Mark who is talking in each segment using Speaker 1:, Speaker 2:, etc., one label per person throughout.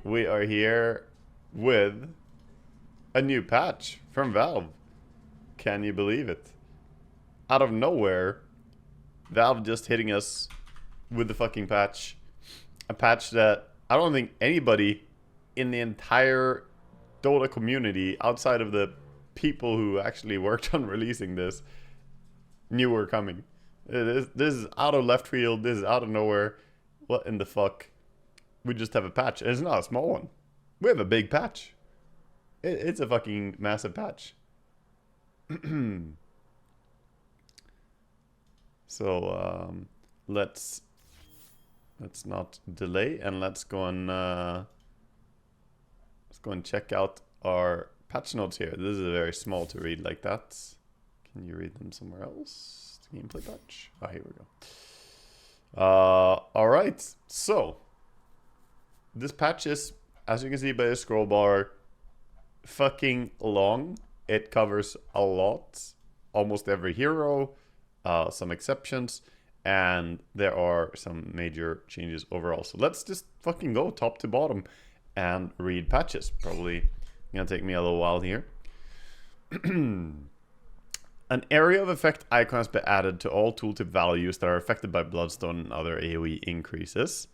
Speaker 1: we are here with a new patch from Valve. Can you believe it? Out of nowhere, Valve just hitting us with the fucking patch. A patch that I don't think anybody in the entire Dota community, outside of the people who actually worked on releasing this, knew were coming. This is out of left field. This is out of nowhere. What in the fuck? We just have a patch. And it's not a small one. We have a big patch. It's a fucking massive patch. So let's not delay, and let's go and check out our patch notes here. This is very small to read like that. Can you read them somewhere else? Gameplay patch. Ah, here we go. All right. So this patch is, as you can see by the scroll bar, fucking long. It covers a lot, almost every hero, some exceptions, and there are some major changes overall. So let's just fucking go top to bottom and read patches. Probably gonna take me a little while here. An area of effect icon has been added to all tooltip values that are affected by Bloodstone and other AoE increases.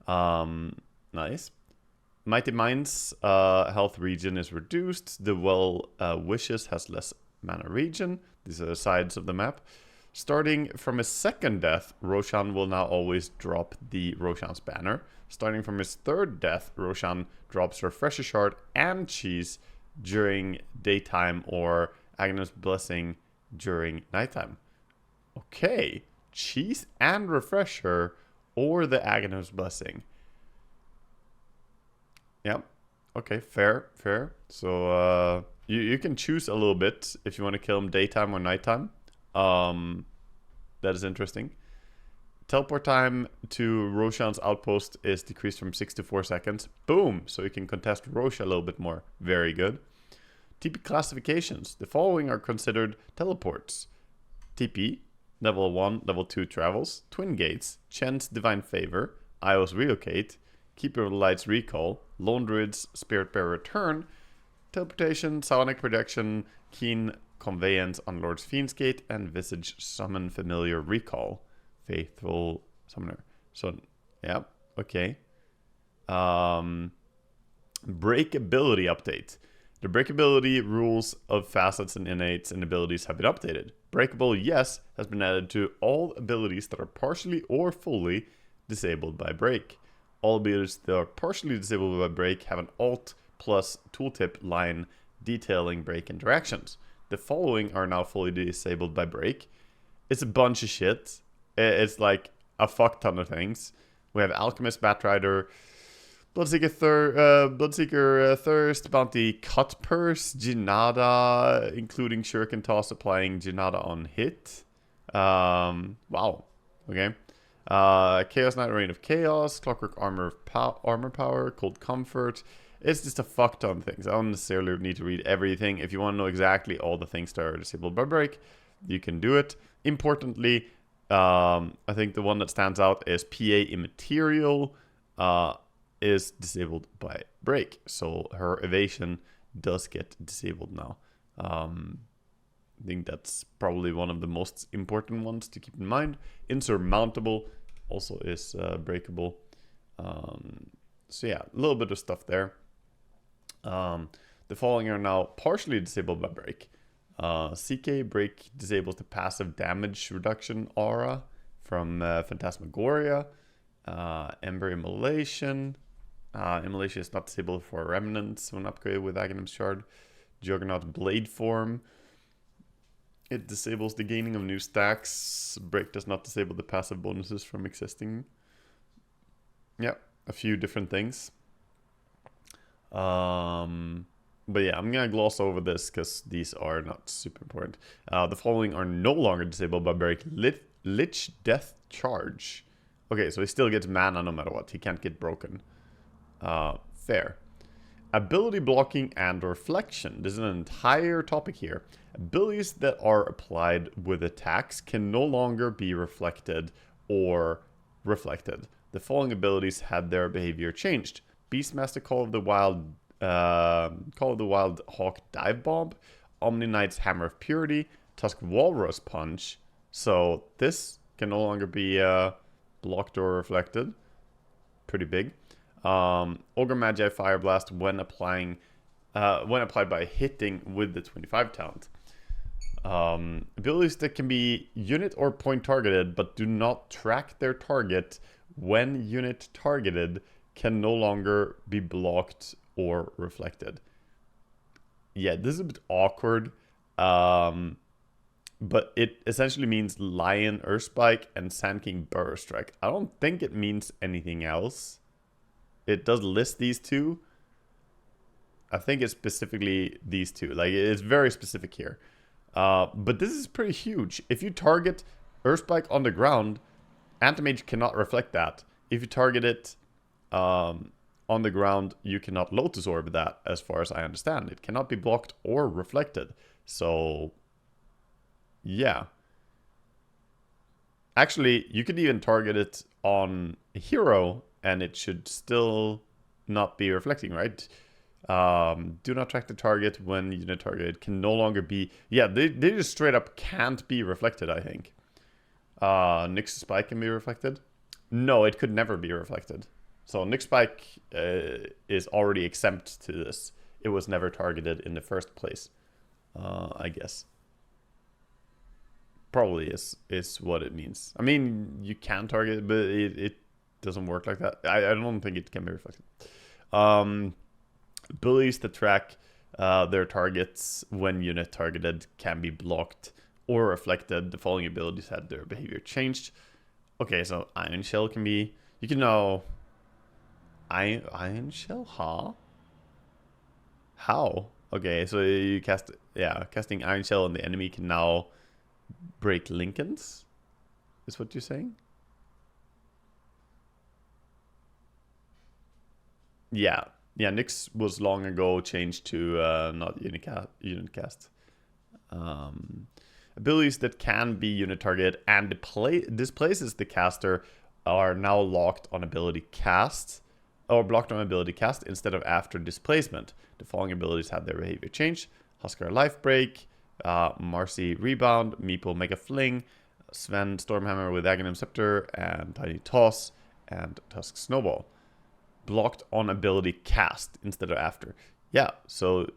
Speaker 1: Nice. Mighty Mind's health regen is reduced. The Well Wishes has less mana regen. These are the sides of the map. Starting from his second death, Roshan will now always drop the Roshan's banner. Starting from his third death, Roshan drops Refresher Shard and Cheese during daytime, or Aghanim Blessing during nighttime. Okay, Cheese and Refresher, or the Aghanim's Blessing. Yeah, okay, fair. So you can choose a little bit if you want to kill him daytime or nighttime. That is interesting. Teleport time to Roshan's outpost is decreased from 6 to 4 seconds. Boom! So you can contest Roshan a little bit more. Very good. TP classifications. The following are considered teleports. TP, level 1, level 2 travels, Twin Gates, Chen's Divine Favor, Io's Relocate, Keeper of the Light's Recall, Lone Druid's Spirit Bearer Return, Teleportation, Psionic Projection, Keen Conveyance on Lord's Fiend's Gate, and Visage Summon Familiar Recall. Faithful Summoner. So, yeah, okay. Breakability update. The breakability rules of facets and innates and abilities have been updated. Breakable Yes has been added to all abilities that are partially or fully disabled by break. All abilities that are partially disabled by break have an alt plus tooltip line detailing break interactions. The following are now fully disabled by break. It's a bunch of shit. It's like a fuck ton of things. We have Alchemist, Batrider, Bloodseeker Thirst, Bounty Cut Purse, Jinada, including Shuriken Toss, applying Jinada on hit. Wow. Okay. Chaos Knight, Reign of Chaos, Clockwork Armor Power, Cold Comfort. It's just a fuck ton of things. I don't necessarily need to read everything. If you want to know exactly all the things that are disabled by break, you can do it. Importantly, I think the one that stands out is PA Immaterial is disabled by break. So her evasion does get disabled now. I think that's probably one of the most important ones to keep in mind. Insurmountable also is breakable. So yeah, a little bit of stuff there. The following are now partially disabled by break. CK Break disables the passive damage reduction aura from Phantasmagoria. Ember Immolation. Immolation is not disabled for Remnants when upgraded with Aghanim's Shard. Juggernaut Blade Form. It disables the gaining of new stacks. Break does not disable the passive bonuses from existing. Yeah, a few different things. But yeah, I'm gonna gloss over this because these are not super important. The following are no longer disabled by break. Lich Death Charge. Okay, so he still gets mana no matter what. He can't get broken. Fair. Ability blocking and reflection. This is an entire topic here. Abilities that are applied with attacks can no longer be reflected or reflected. The following abilities had their behavior changed. Beastmaster, Call of the Wild Hawk Dive Bomb, Omni Knight's Hammer of Purity, Tusk Walrus Punch. So this can no longer be blocked or reflected. Pretty big. Ogre Magi Fire Blast when applied by hitting with the 25 talent. Abilities that can be unit or point targeted but do not track their target when unit targeted can no longer be blocked or reflected. Yeah, this is a bit awkward. But it essentially means Lion, Earthspike, and Sand King Burrow Strike. I don't think it means anything else. It does list these two. I think it's specifically these two. Like, it's very specific here. But this is pretty huge. If you target Earthspike on the ground, Anti-Mage cannot reflect that. If you target it on the ground, you cannot Lotus Orb that, as far as I understand. It cannot be blocked or reflected. So, yeah. Actually, you could even target it on a hero, and it should still not be reflecting, right? Do not track the target when unit target can no longer be... Yeah, they just straight up can't be reflected, I think. Nyx Spike can be reflected? No, it could never be reflected. So Nyx Spike is already exempt to this. It was never targeted in the first place, I guess. Probably is what it means. I mean, you can target it, but it doesn't work like that. I don't think it can be reflected. Abilities that track their targets when unit targeted can be blocked or reflected. The following abilities had their behavior changed. Okay, so Iron Shell can be... You can now... Iron Shell? Huh? How? Okay, so you cast... Yeah, casting Iron Shell on the enemy can now break Lincolns? Is what you're saying? Yeah. Yeah, Nyx was long ago changed to not unit cast. Abilities that can be unit target and displaces the caster are now locked on ability cast, or blocked on ability cast instead of after displacement. The following abilities have their behavior changed: Huskar Life Break, Marcy Rebound, Meeple Mega Fling, Sven Stormhammer with Aghanim Scepter, and Tiny Toss, and Tusk Snowball. Blocked on ability cast instead of after. Yeah, so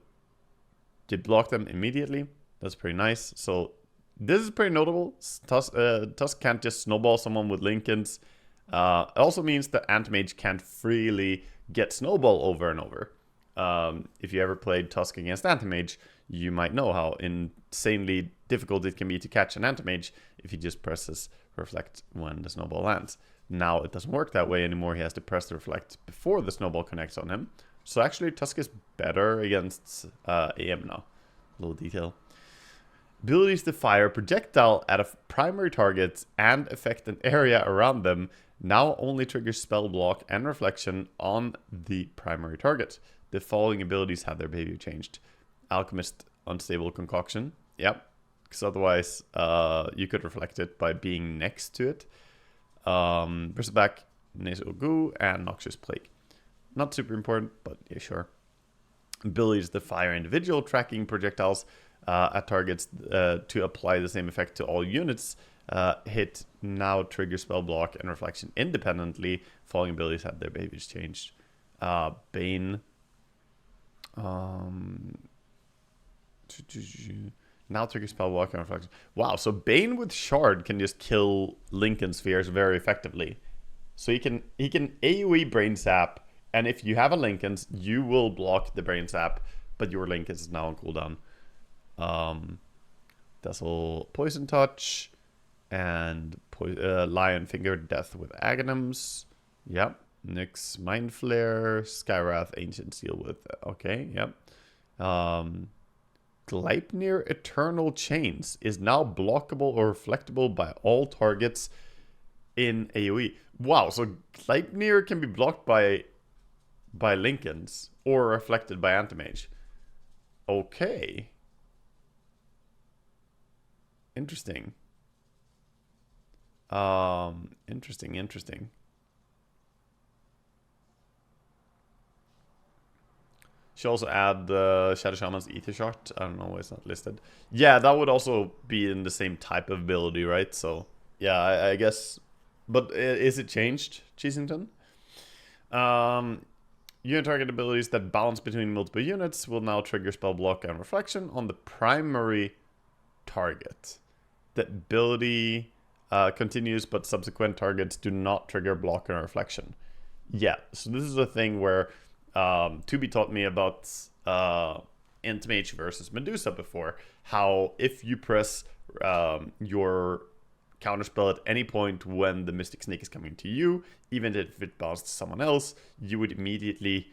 Speaker 1: they block them immediately. That's pretty nice. So this is pretty notable. Tusk can't just snowball someone with Lincolns. It also means that Anti-Mage can't freely get snowball over and over. If you ever played Tusk against Anti-Mage, you might know how insanely difficult it can be to catch an Anti-Mage if he just presses reflect when the snowball lands. Now it doesn't work that way anymore. He has to press the reflect before the snowball connects on him. So actually Tusk is better against AM now. Little detail. Abilities to fire projectile at a primary target and affect an area around them now only triggers spell block and reflection on the primary target. The following abilities have their behavior changed. Alchemist Unstable Concoction. Yep. Because otherwise you could reflect it by being next to it. Bristleback, Nasal Goo, and Noxious Plague. Not super important, but yeah, sure. Abilities to fire individual tracking projectiles at targets to apply the same effect to all units. Hit now trigger spell block and reflection independently. Following abilities have their behaviors changed. Bane. Now trigger spell block and reflection. Wow, so Bane with Shard can just kill Lincoln spheres very effectively. So he can AoE Brain Sap, and if you have a Lincoln's, you will block the Brain Sap, but your Lincoln's is now on cooldown. Dazzle Poison Touch, and Lion Finger Death with Aghanims. Yep. Nyx Mind Flare, Skywrath Ancient Seal with... Okay, yep. Gleipnir Eternal Chains is now blockable or reflectable by all targets in AoE. Wow, so Gleipnir can be blocked by Lincolns or reflected by Anti-Mage. Okay. Interesting. Interesting. Should also add the Shadow Shaman's Ether Shot. I don't know why it's not listed. Yeah, that would also be in the same type of ability, right? So, yeah, I guess. But is it changed, Cheesington? Unit target abilities that bounce between multiple units will now trigger Spell Block and Reflection on the primary target. The ability continues, but subsequent targets do not trigger Block and Reflection. Yeah, so this is a thing where Tubi taught me about Anti-Mage versus Medusa before. How if you press your counterspell at any point when the Mystic Snake is coming to you, even if it bounces to someone else, you would immediately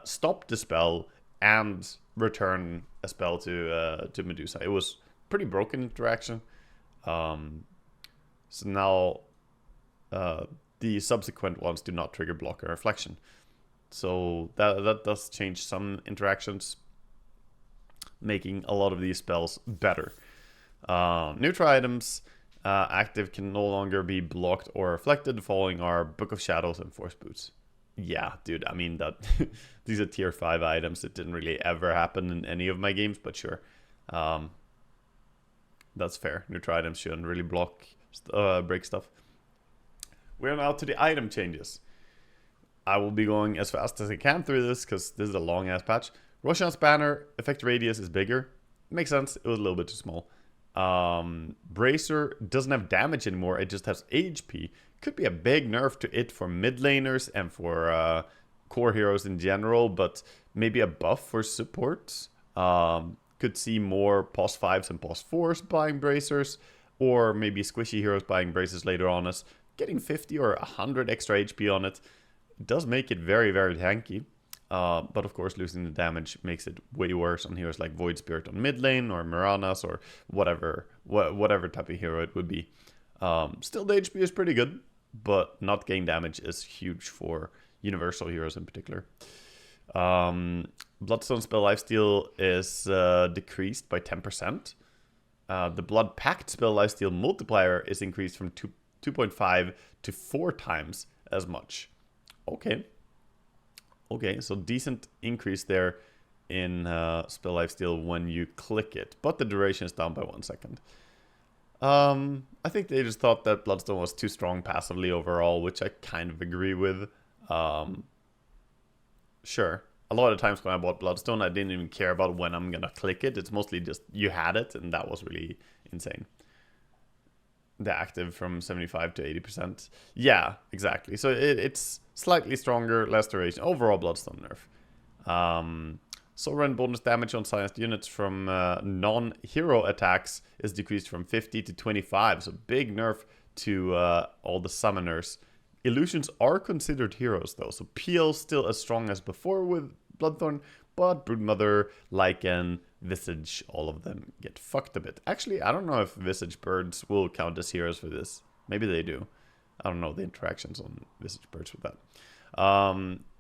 Speaker 1: stop the spell and return a spell to Medusa. It was pretty broken interaction. So now the subsequent ones do not trigger Block or Reflection. So that does change some interactions, making a lot of these spells better. Neutral items active can no longer be blocked or reflected following our Book of Shadows and Force Boots. Yeah, dude, I mean, that these are tier 5 items. It didn't really ever happen in any of my games, but sure. That's fair. Neutral items shouldn't really break stuff. We're now to the item changes. I will be going as fast as I can through this because this is a long ass patch. Roshan's banner effect radius is bigger. Makes sense. It was a little bit too small. Bracer doesn't have damage anymore. It just has HP. Could be a big nerf to it for mid laners and for core heroes in general, but maybe a buff for support. Could see more pos 5s and pos 4s buying bracers, or maybe squishy heroes buying bracers later on as getting 50 or 100 extra HP on it. It does make it very, very tanky. But of course, losing the damage makes it way worse on heroes like Void Spirit on mid lane, or Miranas, or whatever type of hero it would be. Still, the HP is pretty good, but not getting damage is huge for universal heroes in particular. Bloodstone spell lifesteal is decreased by 10%. The Blood Pact spell lifesteal multiplier is increased from 2.5 to 4 times as much. Okay, so decent increase there in spell lifesteal when you click it, but the duration is down by 1 second. I think they just thought that Bloodstone was too strong passively overall, which I kind of agree with. Sure, a lot of times when I bought Bloodstone, I didn't even care about when I'm gonna click it. It's mostly just you had it, and that was really insane. The active from 75 to 80%. Yeah, exactly. So it's slightly stronger, less duration. Overall, Bloodstone nerf. Sovereign bonus damage on silenced units from non-hero attacks is decreased from 50 to 25. So big nerf to all the summoners. Illusions are considered heroes though. So PL still as strong as before with Bloodthorn, but Broodmother, Lycan, Visage, all of them get fucked a bit. Actually, I don't know if Visage Birds will count as heroes for this. Maybe they do. I don't know the interactions on Visage Birds with that.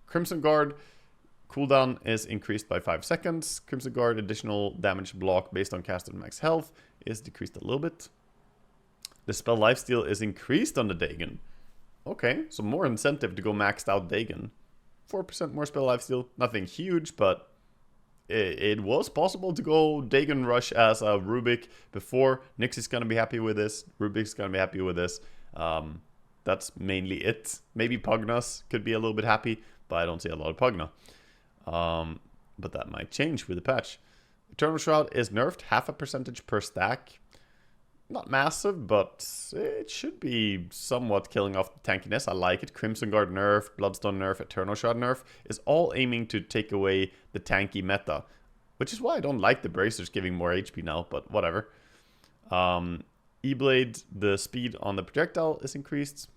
Speaker 1: Crimson Guard cooldown is increased by 5 seconds. Crimson Guard additional damage block based on casted max health is decreased a little bit. The spell lifesteal is increased on the Dagon. Okay, so more incentive to go maxed out Dagon. 4% more spell lifesteal. Nothing huge, but it was possible to go Dagon Rush as a Rubik before. Nyx is going to be happy with this. Rubik's going to be happy with this. That's mainly it. Maybe Pugnas could be a little bit happy, but I don't see a lot of Pugna. But that might change with the patch. Eternal Shroud is nerfed 0.5% per stack. Not massive, but it should be somewhat killing off the tankiness. I like it. Crimson Guard nerf, Bloodstone nerf, Eternal Shroud nerf is all aiming to take away the tanky meta, which is why I don't like the bracers giving more HP now, but whatever. E-Blade, the speed on the projectile is increased.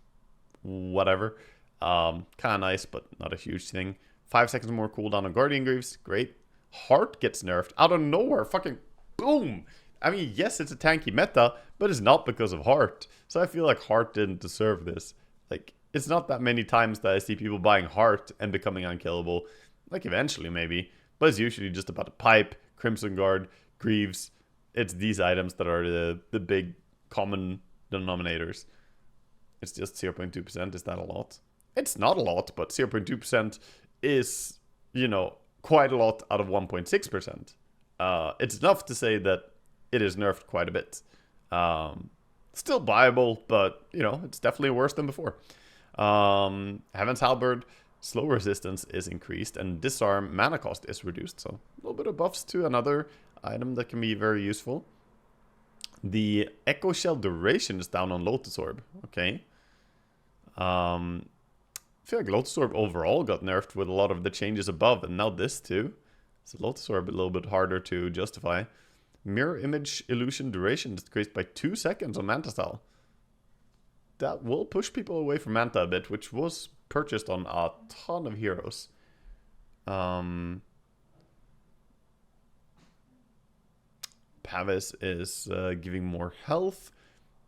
Speaker 1: Whatever. Kind of nice, but not a huge thing. 5 seconds more cooldown on Guardian Greaves. Great. Heart gets nerfed out of nowhere. Fucking boom. I mean, yes, it's a tanky meta, but it's not because of Heart. So I feel like Heart didn't deserve this. Like, it's not that many times that I see people buying Heart and becoming unkillable. Like, eventually, maybe. But it's usually just about a Pipe, Crimson Guard, Greaves. It's these items that are the big common denominators. It's just 0.2%. Is that a lot? It's not a lot, but 0.2% is, you know, quite a lot out of 1.6%. It's enough to say that it is nerfed quite a bit. Still viable, but, you know, it's definitely worse than before. Heaven's Halberd, slow resistance is increased, and disarm mana cost is reduced. So a little bit of buffs to another item that can be very useful. The Echo Shell duration is down on Lotus Orb. Okay. I feel like Lotus Orb overall got nerfed with a lot of the changes above, and now this too. So Lotus Orb a little bit harder to justify. Mirror Image Illusion duration is decreased by 2 seconds on Manta Style. That will push people away from Manta a bit, which was purchased on a ton of heroes. Pavis is giving more health.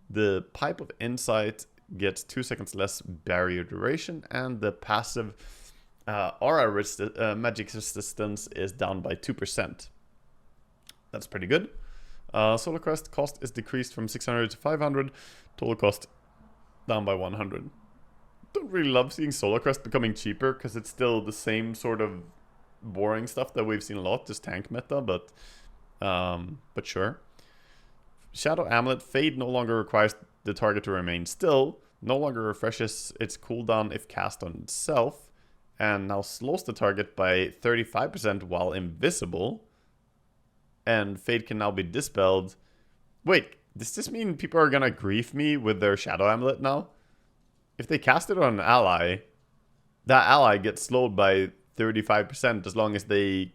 Speaker 1: The Pipe of Insight gets 2 seconds less barrier duration, and the passive aura magic resistance is down by 2%. That's pretty good. Solar Crest cost is decreased from 600 to 500. Total cost down by 100. Don't really love seeing Solar Crest becoming cheaper because it's still the same sort of boring stuff that we've seen a lot, just tank meta, but sure. Shadow Amulet Fade no longer requires the target to remain still, no longer refreshes its cooldown if cast on itself, and now slows the target by 35% while invisible. And Fade can now be dispelled. Wait, does this mean people are gonna grief me with their Shadow Amulet now? If they cast it on an ally, that ally gets slowed by 35% as long as they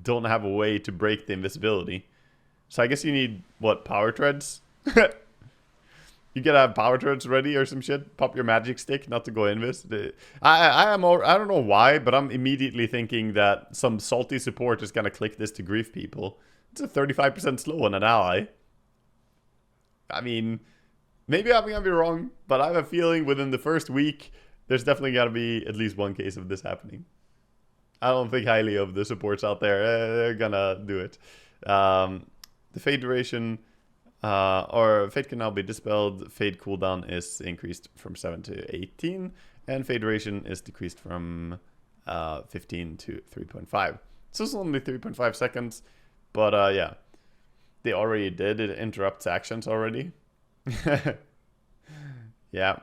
Speaker 1: don't have a way to break the invisibility. So I guess you need, what, power treads? You gotta have power treads ready or some shit. Pop your magic stick not to go invis. I don't know why, but I'm immediately thinking that some salty support is gonna click this to grief people. It's a 35% slow on an ally. I mean, maybe I'm gonna be wrong, but I have a feeling within the first week, there's definitely gotta be at least one case of this happening. I don't think highly of the supports out there. They're gonna do it. The Fade duration... or Fade can now be dispelled. Fade cooldown is increased from 7 to 18. And Fade duration is decreased from 15 to 3.5. So it's only 3.5 seconds. But yeah. They already did. It interrupts actions already. Yeah.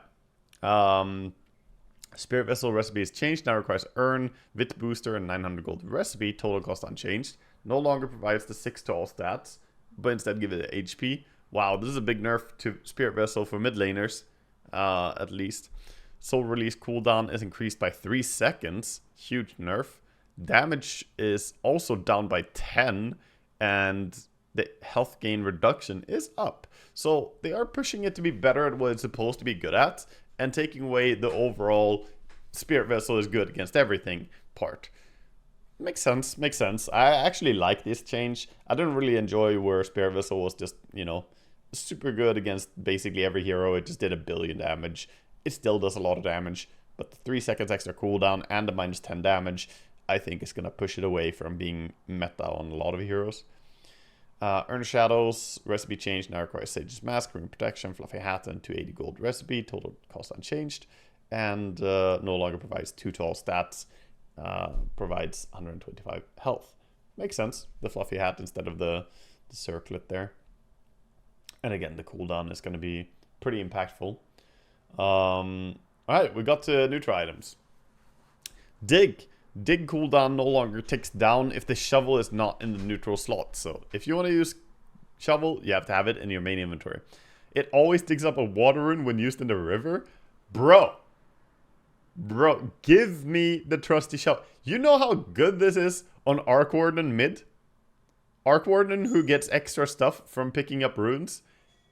Speaker 1: Spirit Vessel recipe is changed. Now requires Earn, Vit Booster, and 900 gold recipe. Total cost unchanged. No longer provides the 6 to all stats, but instead give it HP. Wow, this is a big nerf to Spirit Vessel for mid laners, at least. Soul Release cooldown is increased by 3 seconds. Huge nerf. Damage is also down by 10, and the health gain reduction is up. So they are pushing it to be better at what it's supposed to be good at, and taking away the overall Spirit Vessel is good against everything part. Makes sense, makes sense. I actually like this change. I didn't really enjoy where Spirit Vessel was just, you know, super good against basically every hero. It just did 1 billion damage. It still does a lot of damage, but the 3 seconds extra cooldown and the minus 10 damage, I think is going to push it away from being meta on a lot of heroes. Earn Shadows, recipe change, now requires Sage's Mask, Ring Protection, Fluffy Hat, and 280 gold recipe. Total cost unchanged. And no longer provides 2 to all stats. Provides 125 health. Makes sense. The Fluffy Hat instead of the circlet there. And again, the cooldown is going to be pretty impactful. Alright, we got to neutral items. Dig. Dig cooldown no longer ticks down if the shovel is not in the neutral slot. So if you want to use shovel, you have to have it in your main inventory. It always digs up a water rune when used in the river. Bro, give me the trusty shovel. You know how good this is on Arc Warden mid? Arc Warden who gets extra stuff from picking up runes.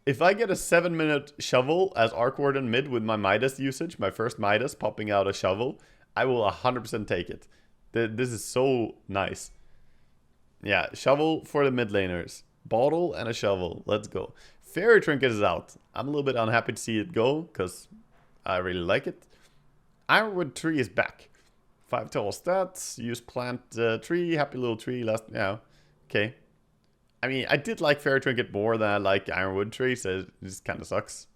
Speaker 1: If I get a 7-minute shovel as Arc Warden mid with my Midas usage, my first Midas popping out a shovel, I will 100% take it. This is so nice. Yeah, shovel for the mid laners. Bottle and a shovel. Let's go. Fairy Trinket is out. I'm a little bit unhappy to see it go because I really like it. Ironwood Tree is back. 5 total stats. Use plant tree. Happy little tree. Yeah. Okay. I mean, I did like Fairy Trinket more than I like Ironwood Tree, so it just kind of sucks.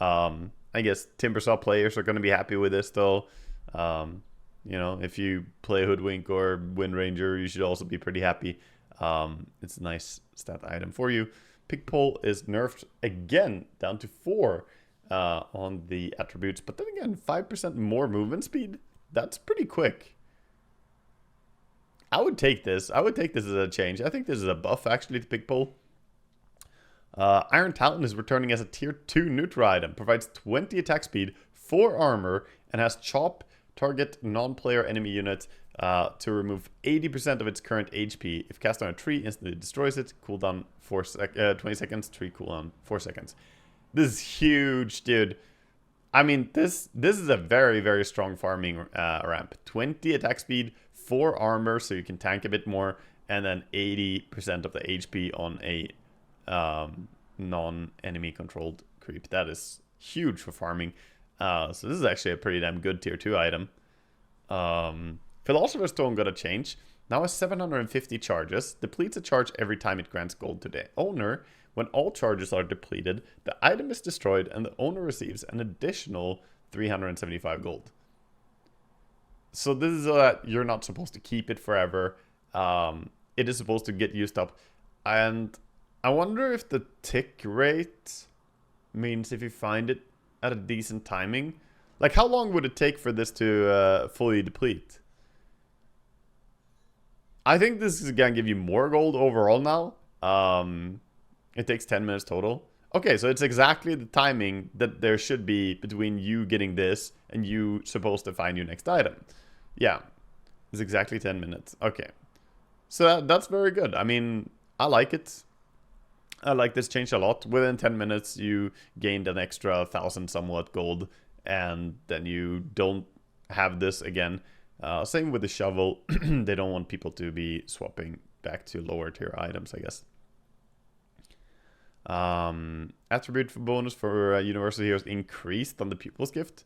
Speaker 1: I guess Timbersaw players are going to be happy with this, though. You know, if you play Hoodwink or Wind Ranger, you should also be pretty happy. It's a nice stat item for you. Pick Pole is nerfed again, down to 4 on the attributes. But then again, 5% more movement speed. That's pretty quick. I would take this. I would take this as a change. I think this is a buff, actually, to Pick Pole. Iron Talon is returning as a tier 2 neutral item. Provides 20 attack speed, 4 armor, and has Chop. Target non-player enemy unit to remove 80% of its current HP. If cast on a tree, instantly destroys it. Cooldown 20 seconds. Tree cooldown 4 seconds. This is huge, dude. I mean, this is a very, very strong farming ramp. 20 attack speed, 4 armor, so you can tank a bit more, and then 80% of the HP on a non-enemy controlled creep. That is huge for farming. So this is actually a pretty damn good tier 2 item. Philosopher's Stone got a change. Now has 750 charges. Depletes a charge every time it grants gold to the owner. When all charges are depleted, the item is destroyed and the owner receives an additional 375 gold. So this is that you're not supposed to keep it forever. It is supposed to get used up. And I wonder if the tick rate means if you find it at a decent timing. Like, how long would it take for this to fully deplete? I think this is going to give you more gold overall now. It takes 10 minutes total. Okay, so it's exactly the timing that there should be between you getting this and you supposed to find your next item. Yeah, it's exactly 10 minutes. Okay, so that's very good. I mean, I like it. I like this change a lot. Within 10 minutes, you gained an extra 1,000 somewhat gold, and then you don't have this again. Same with the shovel. They don't want people to be swapping back to lower tier items, I guess. Attribute for bonus for Universal Heroes increased on the Pupil's Gift.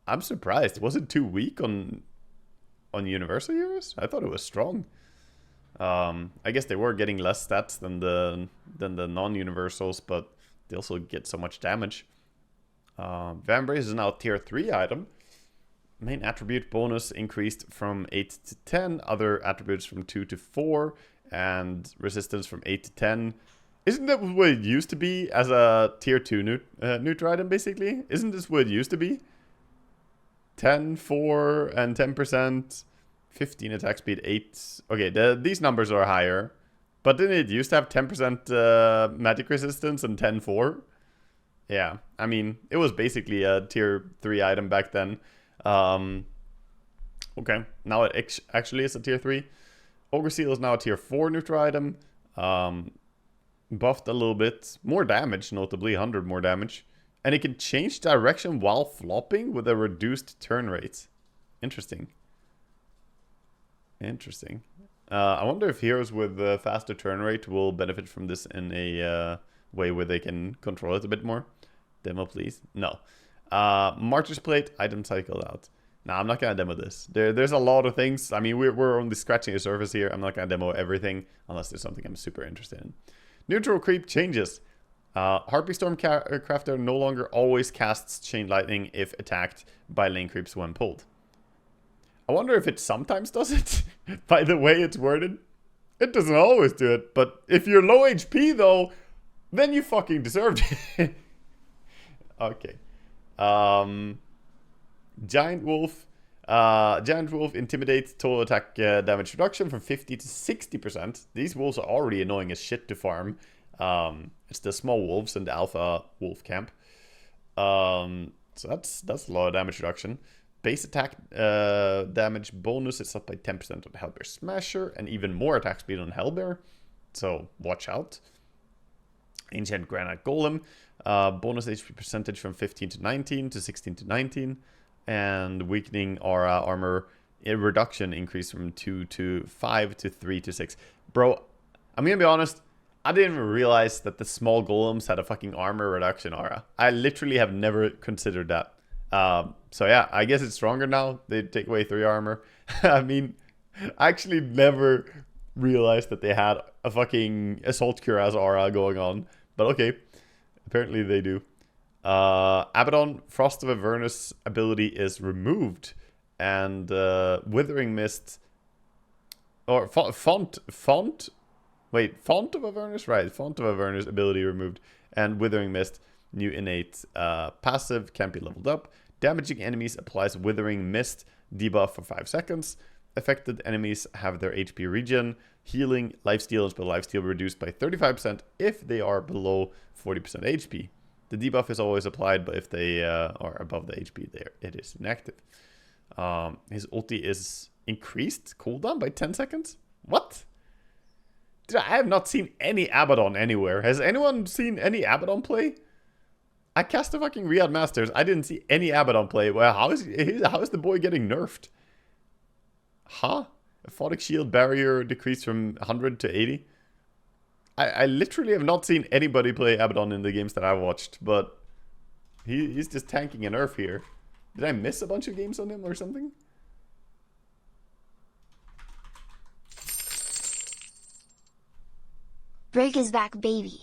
Speaker 1: I'm surprised. Was it too weak on Universal Heroes? I thought it was strong. I guess they were getting less stats than the non-universals, but they also get so much damage. Vambrace is now a tier 3 item. Main attribute bonus increased from 8 to 10. Other attributes from 2 to 4. And resistance from 8 to 10. Isn't that what it used to be as a tier 2 neutral item, basically? Isn't this what it used to be? 10, 4, and 10%. 15 attack speed, 8. Okay, these numbers are higher. But didn't it used to have 10% magic resistance and 10, 4? Yeah, I mean, it was basically a tier 3 item back then. Okay, now it actually is a tier 3. Ogre Seal is now a tier 4 neutral item. Buffed a little bit. More damage, notably, 100 more damage. And it can change direction while flopping with a reduced turn rate. Interesting. Interesting. I wonder if heroes with a faster turn rate will benefit from this in a way where they can control it a bit more. Demo, please. No. Martyrs Plate, item cycled out. Nah, I'm not going to demo this. There's a lot of things. I mean, we're only scratching the surface here. I'm not going to demo everything unless there's something I'm super interested in. Neutral creep changes. Harpy Storm Crafter no longer always casts Chain Lightning if attacked by lane creeps when pulled. I wonder if it sometimes does it, by the way it's worded. It doesn't always do it, but if you're low HP though, then you fucking deserved it. Okay. Giant Wolf. Giant Wolf intimidates total attack damage reduction from 50 to 60%. These wolves are already annoying as shit to farm. It's the small wolves in the alpha wolf camp. So that's a lot of damage reduction. Base attack damage bonus is up by 10% on the Hellbear Smasher, and even more attack speed on Hellbear. So watch out. Ancient Granite Golem. Bonus HP percentage from 15 to 19 to 16 to 19. And weakening aura armor reduction increase from 2 to 5 to 3 to 6. Bro, I'm gonna be honest. I didn't even realize that the small golems had a fucking armor reduction aura. I literally have never considered that. So yeah, I guess it's stronger now. They take away 3 armor. I mean, I actually never realized that they had a fucking Assault Cuirass aura going on. But okay, apparently they do. Abaddon, Frost of Avernus ability is removed. and Withering Mist, or Font of Avernus? Right, Font of Avernus ability removed, and Withering Mist, new innate passive, can't be leveled up. Damaging enemies applies Withering Mist debuff for 5 seconds. Affected enemies have their HP regen, healing, lifesteal, and spell lifesteal reduced by 35% if they are below 40% HP. The debuff is always applied, but if they are above the HP, there it is inactive. His ulti is increased cooldown by 10 seconds? What? Dude, I have not seen any Abaddon anywhere. Has anyone seen any Abaddon play? I cast the fucking Riyadh Masters. I didn't see any Abaddon play. Well, how is the boy getting nerfed? Huh? Aphotic shield barrier decreased from 100 to 80? I literally have not seen anybody play Abaddon in the games that I watched, but he's just tanking a nerf here. Did I miss a bunch of games on him or something?
Speaker 2: Break is back, baby.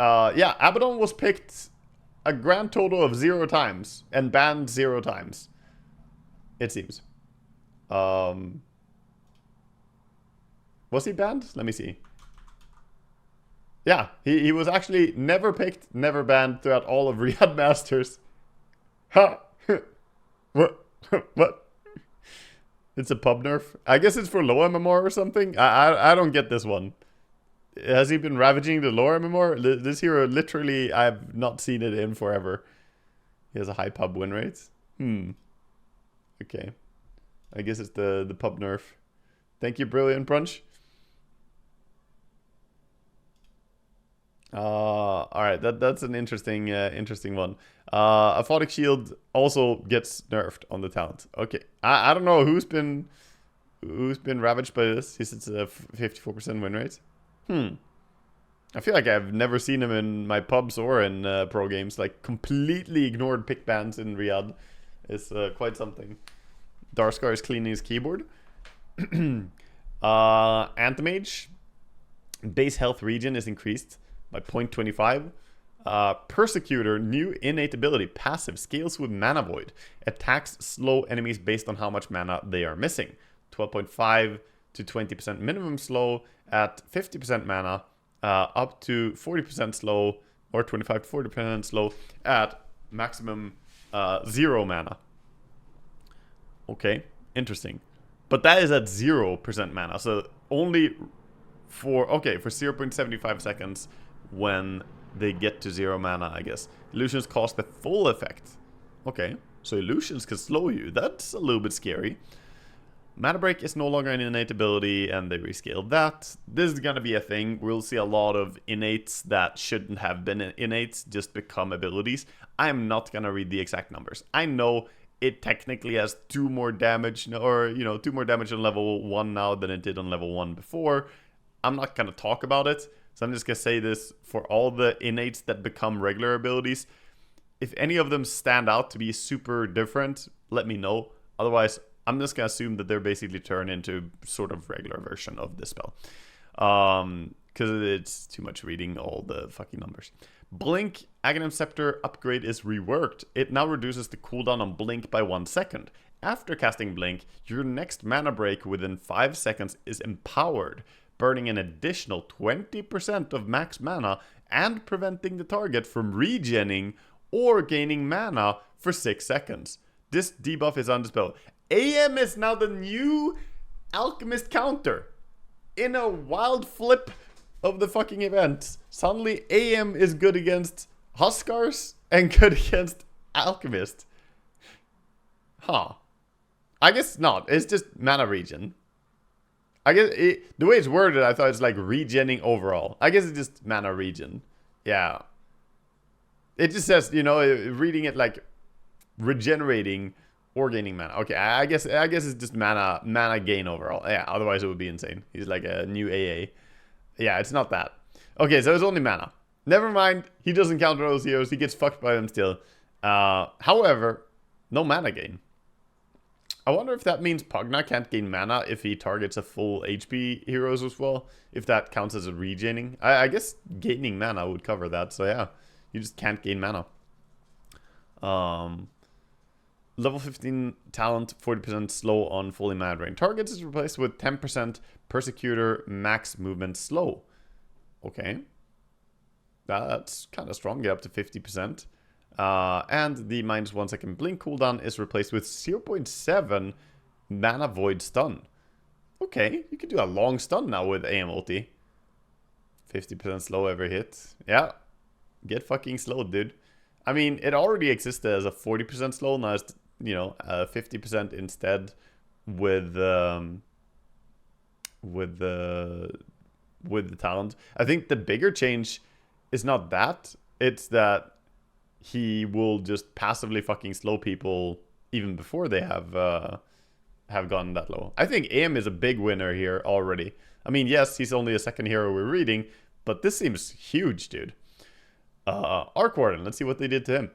Speaker 1: Yeah, Abaddon was picked a grand total of 0 times and banned 0 times. It seems. Was he banned? Let me see. Yeah, he was actually never picked, never banned throughout all of Riyadh Masters. Ha! What? What? It's a pub nerf? I guess it's for low MMR or something? I don't get this one. Has he been ravaging the lower MMR? This hero, literally, I've not seen it in forever. He has a high pub win rate. Okay. I guess it's the pub nerf. Thank you, Brilliant Brunch. Alright, that's an interesting one. Aphotic Shield also gets nerfed on the talent. Okay. I don't know who's been ravaged by this. He sits at a 54% win rate. I feel like I've never seen him in my pubs or in pro games. Like, completely ignored pick bans in Riyadh. It's quite something. Darskar is cleaning his keyboard. Anti-Mage. Base health regen is increased by 0.25. Persecutor, new innate ability. Passive, scales with mana void. Attacks slow enemies based on how much mana they are missing. 12.5 to 20% minimum slow at 50% mana, up to 40% slow, or 25 to 40% slow at maximum 0 mana. Okay, interesting. But that is at 0% mana, so only for 0.75 seconds when they get to 0 mana, I guess. Illusions cost the full effect. Okay, so illusions can slow you. That's a little bit scary. Mana Break is no longer an innate ability, and they rescaled that. This is gonna be a thing. We'll see a lot of innates that shouldn't have been innates just become abilities. I'm not gonna read the exact numbers. I know it technically has 2 more damage, or 2 more damage on level 1 now than it did on level 1 before. I'm not gonna talk about it, so I'm just gonna say this for all the innates that become regular abilities. If any of them stand out to be super different, let me know. Otherwise, I'm just gonna assume that they're basically turned into sort of regular version of this spell. Because it's too much reading all the fucking numbers. Blink Aghanim Scepter upgrade is reworked. It now reduces the cooldown on Blink by 1 second. After casting Blink, your next mana break within 5 seconds is empowered, burning an additional 20% of max mana and preventing the target from regenning or gaining mana for 6 seconds. This debuff is undispelled. AM is now the new Alchemist counter. In a wild flip of the fucking event, suddenly AM is good against Huskars and good against Alchemist. Huh. I guess not. It's just mana regen. I guess the way it's worded, I thought it's like regenning overall. I guess it's just mana regen. Yeah. It just says, reading it like regenerating or gaining mana. Okay, I guess it's just mana gain overall. Yeah, otherwise it would be insane. He's like a new AA. Yeah, it's not that. Okay, so it's only mana. Never mind, he doesn't counter those heroes. He gets fucked by them still. However, no mana gain. I wonder if that means Pugna can't gain mana if he targets a full HP heroes as well. If that counts as a regening. I guess gaining mana would cover that. So yeah, you just can't gain mana. Level 15 talent, 40% slow on fully mana drain targets is replaced with 10% Persecutor max movement slow. Okay. That's kind of strong, get up to 50%. And the -1 second blink cooldown is replaced with 0.7 mana void stun. Okay, you can do a long stun now with AM ulti. 50% slow every hit. Yeah, get fucking slowed, dude. I mean, it already existed as a 40% slow, now it's, you know, 50% instead with the talent. I think the bigger change is not that, it's that he will just passively fucking slow people even before they have gotten that low. I think AM is a big winner here already. I mean, yes, he's only a second hero we're reading, but this seems huge, dude. Arc Warden, let's see what they did to him.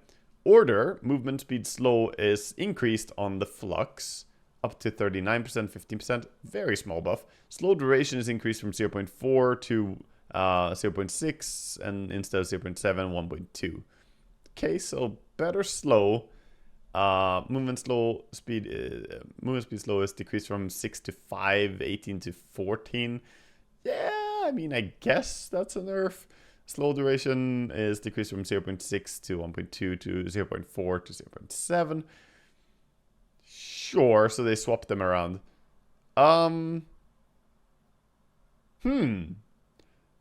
Speaker 1: Order, movement speed slow is increased on the Flux, up to 39%, 15%, very small buff. Slow duration is increased from 0.4 to 0.6, and instead of 0.7, 1.2. Okay, so better slow. Movement speed slow is decreased from 6 to 5, 18 to 14. Yeah, I mean, I guess that's a nerf. Slow duration is decreased from 0.6 to 1.2 to 0.4 to 0.7. Sure, so they swapped them around.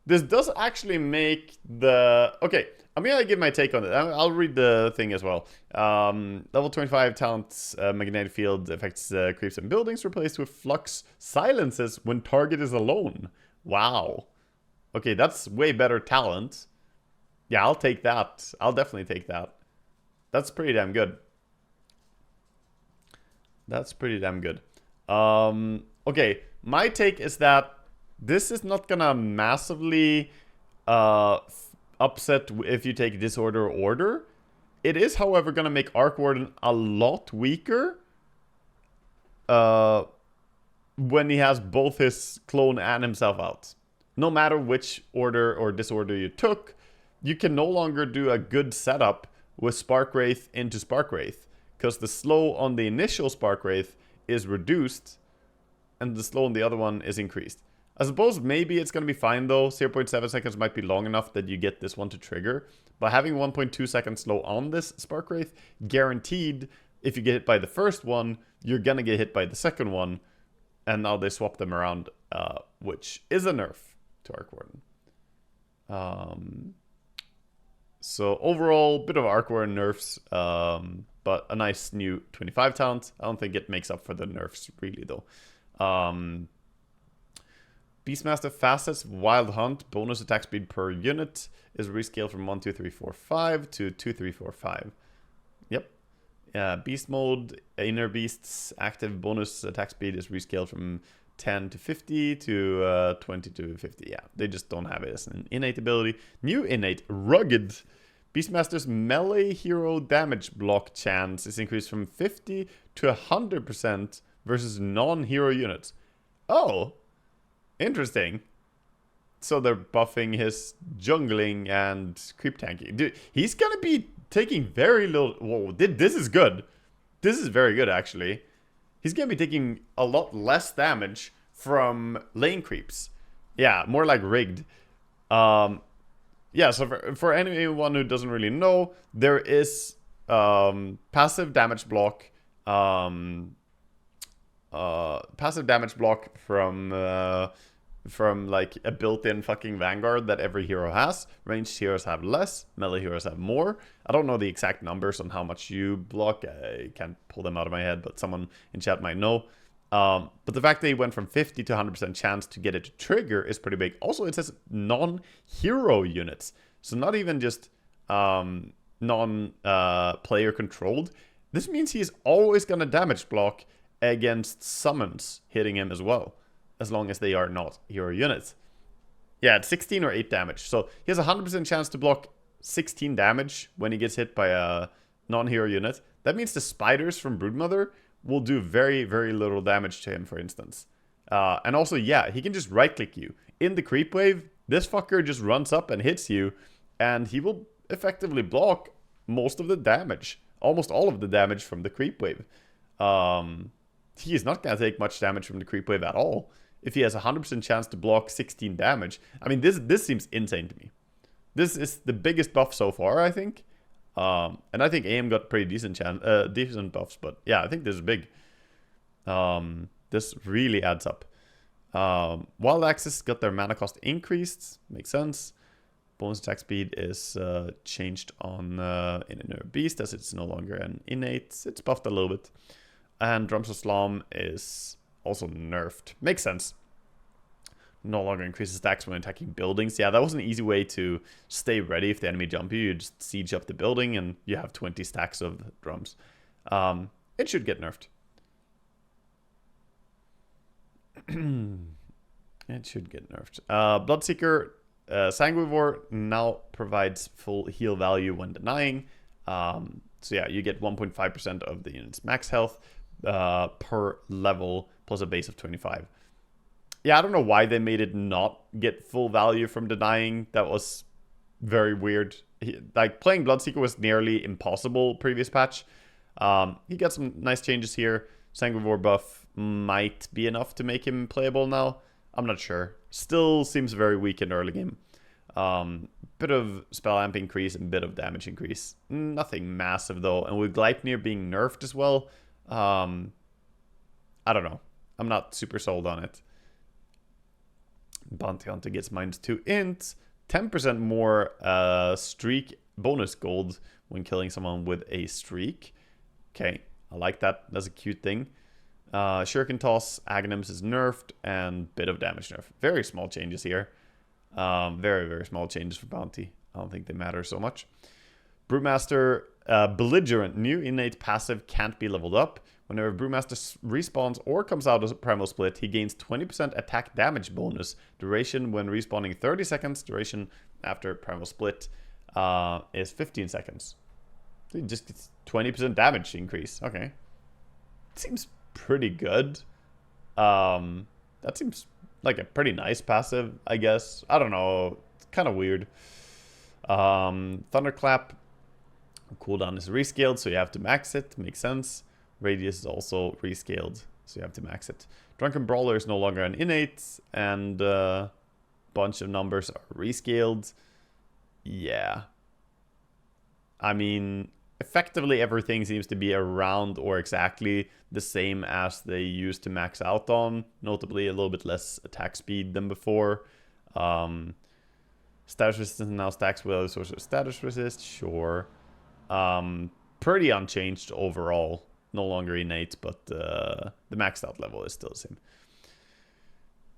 Speaker 1: This does actually make the... Okay, I'm gonna give my take on it. I'll read the thing as well. Level 25 talents, magnetic field affects creeps and buildings, replaced with flux silences when target is alone. Wow. Okay, that's way better talent. Yeah, I'll take that. I'll definitely take that. That's pretty damn good. That's pretty damn good. Okay, my take is that this is not gonna massively upset if you take Disorder or Order. It is, however, gonna make Arc Warden a lot weaker when he has both his clone and himself out. No matter which order or disorder you took, you can no longer do a good setup with Spark Wraith into Spark Wraith, because the slow on the initial Spark Wraith is reduced and the slow on the other one is increased. I suppose maybe it's going to be fine though. 0.7 seconds might be long enough that you get this one to trigger. But having 1.2 seconds slow on this Spark Wraith, guaranteed if you get hit by the first one, you're going to get hit by the second one. And now they swap them around, which is a nerf to Arc Warden. So overall, bit of Arc Warden nerfs, but a nice new 25 talent. I don't think it makes up for the nerfs really though. Beastmaster Facets Wild Hunt bonus attack speed per unit is rescaled from 1, 2, 3, 4, 5 to 2, 3, 4, 5. Yep. Beast mode, Inner Beasts active bonus attack speed is rescaled from 10 to 50 to 20 to 50. Yeah, they just don't have it as an innate ability. New innate, Rugged. Beastmaster's melee hero damage block chance is increased from 50 to 100% versus non-hero units. Oh, interesting. So they're buffing his jungling and creep tanking. Dude, he's gonna be taking very little... Whoa, this is good. This is very good, actually. He's gonna be taking a lot less damage from lane creeps. Yeah, more like rigged. Yeah, so for anyone who doesn't really know, there is passive damage block. Passive damage block from like a built-in fucking Vanguard that every hero has. Ranged heroes have less, melee heroes have more. I don't know the exact numbers on how much you block. I can't pull them out of my head, but someone in chat might know. But the fact that he went from 50 to 100% chance to get it to trigger is pretty big. Also, it says non-hero units. So not even just non-player controlled. This means he's always going to damage block against summons hitting him as well, as long as they are not hero units. Yeah, it's 16 or 8 damage. So he has a 100% chance to block 16 damage when he gets hit by a non-hero unit. That means the spiders from Broodmother will do very, very little damage to him, for instance. And also, yeah, he can just right-click you. In the creep wave, this fucker just runs up and hits you, and he will effectively block most of the damage almost all of the damage from the creep wave. He is not going to take much damage from the creep wave at all. If he has a 100% chance to block 16 damage. I mean, this seems insane to me. This is the biggest buff so far, I think. And I think AM got pretty decent buffs, but yeah, I think this is big. This really adds up. Wild Axes got their mana cost increased. Makes sense. Bonus attack speed is changed on Inner Beast as it's no longer an innate. It's buffed a little bit. And Drums of Slam is also nerfed. Makes sense. No longer increases stacks when attacking buildings. Yeah, that was an easy way to stay ready if the enemy jump you. You just siege up the building and you have 20 stacks of drums. It should get nerfed. It should get nerfed. Bloodseeker Sanguivore now provides full heal value when denying. So yeah, you get 1.5% of the unit's max health per level plus a base of 25. Yeah, I don't know why they made it not get full value from denying. That was very weird. Like, playing Bloodseeker was nearly impossible previous patch. He got some nice changes here. Sanguivore buff might be enough to make him playable now. I'm not sure. Still seems very weak in early game. Bit of spell amp increase and bit of damage increase. Nothing massive though. And with Gleipnir being nerfed as well, I don't know. I'm not super sold on it. Bounty Hunter gets -2 int, 10% more streak bonus gold when killing someone with a streak. Okay, I like that. That's a cute thing. Shuriken Toss, Aghanims is nerfed, and bit of damage nerf. Very small changes here. Very, very small changes for Bounty. I don't think they matter so much. Brewmaster, Belligerent, new innate passive can't be leveled up. Whenever Brewmaster respawns or comes out of Primal Split, he gains 20% attack damage bonus. Duration when respawning 30 seconds. Duration after Primal Split is 15 seconds. So he just gets 20% damage increase. Okay. Seems pretty good. That seems like a pretty nice passive, I guess. I don't know. It's kind of weird. Thunderclap. Cooldown is rescaled, so you have to max it. Makes sense. Radius is also rescaled, so you have to max it. Drunken Brawler is no longer an innate, and a bunch of numbers are rescaled. Yeah. I mean, effectively everything seems to be around or exactly the same as they used to max out on. Notably, a little bit less attack speed than before. Status resistance now stacks with other sources of status resist. Sure. Pretty unchanged overall. No longer innate, but the maxed out level is still the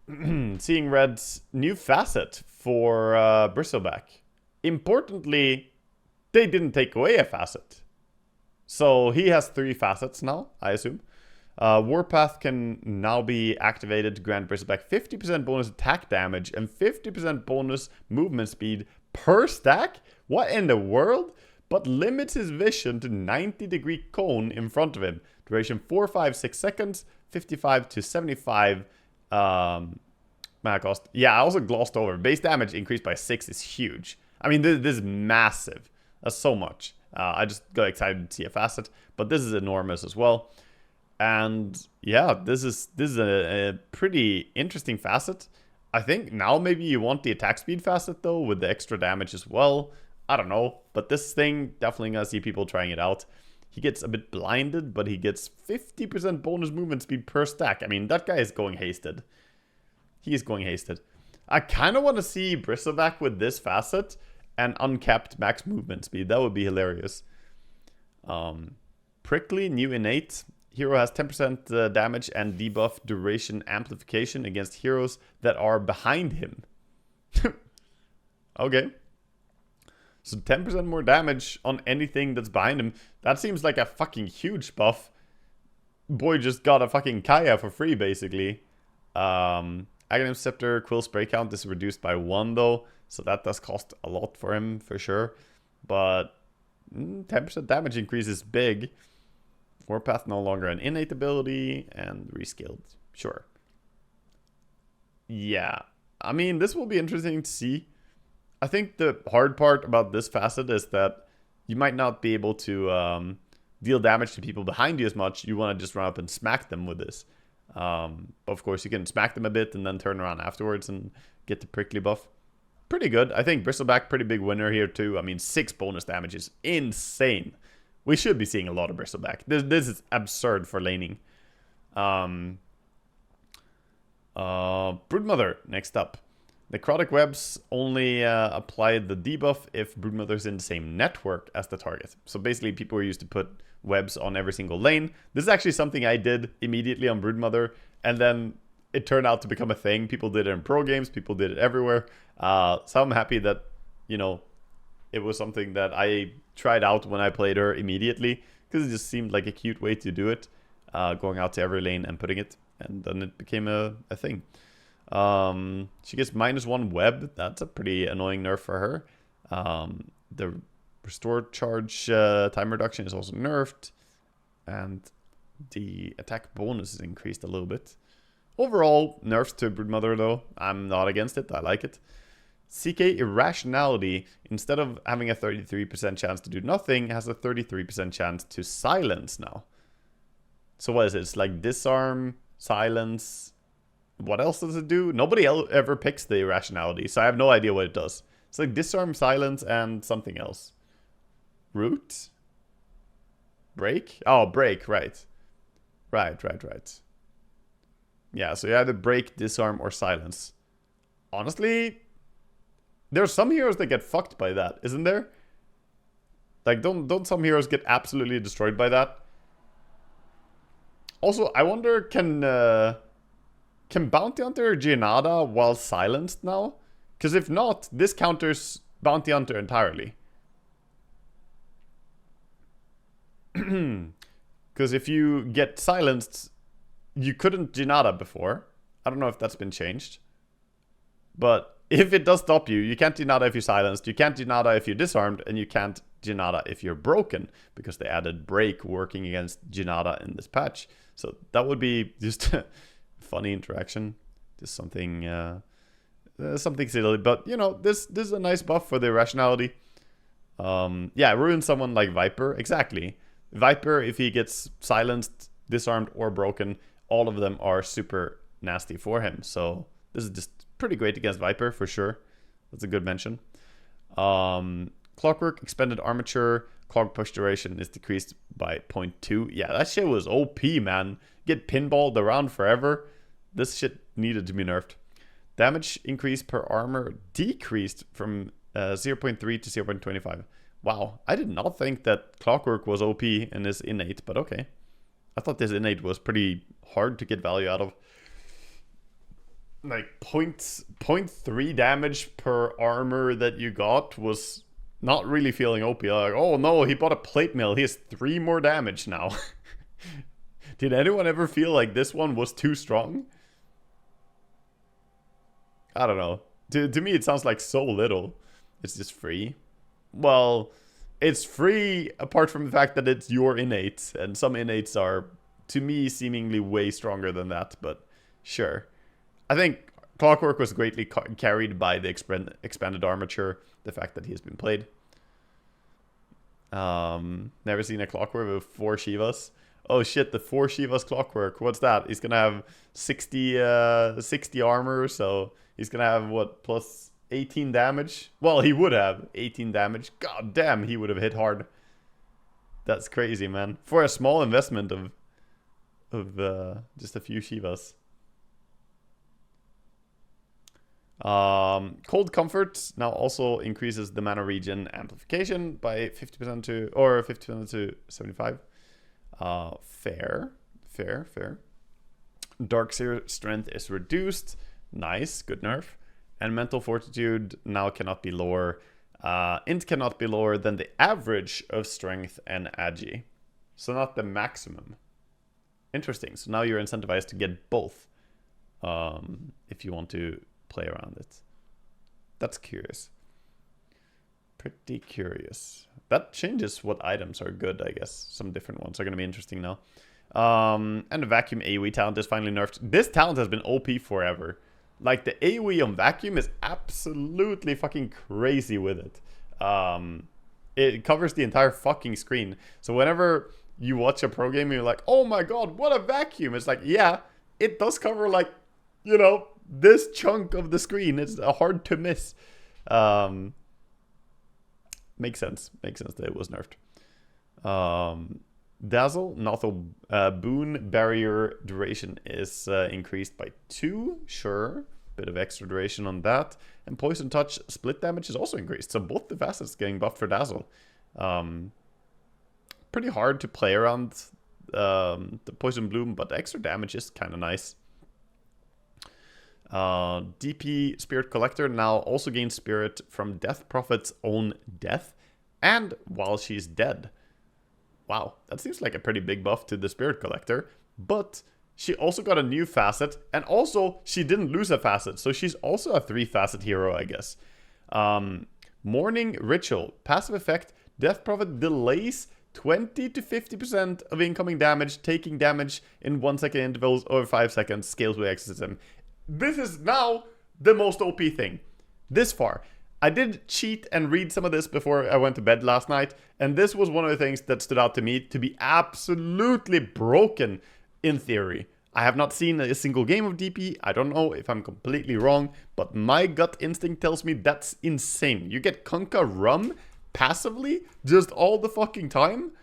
Speaker 1: same. Seeing Red's new facet for Bristleback. Importantly, they didn't take away a facet. So he has 3 facets now, I assume. Warpath can now be activated to grant Bristleback 50% bonus attack damage and 50% bonus movement speed per stack? What in the world? But limits his vision to 90-degree cone in front of him. Duration 4, 5, 6 seconds, 55 to 75 mana cost. Yeah, I also glossed over. Base damage increased by 6 is huge. I mean, this is massive. That's so much. I just got excited to see a facet, but this is enormous as well. And yeah, this is a pretty interesting facet. I think now maybe you want the attack speed facet though, with the extra damage as well. I don't know, but this thing, definitely gonna see people trying it out. He gets a bit blinded, but he gets 50% bonus movement speed per stack. I mean, that guy is going hasted. He is going hasted. I kind of want to see Bristleback with this facet and uncapped max movement speed. That would be hilarious. Prickly, new innate. Hero has 10% damage and debuff duration amplification against heroes that are behind him. Okay. So 10% more damage on anything that's behind him. That seems like a fucking huge buff. Boy just got a fucking Kaya for free, basically. Aghanim Scepter Quill Spray count is reduced by 1 though. So that does cost a lot for him, for sure. But 10% damage increase is big. Warpath no longer an innate ability and rescaled. Sure. Yeah. I mean, this will be interesting to see. I think the hard part about this facet is that you might not be able to deal damage to people behind you as much, you want to just run up and smack them with this. Of course, you can smack them a bit and then turn around afterwards and get the prickly buff. Pretty good. I think Bristleback, pretty big winner here too. I mean, 6 bonus damage is insane. We should be seeing a lot of Bristleback. This is absurd for laning. Broodmother, next up. Necrotic webs only apply the debuff if Broodmother's in the same network as the target. So basically, people were used to put webs on every single lane. This is actually something I did immediately on Broodmother, and then it turned out to become a thing. People did it in pro games, people did it everywhere. So I'm happy that, you know, it was something that I tried out when I played her immediately, because it just seemed like a cute way to do it, going out to every lane and putting it, and then it became a thing. She gets -1 web. That's a pretty annoying nerf for her. The restore charge time reduction is also nerfed, and the attack bonus is increased a little bit. Overall, nerfs to Broodmother though. I'm not against it. I like it. CK Irrationality, instead of having a 33% chance to do nothing, has a 33% chance to silence now. So what is it? It's like disarm, silence. What else does it do? Nobody ever picks the Irrationality, so I have no idea what it does. It's like disarm, silence, and something else. Root? Break? Oh, break, right. Right. Yeah, so you either break, disarm, or silence. Honestly, there's some heroes that get fucked by that, isn't there? Like, don't some heroes get absolutely destroyed by that? Also, I wonder, can Bounty Hunter Gianada while silenced now? Because if not, this counters Bounty Hunter entirely. Because if you get silenced, you couldn't Gianada before. I don't know if that's been changed. But if it does stop you, you can't Gianada if you're silenced, you can't Gianada if you're disarmed, and you can't Gianada if you're broken, because they added break working against Gianada in this patch. So that would be just a funny interaction. Just something something silly. But, you know, this is a nice buff for the Irrationality. Yeah, ruin someone like Viper. Exactly. Viper, if he gets silenced, disarmed, or broken, all of them are super nasty for him. So this is just pretty great against Viper for sure. That's a good mention. Clockwork, expended armature, clog push duration is decreased by 0.2. Yeah, that shit was OP, man. Get pinballed around forever. This shit needed to be nerfed. Damage increase per armor decreased from 0.3 to 0.25. Wow, I did not think that Clockwork was OP in this innate, but okay. I thought this innate was pretty hard to get value out of. Like 0.3 damage per armor that you got was not really feeling OP. Like, oh no, he bought a plate mill. He has 3 more damage now. Did anyone ever feel like this one was too strong? I don't know. To me, it sounds like so little. It's just free. Well, it's free apart from the fact that it's your innate. And some innates are, to me, seemingly way stronger than that. But sure. I think Clockwork was greatly carried by the expanded armature. The fact that he has been played. Never seen a Clockwork with 4 Shivas. Oh shit, the 4 Shivas Clockwork. What's that? He's gonna have 60 armor, so he's gonna have what, plus 18 damage? Well, he would have 18 damage. God damn, he would have hit hard. That's crazy, man. For a small investment of just a few Shivas. Cold Comfort now also increases the mana regen amplification by 50% to, or 50% to 75. Fair. Dark Strength is reduced. Nice, good nerf. And Mental Fortitude now cannot be lower. Int cannot be lower than the average of Strength and Agi. So not the maximum. Interesting. So now you're incentivized to get both. If you want to play around it. That's curious. Pretty curious. That changes what items are good, I guess. Some different ones are going to be interesting now. And the Vacuum AoE talent is finally nerfed. This talent has been OP forever. Like, the AoE on Vacuum is absolutely fucking crazy with it. It covers the entire fucking screen. So whenever you watch a pro game and you're like, oh my god, what a vacuum. It's like, yeah, it does cover like, you know, this chunk of the screen. It's hard to miss. Makes sense. Makes sense that it was nerfed. Dazzle, Nothel, Boon barrier duration is increased by 2. Sure. Bit of extra duration on that. And Poison Touch split damage is also increased. So both the facets getting buffed for Dazzle. Pretty hard to play around the Poison Bloom, but the extra damage is kind of nice. DP Spirit Collector now also gains Spirit from Death Prophet's own death and while she's dead. Wow, that seems like a pretty big buff to the Spirit Collector, but she also got a new facet, and also she didn't lose a facet, so she's also a 3-facet hero, I guess. Morning Ritual, passive effect, Death Prophet delays 20 to 50% of incoming damage, taking damage in 1 second intervals over 5 seconds, scales with exorcism. This is now the most OP thing. This far. I did cheat and read some of this before I went to bed last night, and this was one of the things that stood out to me to be absolutely broken in theory. I have not seen a single game of DP. I don't know if I'm completely wrong, but my gut instinct tells me that's insane. You get Kunkka Rum passively just all the fucking time?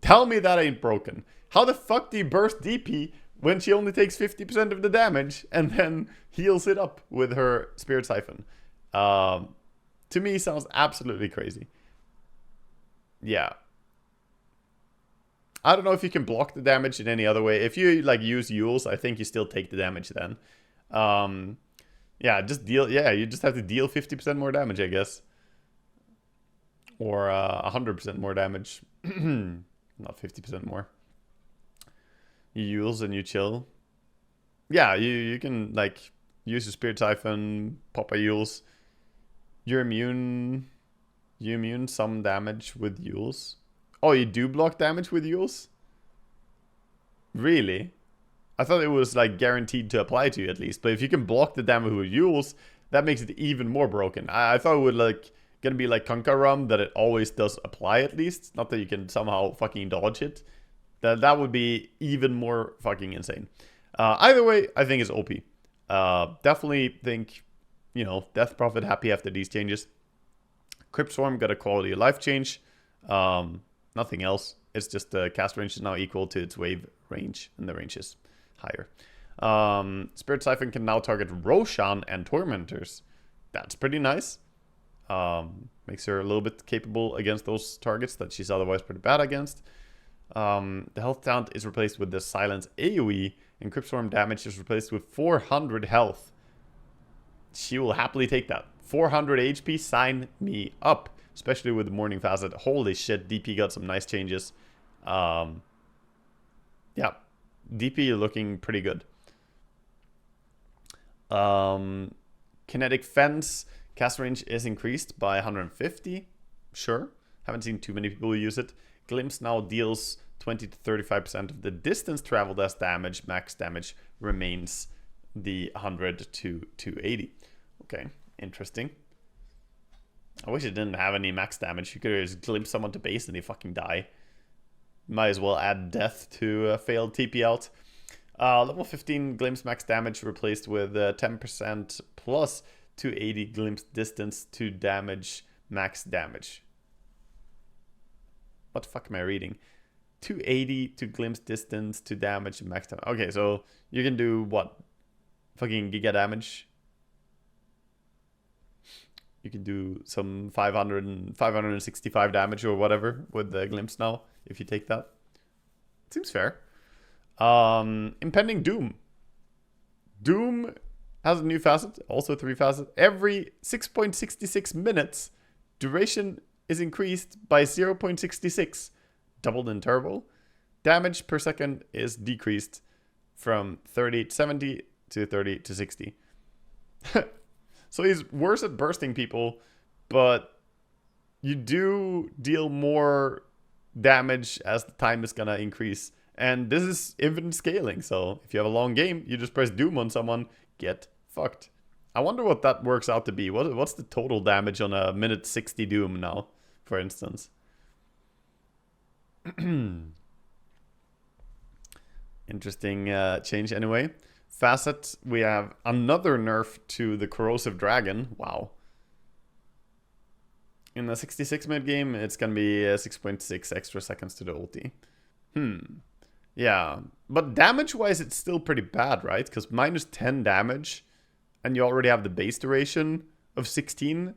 Speaker 1: Tell me that ain't broken. How the fuck do you burst DP when she only takes 50% of the damage and then heals it up with her Spirit Siphon? To me, sounds absolutely crazy. Yeah. I don't know if you can block the damage in any other way. If you like use Yules, I think you still take the damage then. Yeah, just deal. Yeah, you just have to deal 50% more damage, I guess, or 100% more damage. Not 50% more. You Yules and you chill. Yeah, you can like use your Spirit Siphon, pop a Yules. You're immune. You immune some damage with Yules. Oh, you do block damage with Yules? Really? I thought it was like guaranteed to apply to you at least. But if you can block the damage with Yules, that makes it even more broken. I thought it would like gonna be like Kunkka Rum, that it always does apply at least. Not that you can somehow fucking dodge it. That would be even more fucking insane. Either way, I think it's OP. Definitely think, you know, Death Prophet happy after these changes. Crypt Swarm got a quality of life change. Nothing else. It's just the cast range is now equal to its wave range, and the range is higher. Spirit Siphon can now target Roshan and Tormentors. That's pretty nice. Makes her a little bit capable against those targets that she's otherwise pretty bad against. The health count is replaced with the Silence AoE, and Crypt Swarm damage is replaced with 400 health. She will happily take that. 400 HP, sign me up. Especially with the Morning Facet. Holy shit, DP got some nice changes. Yeah, DP looking pretty good. Kinetic Fence. Cast range is increased by 150. Sure. Haven't seen too many people use it. Glimpse now deals 20 to 35% of the distance traveled as damage. Max damage remains the 100 to 280. Okay, interesting. I wish it didn't have any max damage. You could just glimpse someone to base and they fucking die. Might as well add death to a failed TP out. Level 15 glimpse max damage replaced with 10% plus 280 glimpse distance to damage max damage. What the fuck am I reading? 280 to glimpse distance to damage max damage. Okay, so you can do what? Fucking giga damage. You can do some 565 damage or whatever with the glimpse now, if you take that. Seems fair. Impending Doom. Doom has a new facet, also 3 facets. Every 6.66 minutes, duration is increased by 0.66, doubled in turbo. Damage per second is decreased from 30 to 70 to 30 to 60. So he's worse at bursting people, but you do deal more damage as the time is gonna increase. And this is infinite scaling, so if you have a long game, you just press Doom on someone, get fucked. I wonder what that works out to be. What's the total damage on a minute 60 Doom now, for instance? Interesting change anyway. Facets, we have another nerf to the Corrosive Dragon. Wow. In the 66 minute game, it's going to be 6.6 extra seconds to the ulti. Yeah. But damage-wise, it's still pretty bad, right? Because minus 10 damage, and you already have the base duration of 16.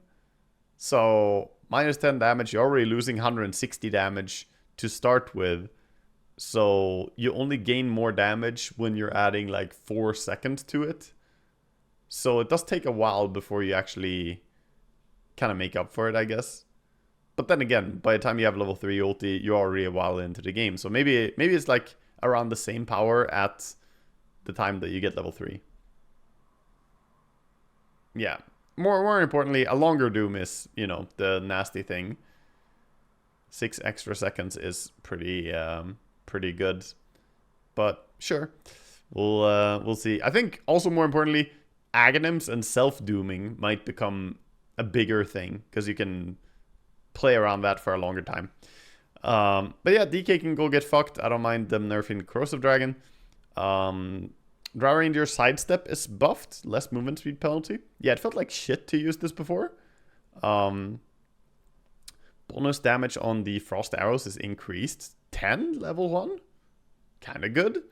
Speaker 1: So, minus 10 damage, you're already losing 160 damage to start with. So, you only gain more damage when you're adding like 4 seconds to it. So, it does take a while before you actually kind of make up for it, I guess. But then again, by the time you have level 3 ulti, you're already a while into the game. So maybe it's like around the same power at the time that you get level 3. Yeah. More importantly, a longer doom is, you know, the nasty thing. 6 extra seconds is pretty good. But sure. We'll see. I think also more importantly, aghanims and self-dooming might become a bigger thing, because you can play around that for a longer time. But yeah, DK can go get fucked. I don't mind them nerfing Corrosive Dragon. Dry Ranger Sidestep is buffed. Less movement speed penalty. Yeah, it felt like shit to use this before. Bonus damage on the Frost Arrows is increased. 10 level 1. Kind of good.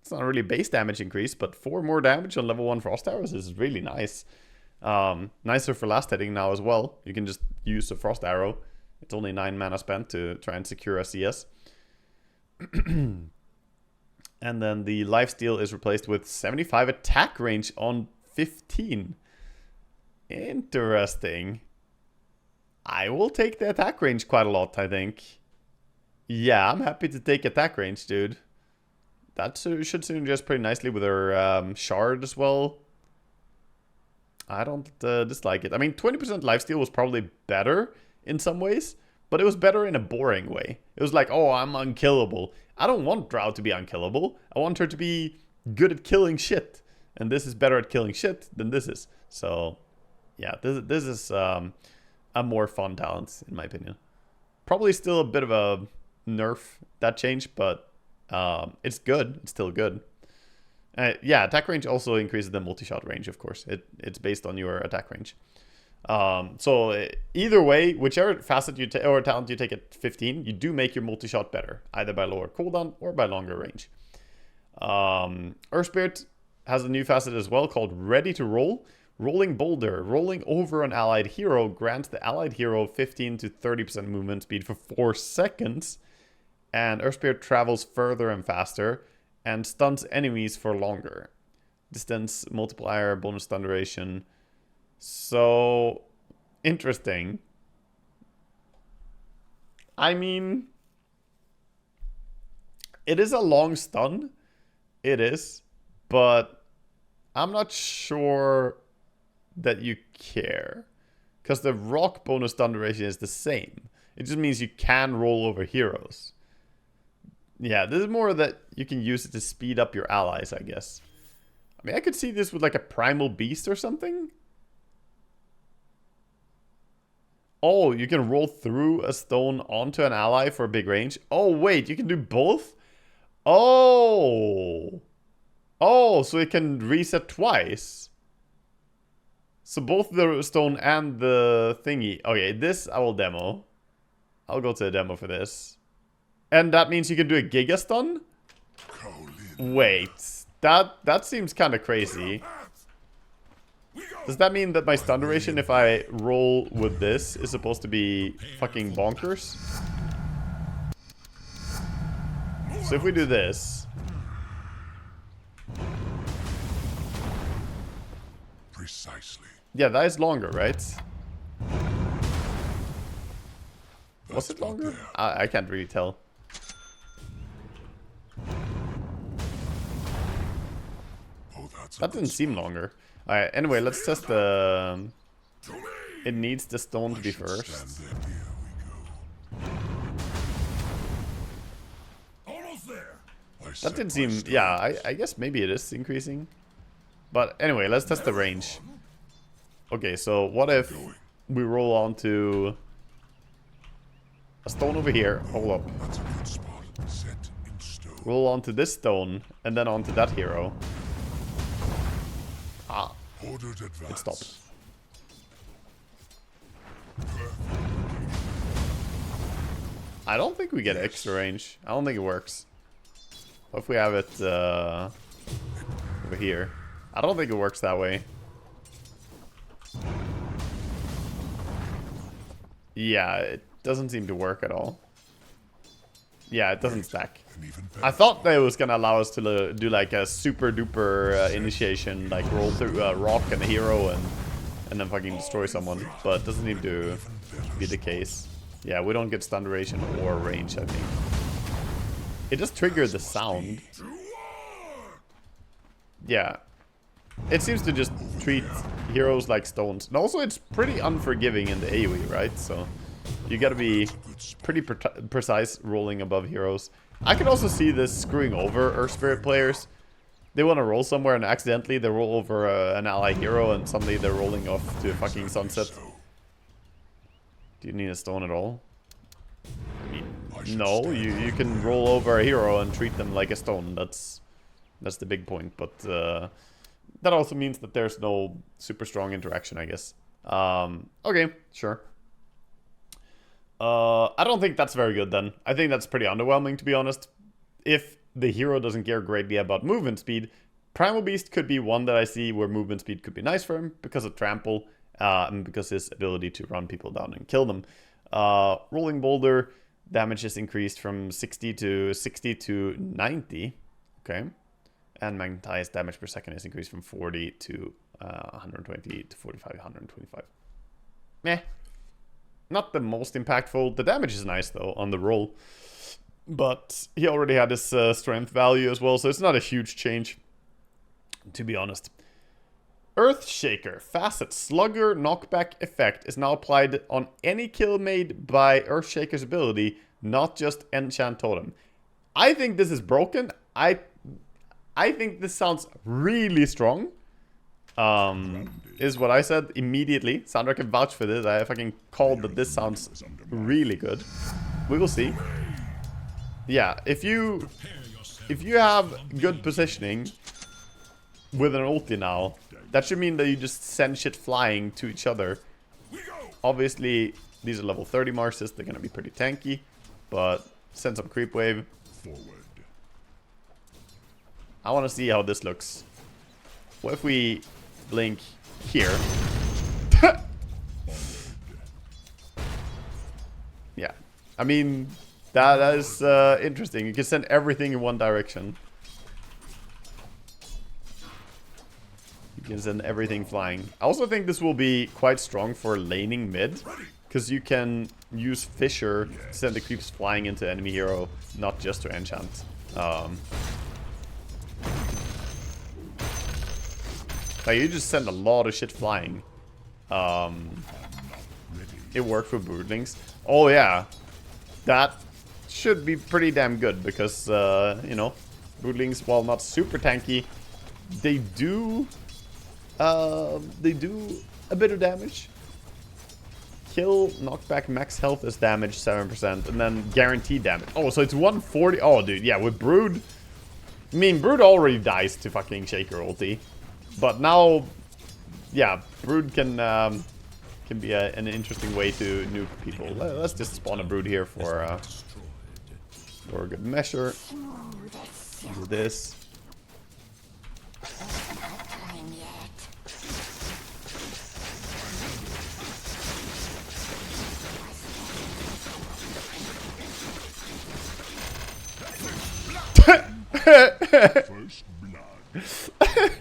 Speaker 1: It's not really base damage increase, but 4 more damage on level 1 Frost Arrows is really nice. Nicer for last hitting now as well. You can just use a Frost Arrow. It's only 9 mana spent to try and secure a CS. And then the lifesteal is replaced with 75 attack range on 15. Interesting. I will take the attack range quite a lot, I think. Yeah, I'm happy to take attack range, dude. That should synergize pretty nicely with her shard as well. I don't dislike it. I mean, 20% lifesteal was probably better in some ways, but it was better in a boring way. It was like, oh, I'm unkillable. I don't want Drow to be unkillable. I want her to be good at killing shit. And this is better at killing shit than this is. So, yeah, this is a more fun talent, in my opinion. Probably still a bit of a nerf, that change, but it's good. It's still good. Yeah, attack range also increases the multi-shot range, of course. It's based on your attack range. So either way, whichever facet you take or talent you take at 15, you do make your multi-shot better, either by lower cooldown or by longer range. Earth Spirit has a new facet as well called Ready to Roll. Rolling Boulder. Rolling over an allied hero grants the allied hero 15 to 30% movement speed for 4 seconds. And Earth Spirit travels further and faster and stuns enemies for longer. Distance, multiplier, bonus stun duration. So, interesting. I mean, it is a long stun. It is. But I'm not sure that you care. Because the rock bonus stun duration is the same. It just means you can roll over heroes. Yeah, this is more that you can use it to speed up your allies, I guess. I mean, I could see this with like a primal beast or something. Oh, you can roll through a stone onto an ally for a big range. Oh, wait, you can do both? Oh. Oh, so it can reset twice. So both the stone and the thingy. Okay, this I will demo. I'll go to the demo for this. And that means you can do a Giga Stun? Wait, that seems kind of crazy. Does that mean that my stun duration, if I roll with this, is supposed to be fucking bonkers? So if we do this...
Speaker 3: Precisely.
Speaker 1: Yeah, that is longer, right? Was it longer? I can't really tell. That didn't seem longer. Alright, anyway, let's test the... It needs the stone to be first. That didn't seem... Yeah, I guess maybe it is increasing. But anyway, let's test the range. Okay, so what if we roll onto a stone over here? Hold up.
Speaker 3: Set in stone.
Speaker 1: Roll onto this stone, and then onto that hero. Ah,
Speaker 3: Ordered advance.
Speaker 1: it stopped. I don't think we get extra range. I don't think it works. What if we have it over here? I don't think it works that way. Yeah, it doesn't seem to work at all. Yeah, it doesn't stack.
Speaker 3: And even
Speaker 1: I thought that it was gonna allow us to do like a super duper initiation, like roll through a rock and a hero and then fucking destroy someone, but it doesn't seem to be the case. Yeah, we don't get stun duration or range, I think. It just triggered the sound. Yeah. It seems to just treat heroes like stones. And also it's pretty unforgiving in the AoE, right? So you gotta be pretty precise rolling above heroes. I can also see this screwing over Earth Spirit players. They want to roll somewhere and accidentally they roll over an ally hero and suddenly they're rolling off to a fucking sunset. Do you need a stone at all? I mean, no, you can roll over a hero and treat them like a stone. That's the big point. But that also means that there's no super strong interaction, I guess. Okay, sure. I don't think that's very good then. I think that's pretty underwhelming, to be honest. If the hero doesn't care greatly about movement speed, Primal Beast could be one that I see where movement speed could be nice for him because of trample. And because his ability to run people down and kill them. Rolling Boulder, damage is increased from 60 to 90. Okay. And Magnetized damage per second is increased from 40 to 120 to 45, 125. Meh. Not the most impactful. The damage is nice though on the roll. But he already had his strength value as well, so it's not a huge change, to be honest. Earthshaker, Facet, Slugger, Knockback effect is now applied on any kill made by Earthshaker's ability, not just Enchant Totem. I think this is broken. I think this sounds really strong. Is what I said immediately. Sandra can vouch for this. I fucking called that this sounds really good. We will see. Yeah, if you have good positioning with an ulti now, that should mean that you just send shit flying to each other. Obviously, these are level 30 Marses. They're going to be pretty tanky. But send some creep wave.
Speaker 3: forward.
Speaker 1: I want to see how this looks. What if we blink here? Yeah. I mean, that is interesting. You can send everything in one direction. You can send everything flying. I also think this will be quite strong for laning mid. Because you can use Fissure to send the creeps flying into enemy hero, not just to enchant. Like, you just send a lot of shit flying. It worked for Broodlings. Oh yeah. That should be pretty damn good because, you know, Broodlings, while not super tanky, they do a bit of damage. Kill, knockback, max health is damage 7%, and then guaranteed damage. Oh, so it's 140. Oh, dude, yeah, with Brood. I mean, Brood already dies to fucking Shaker ulti. But now, yeah, Brood can be an interesting way to nuke people. Let's just spawn a Brood here for a good measure. Do this.
Speaker 3: First blood.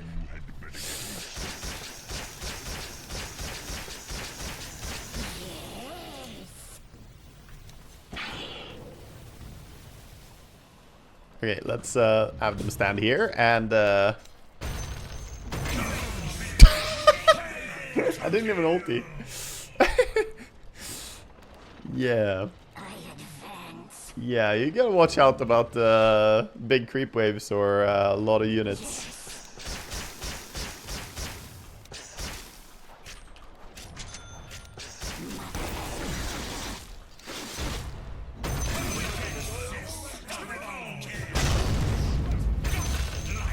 Speaker 1: Okay, let's have them stand here and I didn't even ulti. Yeah. Yeah, you gotta watch out about big creep waves or a lot of units.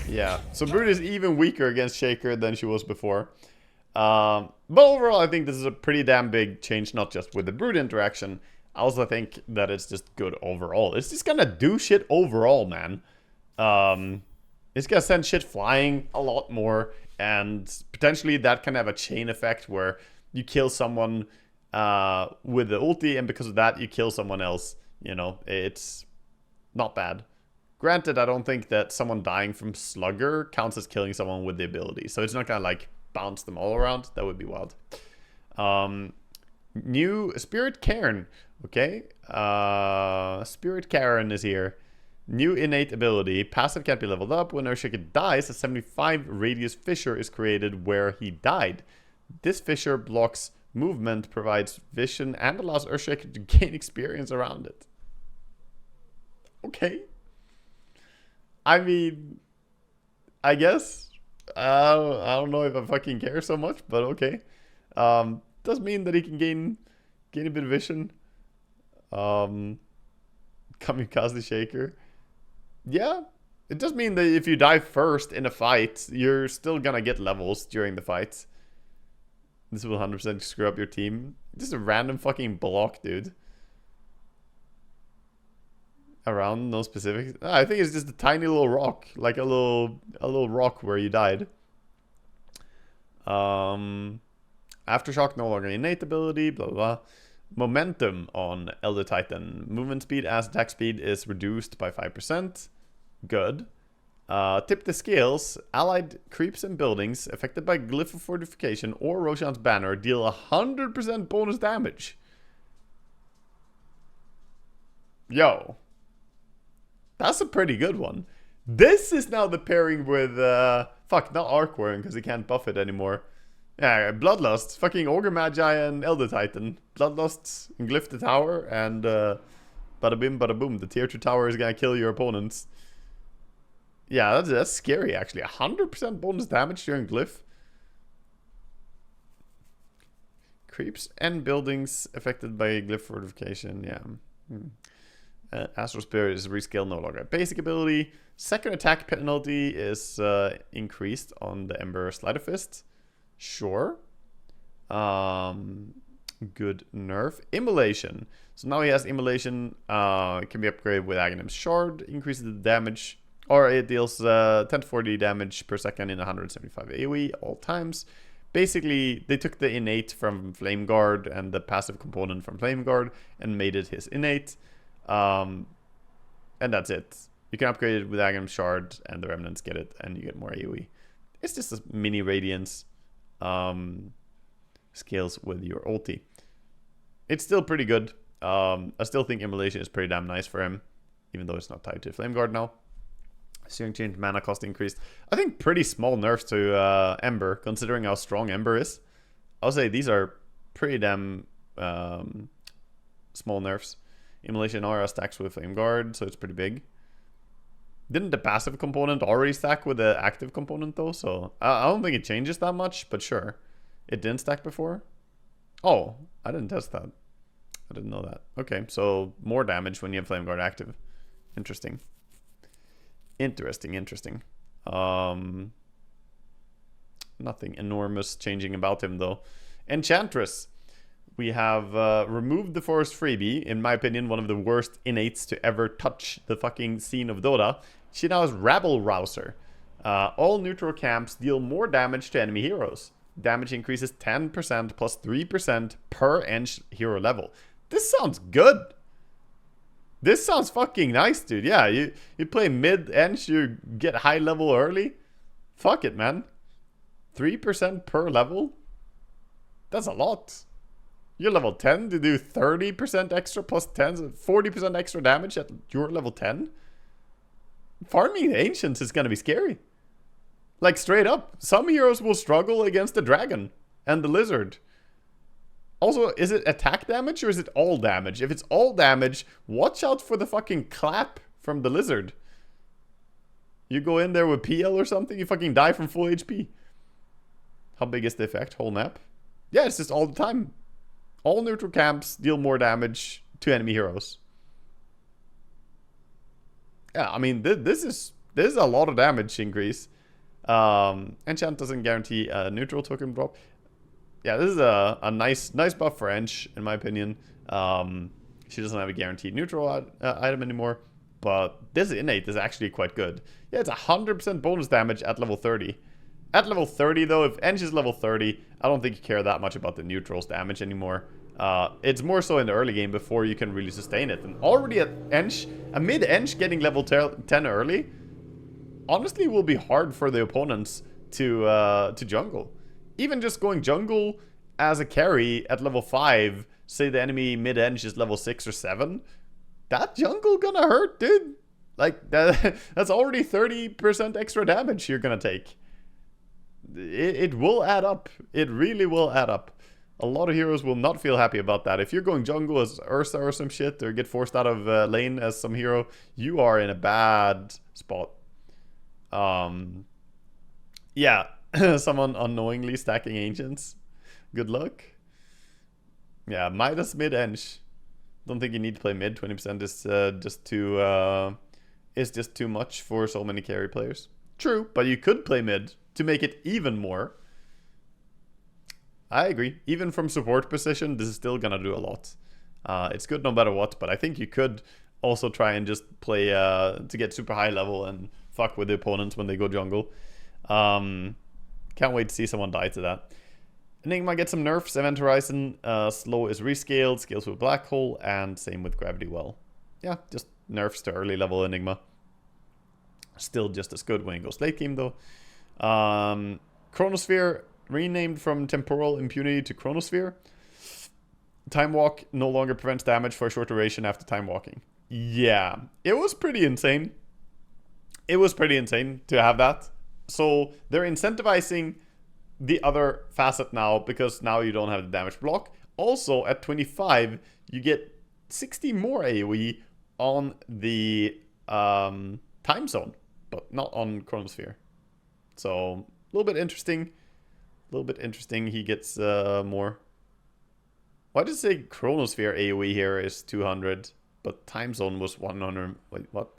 Speaker 1: Yeah, so Brood is even weaker against Shaker than she was before. But overall, I think this is a pretty damn big change, not just with the Brood interaction. I also think that it's just good overall. It's just gonna do shit overall, man. It's gonna send shit flying a lot more, and potentially that can have a chain effect where you kill someone with the ulti, and because of that, you kill someone else. You know, it's not bad. Granted, I don't think that someone dying from Slugger counts as killing someone with the ability, so it's not gonna like bounce them all around. That would be wild. New Spirit Cairn. Okay. Spirit Cairn is here. New innate ability. Passive can't be leveled up. When Earthshaker dies, a 75 radius fissure is created where he died. This fissure blocks movement, provides vision, and allows Earthshaker to gain experience around it. Okay. I mean, I guess. I don't know if I fucking care so much, but okay. Does mean that he can gain a bit of vision. Kamikaze Shaker. Yeah, it does mean that if you die first in a fight, you're still gonna get levels during the fight. This will 100% screw up your team. Just a random fucking block, dude. Around no specifics. I think it's just a tiny little rock, like a little rock where you died. Aftershock no longer innate ability. Blah blah blah. Momentum on Elder Titan. Movement speed as attack speed is reduced by 5%. Good. Tip the skills. Allied creeps and buildings affected by Glyph of Fortification or Roshan's banner deal 100% bonus damage. Yo. That's a pretty good one. This is now the pairing with... fuck, not Arcworm because he can't buff it anymore. Yeah, Bloodlust, fucking Ogre Magi and Elder Titan. Bloodlust, Glyph the tower, and bada bim bada boom. The tier 2 tower is gonna kill your opponents. Yeah, that's scary actually. 100% bonus damage during Glyph. Creeps and buildings affected by Glyph fortification, yeah. Astral Spirit is rescaled no longer. Basic ability. Second attack penalty is increased on the Ember Sleight of Fist. Sure. Good nerf. Immolation. So now he has Immolation. It can be upgraded with Aghanim's Shard. Increases the damage. Or it deals 10 to 40 damage per second in 175 AoE all times. Basically, they took the innate from Flame Guard and the passive component from Flame Guard and made it his innate. And that's it. You can upgrade it with Aghanim's Shard and the Remnants get it and you get more AoE. It's just a mini Radiance. Scales with your ulti. It's still pretty good. I still think Immolation is pretty damn nice for him, even though it's not tied to Flame Guard now. Searing Change mana cost increased. I think pretty small nerfs to Ember, considering how strong Ember is. I'll say these are pretty damn small nerfs. Immolation aura stacks with Flame Guard, so it's pretty big. Didn't the passive component already stack with the active component though? So I don't think it changes that much, but sure. It didn't stack before? Oh, I didn't test that. I didn't know that. Okay, so more damage when you have Flame Guard active. Interesting. Interesting. Nothing enormous changing about him though. Enchantress. We have removed the Forest Freebie. In my opinion, one of the worst innates to ever touch the fucking scene of Dota. She now has Rabble Rouser. All neutral camps deal more damage to enemy heroes. Damage increases 10% plus 3% per Ench hero level. This sounds good. This sounds fucking nice, dude. Yeah, you play mid-Ench, you get high level early. Fuck it, man. 3% per level? That's a lot. You're level 10 to do 30% extra plus 10, 40% extra damage at your level 10? Farming the Ancients is going to be scary. Like, straight up. Some heroes will struggle against the Dragon and the Lizard. Also, is it attack damage or is it all damage? If it's all damage, watch out for the fucking clap from the Lizard. You go in there with PL or something, you fucking die from full HP. How big is the effect? Whole map? Yeah, it's just all the time. All neutral camps deal more damage to enemy heroes. Yeah, I mean, this is This is a lot of damage increase. Enchant doesn't guarantee a neutral token drop. Yeah, this is a nice buff for Ench, in my opinion. She doesn't have a guaranteed neutral item anymore. But this innate is actually quite good. Yeah, it's 100% bonus damage at level 30. At level 30, though, if Ench is level 30, I don't think you care that much about the neutrals damage anymore. It's more so in the early game before you can really sustain it. And already at Ench, a mid-Ench getting level 10 early, honestly will be hard for the opponents to jungle. Even just going jungle as a carry at level 5, say the enemy mid-Ench is level 6 or 7, that jungle gonna hurt, dude. Like, that's already 30% extra damage you're gonna take. It will add up. It really will add up. A lot of heroes will not feel happy about that. If you're going jungle as Ursa or some shit, or get forced out of lane as some hero, you are in a bad spot. Yeah, someone unknowingly stacking ancients. Good luck. Yeah, Midas mid-Ench. Don't think you need to play mid. 20% is just too much for so many carry players. True, but you could play mid to make it even more. I agree. Even from support position, this is still gonna do a lot. It's good no matter what, but I think you could also try and just play to get super high level and fuck with the opponents when they go jungle. Can't wait to see someone die to that. Enigma gets some nerfs. Event Horizon slow is rescaled, scales with Black Hole, and same with Gravity Well. Yeah, just nerfs to early level Enigma. Still just as good when it goes late game though. Chronosphere renamed from Temporal Impunity to Chronosphere. Time Walk no longer prevents damage for a short duration after time walking. Yeah, it was pretty insane. It was pretty insane to have that. So they're incentivizing the other facet now because now you don't have the damage block. Also at 25 you get 60 more AoE on the time zone, but not on Chronosphere. So a little bit interesting. He gets more. Why does it say Chronosphere AoE here is 200, but time zone was 100? Wait, what?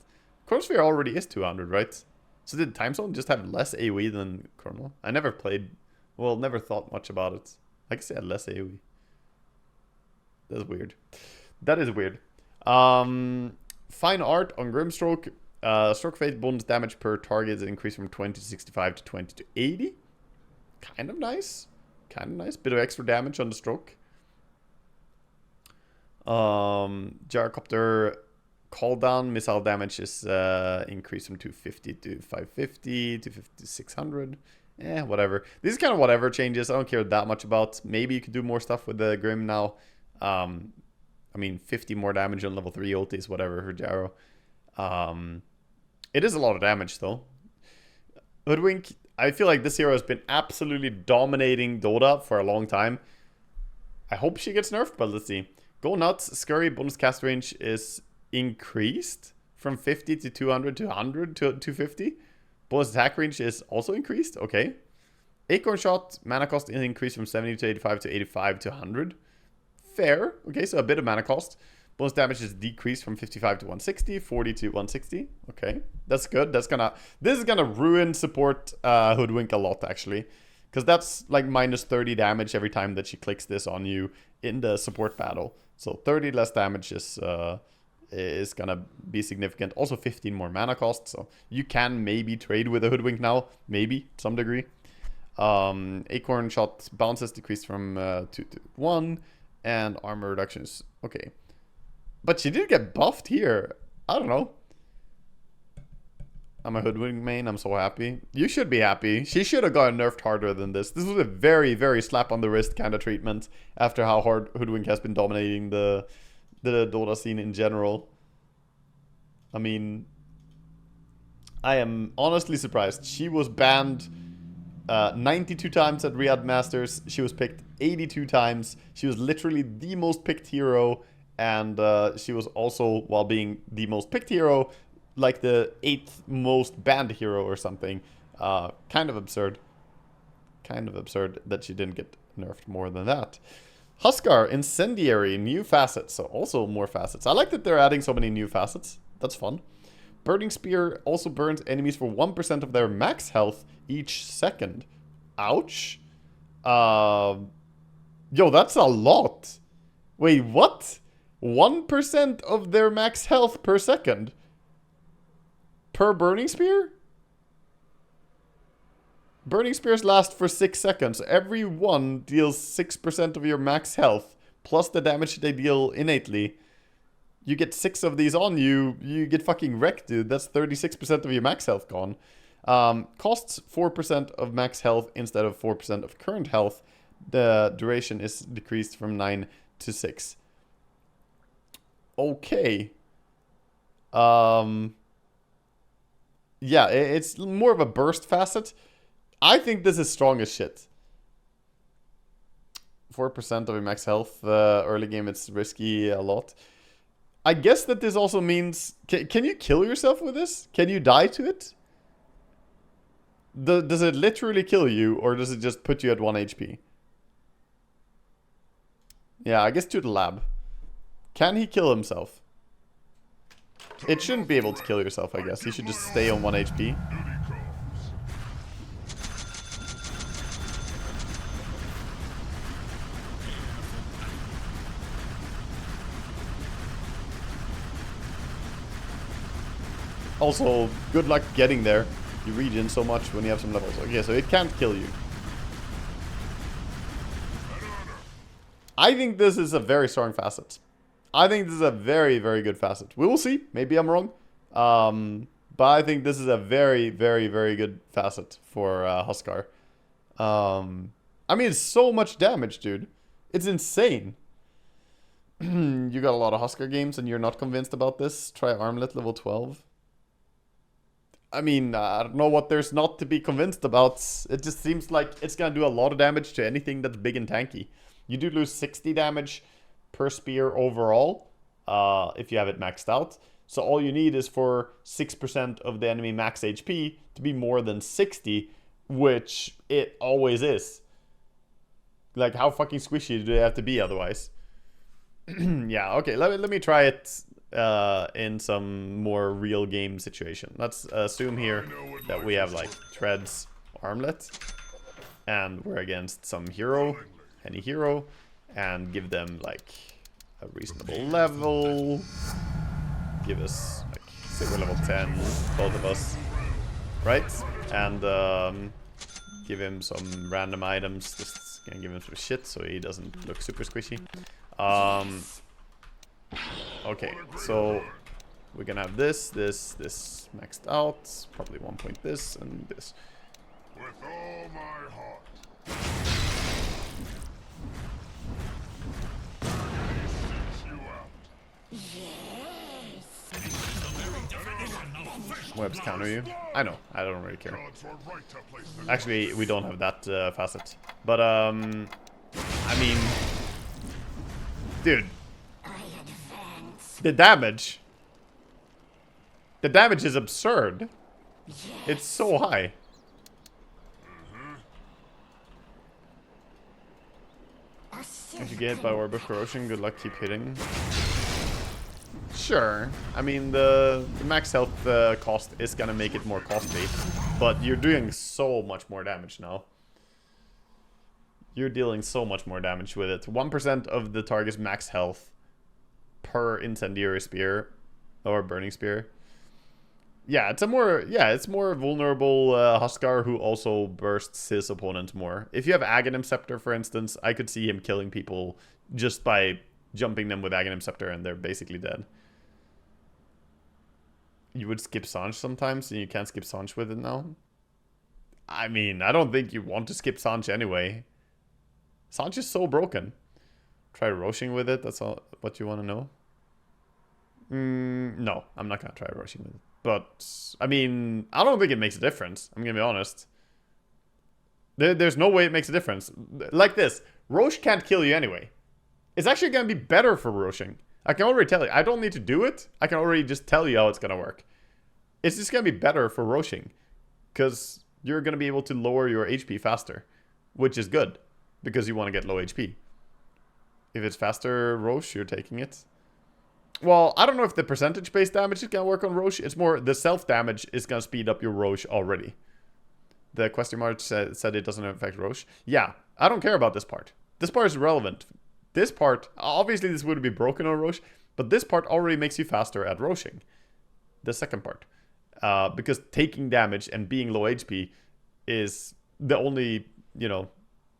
Speaker 1: Chronosphere already is 200, right? So did time zone just have less AoE than Chrono? I never played. Well, never thought much about it. I guess it had less AoE. That's weird. That is weird. Fine Art on Grimstroke. Stroke Fate bonus damage per target is increased from 20 to 65 to 20 to 80. Kind of nice. Bit of extra damage on the stroke. Gyrocopter cooldown missile damage is increased from 250 to 550 to 600. Whatever. These are kind of whatever changes. I don't care that much about. Maybe you could do more stuff with the Grim now. I mean, 50 more damage on level 3 ultis, whatever for Gyro. It is a lot of damage though. Hoodwink, I feel like this hero has been absolutely dominating Dota for a long time. I hope she gets nerfed, but let's see. Go Nuts, Scurry, bonus cast range is increased from 50 to 200 to 100 to 250. Bonus attack range is also increased. Okay. Acorn Shot, mana cost is increased from 70 to 85 to 85 to 100. Fair. Okay, so a bit of mana cost. Bonus damage is decreased from 55 to 160, 40 to 160. Okay, that's good. This is gonna ruin support Hoodwink a lot, actually. Because that's like minus 30 damage every time that she clicks this on you in the support battle. So 30 less damage is gonna be significant. Also 15 more mana cost, so you can maybe trade with a Hoodwink now. Maybe, to some degree. Acorn Shot bounces decreased from 2 to 1. And armor reductions. Okay. But she did get buffed here. I don't know. I'm a Hoodwink main. I'm so happy. You should be happy. She should have gotten nerfed harder than this. This was a very, very slap on the wrist kind of treatment after how hard Hoodwink has been dominating the Dota scene in general. I mean, I am honestly surprised. She was banned 92 times at Riyadh Masters. She was picked 82 times. She was literally the most picked hero. And she was also, while being the most picked hero, like the 8th most banned hero or something. Kind of absurd. That she didn't get nerfed more than that. Huskar, Incendiary, new facets. So also more facets. I like that they're adding so many new facets. That's fun. Burning Spear also burns enemies for 1% of their max health each second. Ouch. Yo, that's a lot. Wait, what? 1% of their max health per second? Per Burning Spear? Burning Spears last for 6 seconds. Every one deals 6% of your max health, plus the damage they deal innately. You get 6 of these on you, you get fucking wrecked, dude. That's 36% of your max health gone. Costs 4% of max health instead of 4% of current health. The duration is decreased from 9 to 6. Okay. Yeah, it's more of a burst facet. I think this is strong as shit. 4% of your max health. Early game, it's risky a lot. I guess that this also means... Can you kill yourself with this? Can you die to it? Does it literally kill you, or does it just put you at 1 HP? Yeah, I guess to the lab. Can he kill himself? It shouldn't be able to kill yourself, I guess. You should just stay on 1 HP. Also, good luck getting there. You regen so much when you have some levels. Okay, so it can't kill you. I think this is a very strong facet. I think this is a very, very good facet. We will see. Maybe I'm wrong. But I think this is a very, very, very good facet for Huskar. I mean, it's so much damage, dude. It's insane. You got a lot of Huskar games and you're not convinced about this? Try Armlet level 12. I mean, I don't know what there's not to be convinced about. It just seems like it's gonna do a lot of damage to anything that's big and tanky. You do lose 60 damage per spear overall, if you have it maxed out. So all you need is for 6% of the enemy max HP to be more than 60, which it always is. Like, how fucking squishy do they have to be otherwise? Yeah, okay, let me try it in some more real game situation. Let's assume here that we have like Treads Armlet, and we're against some hero, any hero, and give them like a reasonable level. Give us like, say we're level 10, both of us, right? And give him some random items. Just gonna give him some shit so he doesn't look super squishy. Okay, so we're gonna have this maxed out, probably 1 point this and this.
Speaker 3: With all my heart.
Speaker 1: Webs counter you. I know, I don't really care. Actually, we don't have that facet. But, I mean... Dude. The damage. The damage is absurd. It's so high. If you get hit by Orb of Corrosion, good luck, keep hitting. Sure. I mean, the max health cost is gonna make it more costly. But you're doing so much more damage now. You're dealing so much more damage with it. 1% of the target's max health per incendiary spear or burning spear. Yeah, it's more vulnerable Huskar who also bursts his opponent more. If you have Aghanim Scepter, for instance, I could see him killing people just by jumping them with Aghanim Scepter and they're basically dead. You would skip Sanj sometimes and you can't skip Sanj with it now. I mean, I don't think you want to skip Sanj anyway. Sanj is so broken. Try Roshan with it, that's all what you want to know? No, I'm not going to try Roshan with it. But, I mean, I don't think it makes a difference. I'm going to be honest. There's no way it makes a difference. Like this, Rosh can't kill you anyway. It's actually going to be better for Roshan. I can already tell you. I don't need to do it. I can already just tell you how it's going to work. It's just going to be better for Roshan. Because you're going to be able to lower your HP faster. Which is good. Because you want to get low HP. If it's faster Rosh, you're taking it. Well, I don't know if the percentage-based damage is going to work on Roche. It's more the self-damage is going to speed up your Roche already. The question mark said it doesn't affect Roche. Yeah, I don't care about this part. This part is relevant. This part, obviously this would be broken on Roche, but this part already makes you faster at Roshing. The second part. Because taking damage and being low HP is the only, you know,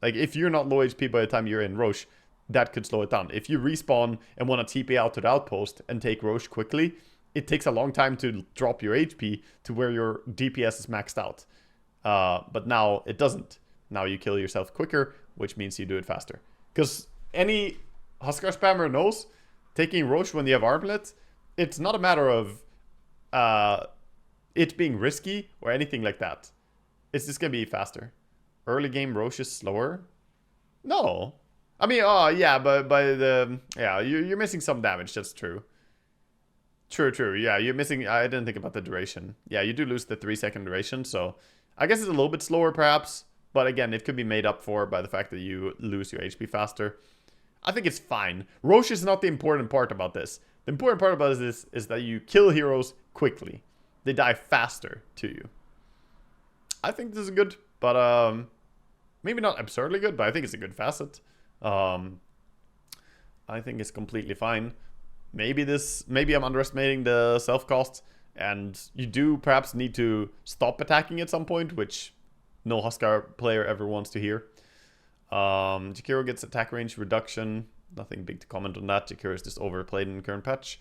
Speaker 1: like if you're not low HP by the time you're in Roche, that could slow it down. If you respawn and want to TP out to the outpost and take Roche quickly, it takes a long time to drop your HP to where your DPS is maxed out. But now it doesn't. Now you kill yourself quicker, which means you do it faster. Because any Huskar spammer knows, taking Roche when you have Armlet, it's not a matter of it being risky or anything like that. It's just going to be faster. Early game Roche is slower? No. I mean, yeah, but by the... Yeah, you're missing some damage, that's true. True. Yeah, you're missing... I didn't think about the duration. Yeah, you do lose the 3-second duration, so... I guess it's a little bit slower, perhaps. But again, it could be made up for by the fact that you lose your HP faster. I think it's fine. Roche is not the important part about this. The important part about this is that you kill heroes quickly. They die faster to you. I think this is good, but... maybe not absurdly good, but I think it's a good facet. I think it's completely fine. Maybe I'm underestimating the self-cost, and you do perhaps need to stop attacking at some point, which no Huskar player ever wants to hear. Jakiro gets attack range reduction. Nothing big to comment on that. Jakiro is just overplayed in the current patch.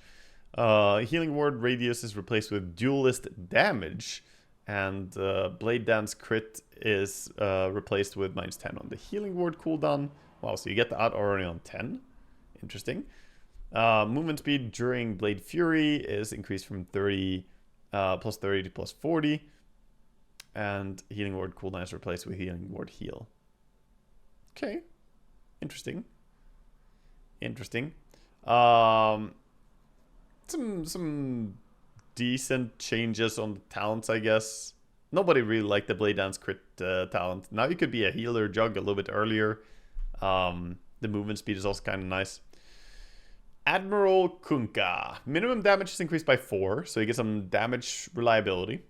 Speaker 1: Healing ward radius is replaced with duelist damage. And Blade Dance crit is replaced with -10 on the healing ward cooldown. Wow, so you get that already on 10. Interesting. Movement speed during Blade Fury is increased from 30 plus 30 to plus 40. And healing ward cooldown is replaced with healing ward heal. Okay. Interesting. Some decent changes on the talents, I guess. Nobody really liked the Blade Dance crit talent. Now you could be a healer jug a little bit earlier. The movement speed is also kind of nice. Admiral Kunkka. Minimum damage is increased by 4, so you get some damage reliability.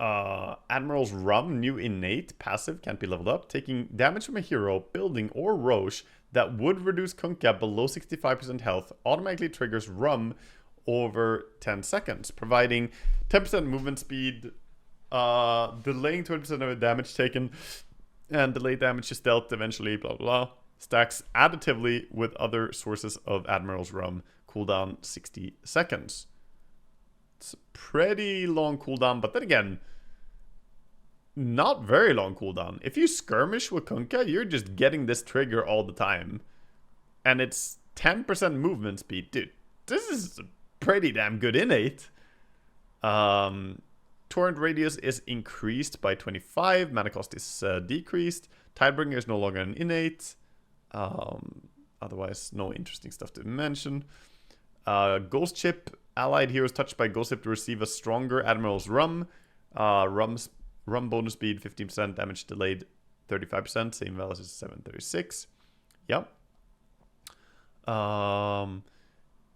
Speaker 1: Admiral's Rum, new innate, passive, can't be leveled up. Taking damage from a hero, building, or Roche that would reduce Kunkka below 65% health automatically triggers Rum over 10 seconds, providing 10% movement speed, delaying 20% of the damage taken, and delayed damage is dealt eventually, blah, blah, blah. Stacks additively with other sources of Admiral's Rum. Cooldown 60 seconds. It's a pretty long cooldown, but then again, not very long cooldown. If you skirmish with Kunkka, you're just getting this trigger all the time. And it's 10% movement speed. Dude, this is pretty damn good innate. Torrent radius is increased by 25. Mana cost is decreased. Tidebringer is no longer an innate. Otherwise, no interesting stuff to mention. Ghost Chip. Allied heroes touched by Ghost Chip to receive a stronger Admiral's Rum. Rum bonus speed 15%. Damage delayed 35%. Same values as 736. Yep.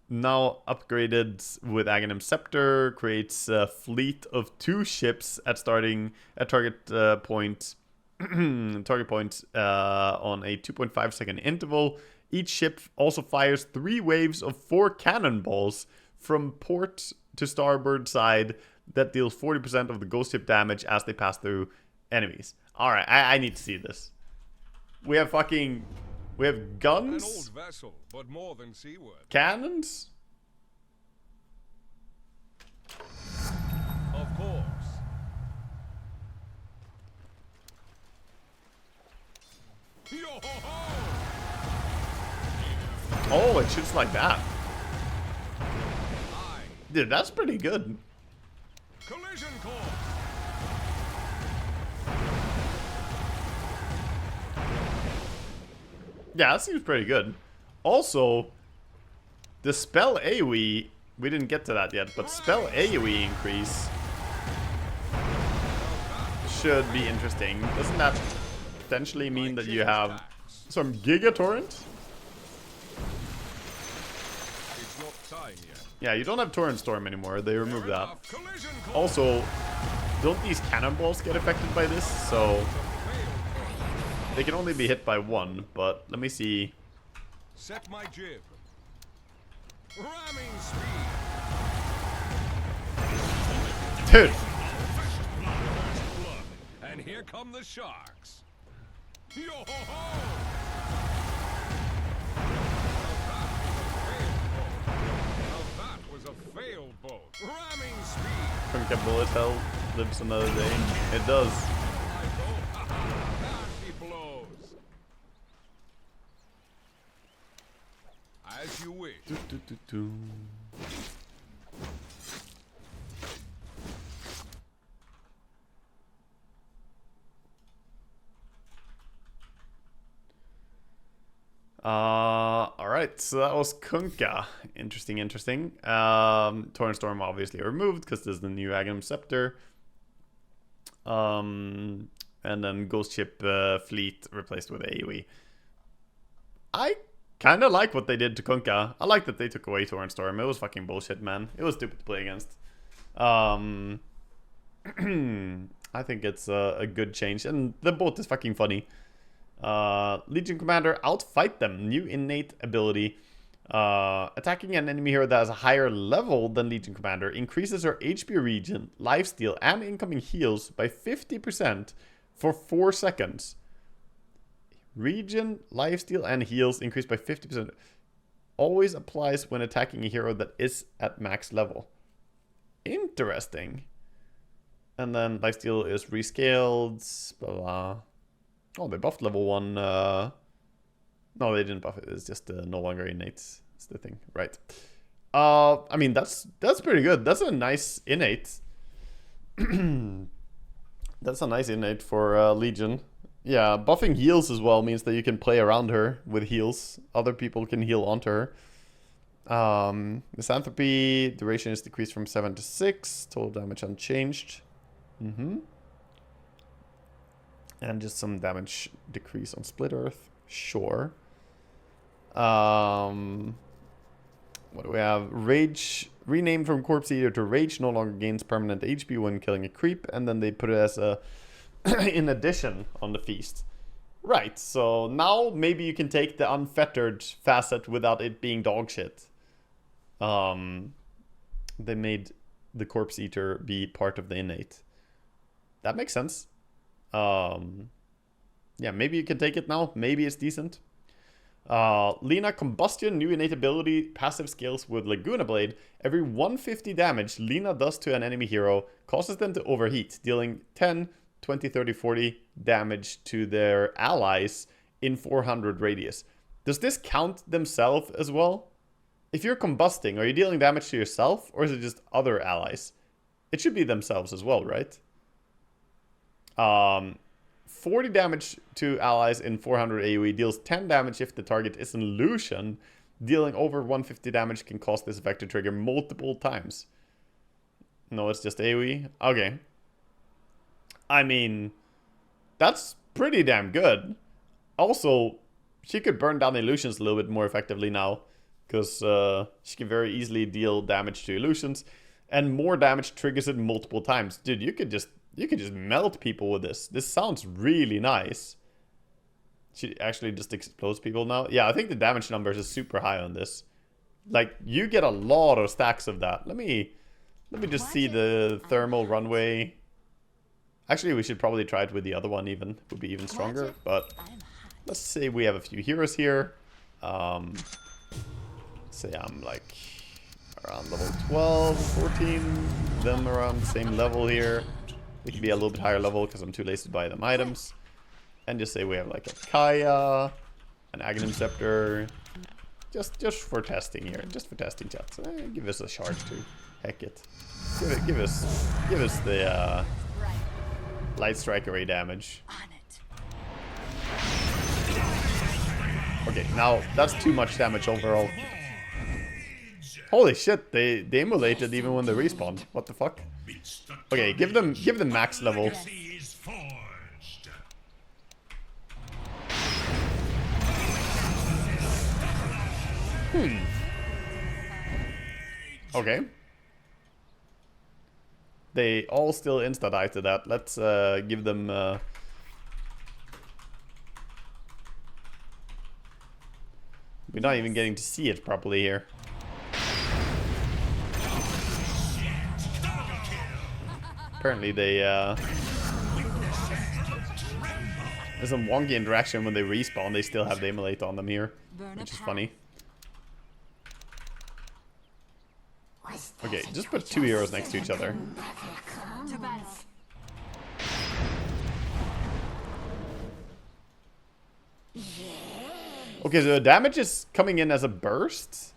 Speaker 1: Now upgraded with Aghanim Scepter, creates a fleet of 2 ships at target point on a 2.5 second interval. Each ship also fires 3 waves of 4 cannonballs from port to starboard side that deals 40% of the ghost ship damage as they pass through enemies. Alright, I need to see this. We have guns,
Speaker 3: An old vessel, but more than seaworthy.
Speaker 1: cannons.
Speaker 3: Of course. Yo-ho-ho!
Speaker 1: Oh, it shoots like that.
Speaker 3: Aye.
Speaker 1: Dude, that's pretty good.
Speaker 3: Collision course.
Speaker 1: Yeah, that seems pretty good. Also, the spell AoE, we didn't get to that yet, but spell AoE increase should be interesting. Doesn't that potentially mean that you have some Giga Torrent?
Speaker 3: It's not yet.
Speaker 1: Yeah, you don't have Torrent Storm anymore. They removed that.
Speaker 3: Enough. Collision call.
Speaker 1: Also, don't these cannonballs get affected by this? So they can only be hit by one, but let me see.
Speaker 3: Set my jib. Ramming speed.
Speaker 1: Dude!
Speaker 3: Blood. And here come the sharks. Yo ho ho! Now that was a failed boat. Ramming speed.
Speaker 1: Kunkka Bullet Hell lives another day. It does.
Speaker 3: I go. Nasty blows. As you wish.
Speaker 1: Do. Alright, so that was Kunkka. Interesting. Torrent Storm obviously removed because this is the new Aghanim Scepter. And then Ghost Ship Fleet replaced with AoE. I kind of like what they did to Kunkka. I like that they took away Torrent Storm. It was fucking bullshit, man. It was stupid to play against. I think it's a good change. And the boat is fucking funny. Legion Commander, outfight them. New innate ability. Attacking an enemy hero that has a higher level than Legion Commander increases her HP regen, lifesteal, and incoming heals by 50% for 4 seconds. Regen, lifesteal, and heals increased by 50%. Always applies when attacking a hero that is at max level. Interesting. And then lifesteal is rescaled. Blah, blah. Oh, they buffed level 1. No, they didn't buff it. It's just no longer innate. That's the thing, right? I mean, that's pretty good. That's a nice innate. That's a nice innate for Legion. Yeah, buffing heals as well means that you can play around her with heals. Other people can heal onto her. Misanthropy, duration is decreased from 7 to 6. Total damage unchanged. And just some damage decrease on Split Earth. Sure. What do we have? Rage, renamed from Corpse Eater to Rage, no longer gains permanent HP when killing a creep. And then they put it as a in addition on the feast. Right, so now maybe you can take the unfettered facet without it being dog shit. They made the Corpse Eater be part of the innate. That makes sense. Yeah, maybe you can take it now. Maybe it's decent. Lina Combustion, new innate ability, passive skills with Laguna Blade. Every 150 damage Lina does to an enemy hero causes them to overheat, dealing 10, 20, 30, 40 damage to their allies in 400 radius. Does this count themselves as well? If you're combusting, are you dealing damage to yourself or is it just other allies? It should be themselves as well, right? 40 damage to allies in 400 AoE deals 10 damage if the target is an illusion. Dealing over 150 damage can cause this effect to trigger multiple times. No, it's just AoE? Okay. I mean, that's pretty damn good. Also, she could burn down illusions a little bit more effectively now. Because she can very easily deal damage to illusions. And more damage triggers it multiple times. Dude, you could just melt people with this. This sounds really nice. She actually just explodes people now. Yeah, I think the damage numbers is super high on this. Like, you get a lot of stacks of that. Let me just see the thermal runway. Actually, we should probably try it with the other one even. It would be even stronger. But let's say we have a few heroes here. Say I'm like around level 12, 14. Them around the same level here. We can be a little bit higher level because I'm too lazy to buy them items. And just say we have like a Kaya, an Aghanim Scepter. Just for testing here. Just for testing chats. Give us a shard too. Heck it. Give us the Light Strike Array damage. Okay, now that's too much damage overall. Holy shit, they emulated even when they respawn. What the fuck? Okay, give them max level. Okay. They all still insta-die to that. Let's give them... We're not even getting to see it properly here. Apparently they... There's some wonky interaction when they respawn. They still have the immolate on them here, which is funny. Okay, just put 2 heroes next to each other. Okay, so the damage is coming in as a burst.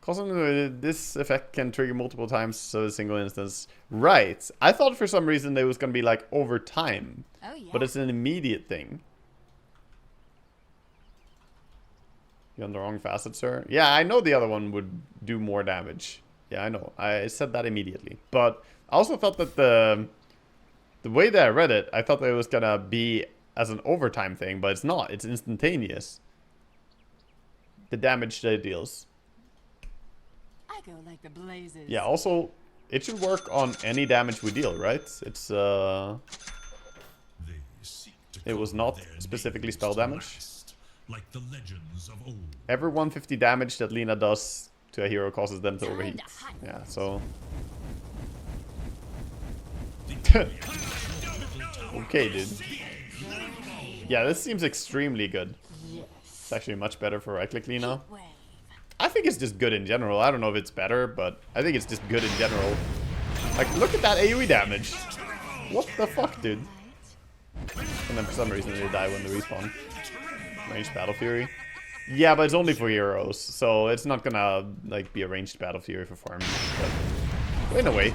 Speaker 1: Causing this effect can trigger multiple times, so a single instance. Right. I thought for some reason it was going to be like over time.
Speaker 4: Oh, yeah.
Speaker 1: But it's an immediate thing. You're on the wrong facet, sir. Yeah, I know the other one would do more damage. Yeah, I know. I said that immediately. But I also thought that the way that I read it, I thought that it was going to be as an overtime thing, but it's not. It's instantaneous. The damage that it deals.
Speaker 4: I go like the blazes.
Speaker 1: Yeah, also, it should work on any damage we deal, right? It's, it was not specifically spell damage.
Speaker 5: Like the legends of old.
Speaker 1: Every 150 damage that Lina does to a hero causes them to overheat. Yeah, so... Okay, dude. Yeah, this seems extremely good. It's actually much better for right-click Lina. I think it's just good in general. I don't know if it's better, but I think it's just good in general. Like, look at that AoE damage. What the fuck, dude? And then for some reason they die when they respawn. Ranged Battle Fury. Yeah, but it's only for heroes, so it's not gonna, like, be a ranged Battle Fury for farming. But in a way.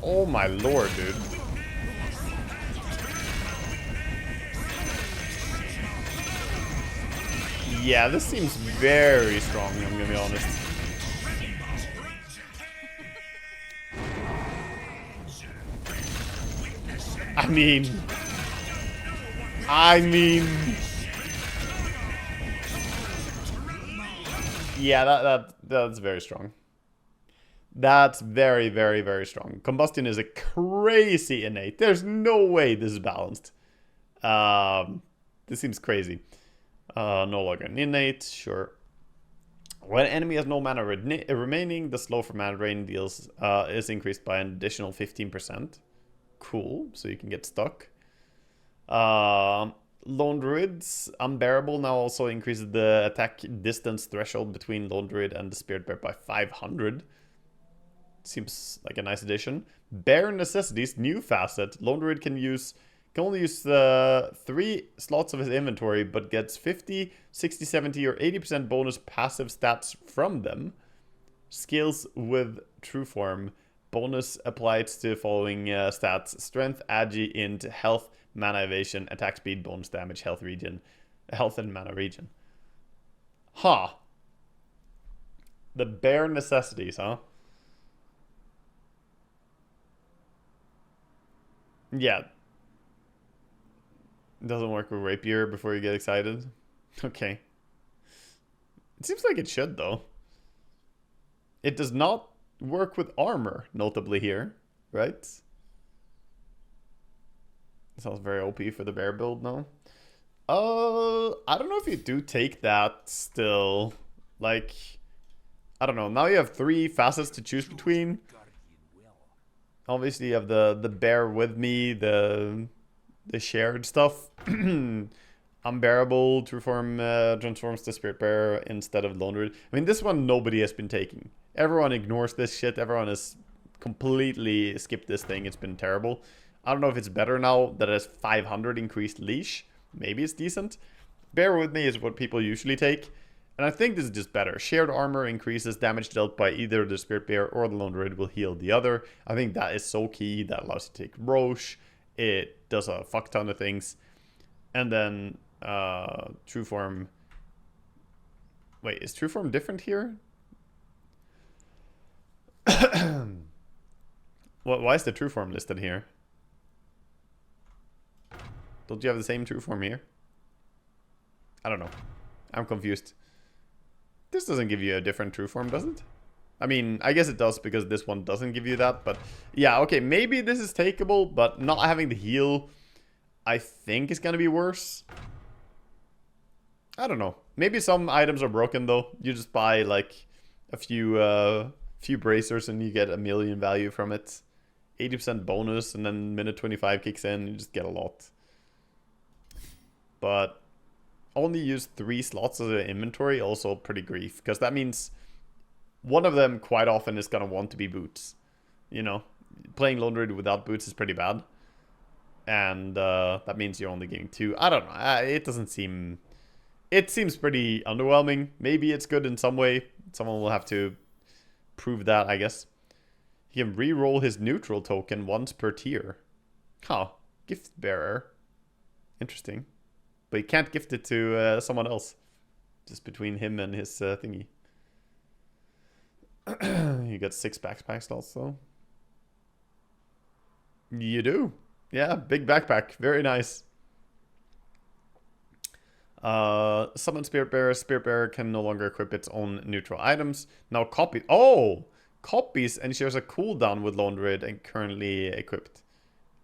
Speaker 1: Oh my lord, dude. Yeah, this seems very strong, I'm gonna be honest. I mean... Yeah, that's very strong. That's very, very, very strong. Combustion is a crazy innate. There's no way this is balanced. This seems crazy. No longer an innate, sure. When an enemy has no mana remaining, the slow for mana drain deals is increased by an additional 15%. Cool, so you can get stuck. Lone Druids, Unbearable now also increases the attack distance threshold between Lone Druid and the Spirit Bear by 500. Seems like a nice addition. Bare Necessities, new facet. Lone Druid can only use 3 slots of his inventory, but gets 50, 60, 70, or 80% bonus passive stats from them. Skills with True Form. Bonus applied to following stats: Strength, Agi, Int, Health, Mana Evasion, Attack Speed, Bonus Damage, Health Regen, Health and Mana Regen. Huh. The Bare Necessities, huh? Yeah. Doesn't work with Rapier before you get excited. Okay. It seems like it should, though. It does not work with armor, notably here, right? Sounds very OP for the bear build, no? I don't know if you do take that still. Like, I don't know. Now you have 3 facets to choose between. Obviously, you have the bear with me, the shared stuff. Unbearable, True Form transforms to Spirit Bear instead of Lone Druid. I mean, this one nobody has been taking. Everyone ignores this shit. Everyone has completely skipped this thing. It's been terrible. I don't know if it's better now that it has 500 increased leash. Maybe it's decent. Bear with me is what people usually take. And I think this is just better. Shared armor increases damage dealt by either the Spirit Bear or the Lone Druid will heal the other. I think that is so key. That allows you to take Roche. It does a fuck ton of things. And then True Form. Wait, is True Form different here? Why is the true form listed here? Don't you have the same true form here? I don't know. I'm confused. This doesn't give you a different true form, does it? I mean, I guess it does because this one doesn't give you that, but yeah, okay, maybe this is takeable, but not having the heal, I think is gonna be worse. I don't know. Maybe some items are broken though. You just buy like a few bracers and you get 1,000,000 value from it. 80% bonus and then minute 25 kicks in, you just get a lot. But only use 3 slots as an inventory, also pretty grief, because that means one of them quite often is gonna want to be boots. You know, playing Lone Druid without boots is pretty bad. And that means you're only getting 2. I don't know. It doesn't seem... It seems pretty underwhelming. Maybe it's good in some way. Someone will have to prove that, I guess. He can re-roll his neutral token once per tier. Huh. Gift bearer. Interesting. But he can't gift it to someone else. Just between him and his thingy. You got 6 backpack slots though. You do. Yeah, big backpack. Very nice. Summon Spirit Bearer. Spirit Bearer can no longer equip its own neutral items. Now copy. Oh! Copies and shares a cooldown with Lone Druid and currently equipped.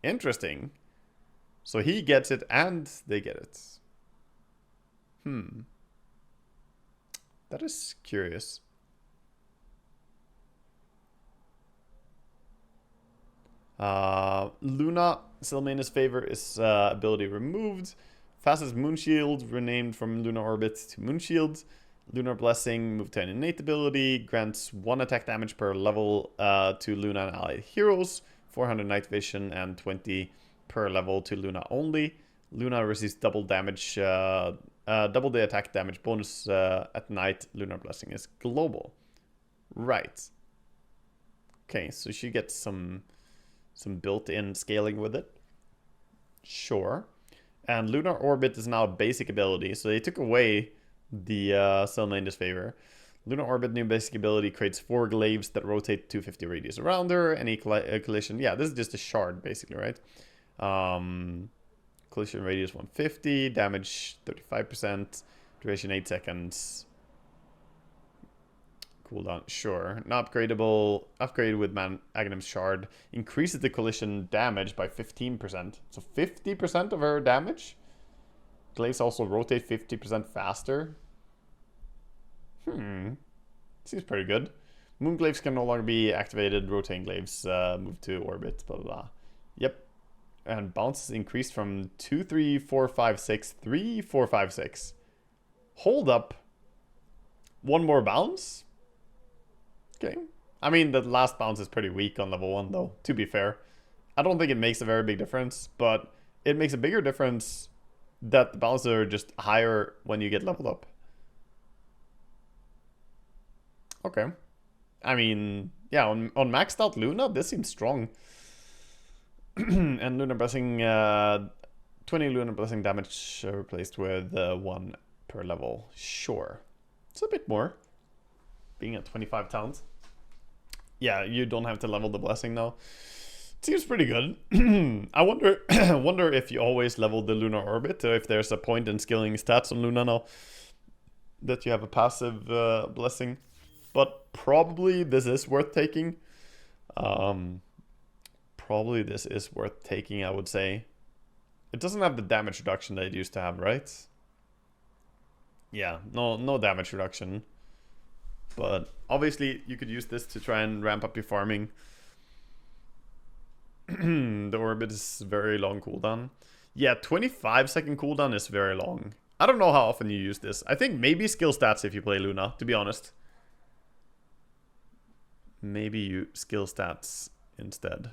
Speaker 1: Interesting. So he gets it and they get it. That is curious. Luna, Silmane's favor is ability removed. Facets Moonshield, renamed from Lunar Orbit to Moonshield. Lunar Blessing, moved to an innate ability. Grants 1 attack damage per level to Luna and allied heroes. 400 night vision and 20 per level to Luna only. Luna receives double damage, double the attack damage bonus at night. Lunar Blessing is global. Right. Okay, so she gets some built-in scaling with it. Sure. And Lunar Orbit is now a basic ability, so they took away the Silmane's favor. Lunar Orbit, new basic ability, creates 4 glaives that rotate 250 radius around her. Any collision... Yeah, this is just a shard, basically, right? Collision radius 150, damage 35%, duration 8 seconds. Cooldown, sure. Not upgradable. Upgraded with Aghanim's Shard. Increases the collision damage by 15%. So 50% of her damage? Glaives also rotate 50% faster. Seems pretty good. Moon Glaives can no longer be activated. Rotating Glaives move to orbit. Blah, blah, blah. Yep. And bounces increased from 2, 3, 4, 5, 6. 3, 4, 5, 6. Hold up. One more bounce? Okay. I mean, the last bounce is pretty weak on level 1, though, to be fair. I don't think it makes a very big difference, but it makes a bigger difference that the bounces are just higher when you get leveled up. Okay. I mean, yeah, on maxed out Luna, this seems strong. And Lunar Blessing, 20 Lunar Blessing damage replaced with 1 per level. Sure. It's a bit more. Being at 25 towns. Yeah, you don't have to level the blessing now. Seems pretty good. I wonder wonder if you always level the Lunar Orbit, or if there's a point in skilling stats on Luna now that you have a passive blessing. But probably this is worth taking. Probably this is worth taking, I would say. It doesn't have the damage reduction that it used to have, right? Yeah, no damage reduction. But obviously you could use this to try and ramp up your farming. The orbit is very long cooldown. Yeah, 25-second cooldown is very long. I don't know how often you use this. I think maybe skill stats if you play Luna, to be honest. Maybe you skill stats instead.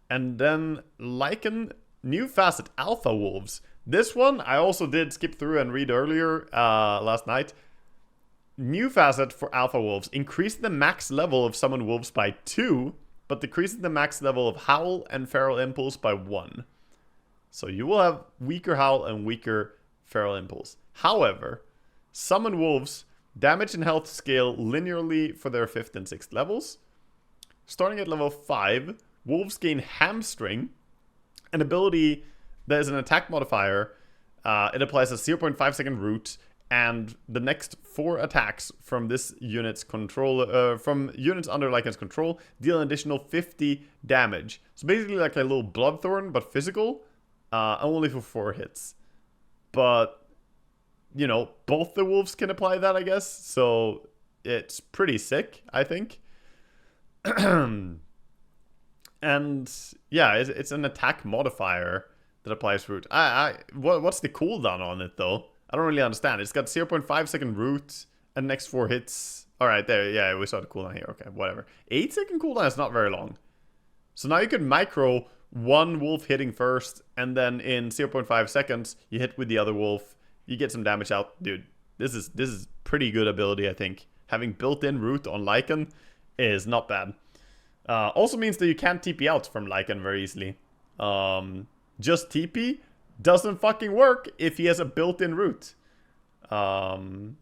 Speaker 1: And then Lycan, new facet, Alpha Wolves. This one I also did skip through and read earlier last night. New facet for Alpha Wolves. Increase the max level of Summoned Wolves by 2, but decreases the max level of Howl and Feral Impulse by 1. So you will have weaker Howl and weaker Feral Impulse. However, Summoned Wolves Damage and health scale linearly for their 5th and 6th levels. Starting at level 5, wolves gain hamstring, an ability that is an attack modifier. It applies a 0.5 second root, and the next 4 attacks from this unit's control, from units under Lycan's control, deal an additional 50 damage. So basically like a little Bloodthorn, but physical, only for 4 hits. But, you know, both the wolves can apply that, I guess, so it's pretty sick, I think. And yeah, it's an attack modifier that applies root. What's the cooldown on it though? I don't really understand. It's got 0.5 second root and next 4 hits. All right, there. Yeah, we saw the cooldown here. Okay, whatever. 8 second cooldown is not very long. So now you can micro one wolf hitting first, and then in 0.5 seconds you hit with the other wolf. You get some damage out, dude. This is pretty good ability, I think. Having built-in root on Lycan is not bad. Also means that you can't TP out from Lycan very easily. Just TP doesn't fucking work if he has a built-in root. That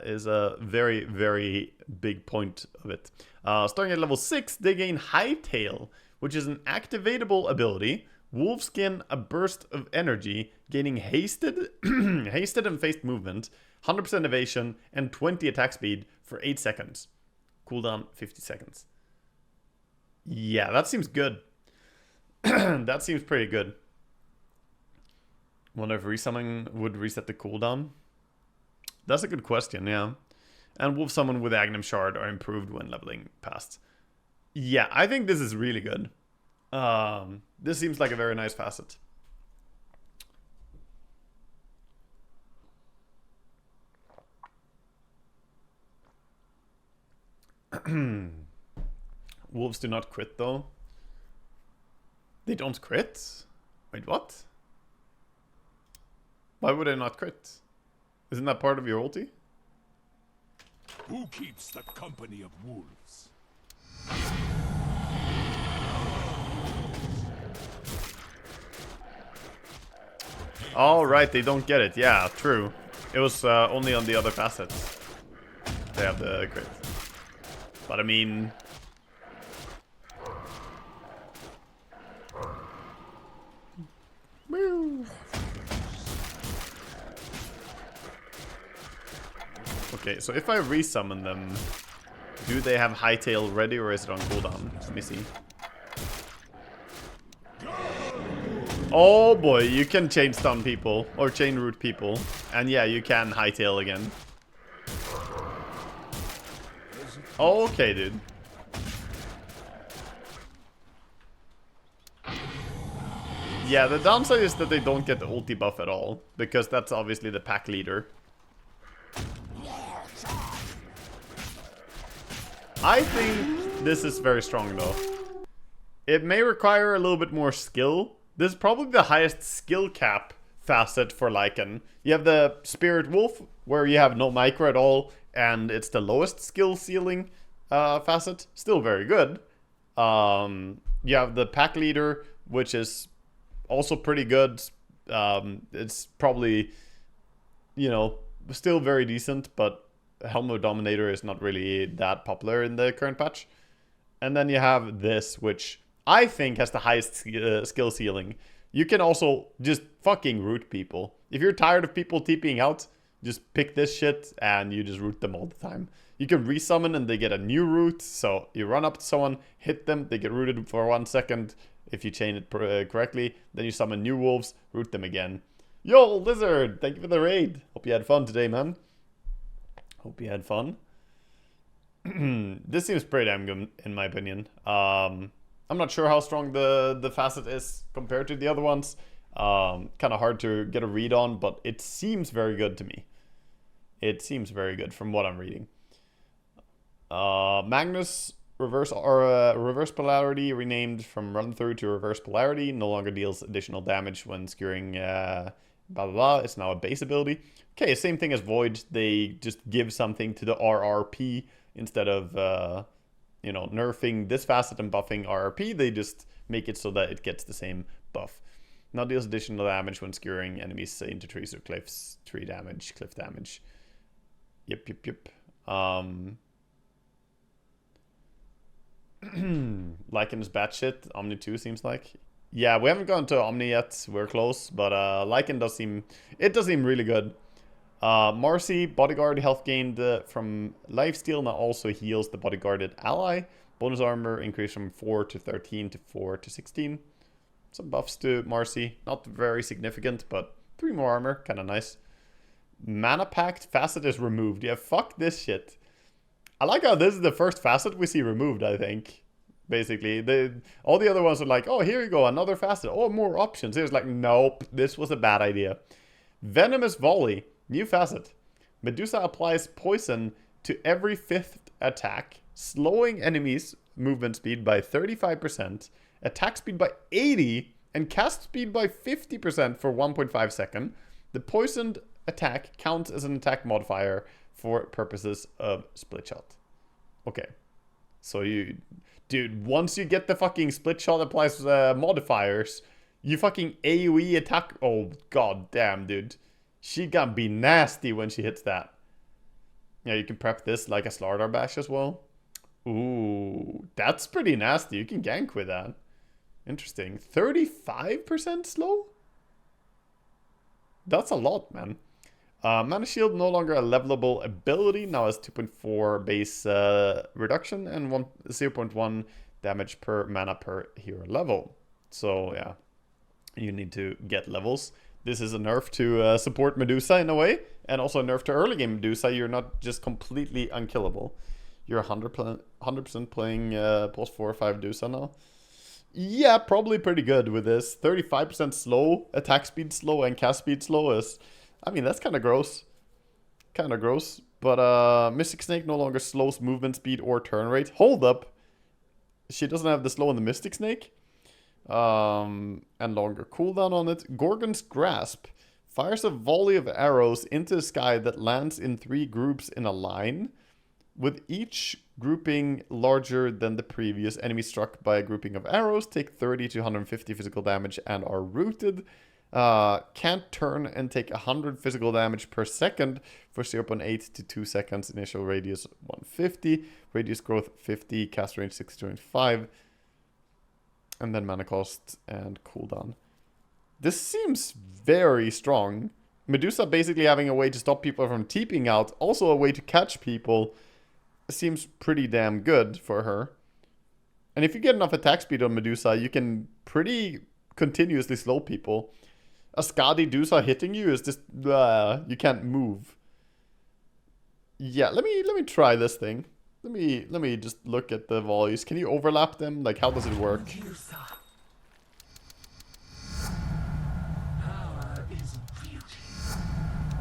Speaker 1: is a very, very big point of it. Starting at level 6, they gain Hightail, which is an activatable ability. Wolves gain a burst of energy, gaining hasted, hasted and phased movement, 100% evasion, and 20 attack speed for 8 seconds. Cooldown 50 seconds. Yeah, that seems good. That seems pretty good. Wonder if resummoning would reset the cooldown. That's a good question, yeah. And wolf summon with Aghanim Shard are improved when leveling past. Yeah, I think this is really good. This seems like a very nice facet. Wolves do not crit though. They don't crit? Wait, what? Why would they not crit? Isn't that part of your ulti?
Speaker 3: Who keeps the company of wolves?
Speaker 1: All right, they don't get it. Yeah, true. It was only on the other facets they have the crit. But I mean, woo. Okay, so if I resummon them, do they have Hightail ready or is it on cooldown? Let me see. Oh boy, you can chain stun people or chain root people, and yeah, you can Hightail again. Okay, dude. Yeah, the downside is that they don't get the ulti buff at all, because that's obviously the pack leader. I think this is very strong though. It may require a little bit more skill. This is probably the highest skill cap facet for Lycan. You have the Spirit Wolf, where you have no micro at all, and it's the lowest skill ceiling facet. Still very good. You have the Pack Leader, which is also pretty good. It's probably, you know, still very decent, but Helmo Dominator is not really that popular in the current patch. And then you have this, which I think has the highest skill ceiling. You can also just fucking root people. If you're tired of people TPing out, just pick this shit and you just root them all the time. You can resummon and they get a new root. So you run up to someone, hit them, they get rooted for 1 second. If you chain it correctly, then you summon new wolves, root them again. Yo, Lizard, thank you for the raid. Hope you had fun today, man. Hope you had fun. This seems pretty damn good, in my opinion. I'm not sure how strong the facet is compared to the other ones. Kind of hard to get a read on, but it seems very good to me. It seems very good from what I'm reading. Magnus, reverse polarity, renamed from run through to reverse polarity, no longer deals additional damage when skewering blah blah blah. It's now a base ability. Okay, same thing as Void. They just give something to the RRP instead of you know, nerfing this facet and buffing RRP. They just make it so that it gets the same buff. Now deals additional damage when skewering enemies into trees or cliffs. Tree damage, cliff damage. Yep. Lycan is batshit. Omni 2 seems like. Yeah, we haven't gone to Omni yet. We're close, but Lycan does seem really good. Marcy, bodyguard, health gained from lifesteal, now also heals the bodyguarded ally. Bonus armor increased from 4 to 13 to 4 to 16. Some buffs to Marcy, not very significant, but 3 more armor, kind of nice. Mana pact facet is removed. Yeah, fuck this shit. I like how this is the first facet we see removed, I think. Basically, all the other ones are like, oh, here you go, another facet. Oh, more options. Here's like, nope, this was a bad idea. Venomous volley. New facet. Medusa applies poison to every 5th attack, slowing enemies' movement speed by 35%, attack speed by 80%, and cast speed by 50% for 1.5 seconds. The poisoned attack counts as an attack modifier for purposes of split shot. Okay. So you... Dude, once you get the fucking split shot applies modifiers, you fucking AoE attack... Oh, god damn, dude. She gonna be nasty when she hits that. Yeah, you can prep this like a Slardar Bash as well. Ooh, that's pretty nasty. You can gank with that. Interesting. 35% slow? That's a lot, man. Mana Shield no longer a levelable ability. Now has 2.4 base reduction and 0.1 damage per mana per hero level. So, yeah. You need to get levels. This is a nerf to support Medusa in a way, and also a nerf to early game Medusa. You're not just completely unkillable. You're 100% playing post 4 or 5 Medusa now. Yeah, probably pretty good with this. 35% slow, attack speed slow, and cast speed slow is... I mean, that's kind of gross. But Mystic Snake no longer slows movement speed or turn rate. Hold up. She doesn't have the slow in the Mystic Snake. And longer cooldown on it. Gorgon's Grasp fires a volley of arrows into the sky that lands in 3 groups in a line, with each grouping larger than the previous. Enemies struck by a grouping of arrows take 30 to 150 physical damage and are rooted. Can't turn and take 100 physical damage per second for 0.8 to 2 seconds. Initial radius 150, radius growth 50, cast range 6.5. And then mana cost and cooldown. This seems very strong. Medusa basically having a way to stop people from TPing out. Also a way to catch people. Seems pretty damn good for her. And if you get enough attack speed on Medusa, you can pretty continuously slow people. A Skadi Dusa hitting you is just... you can't move. Yeah, let me try this thing. Let me just look at the volleys. Can you overlap them? Like, how does it work?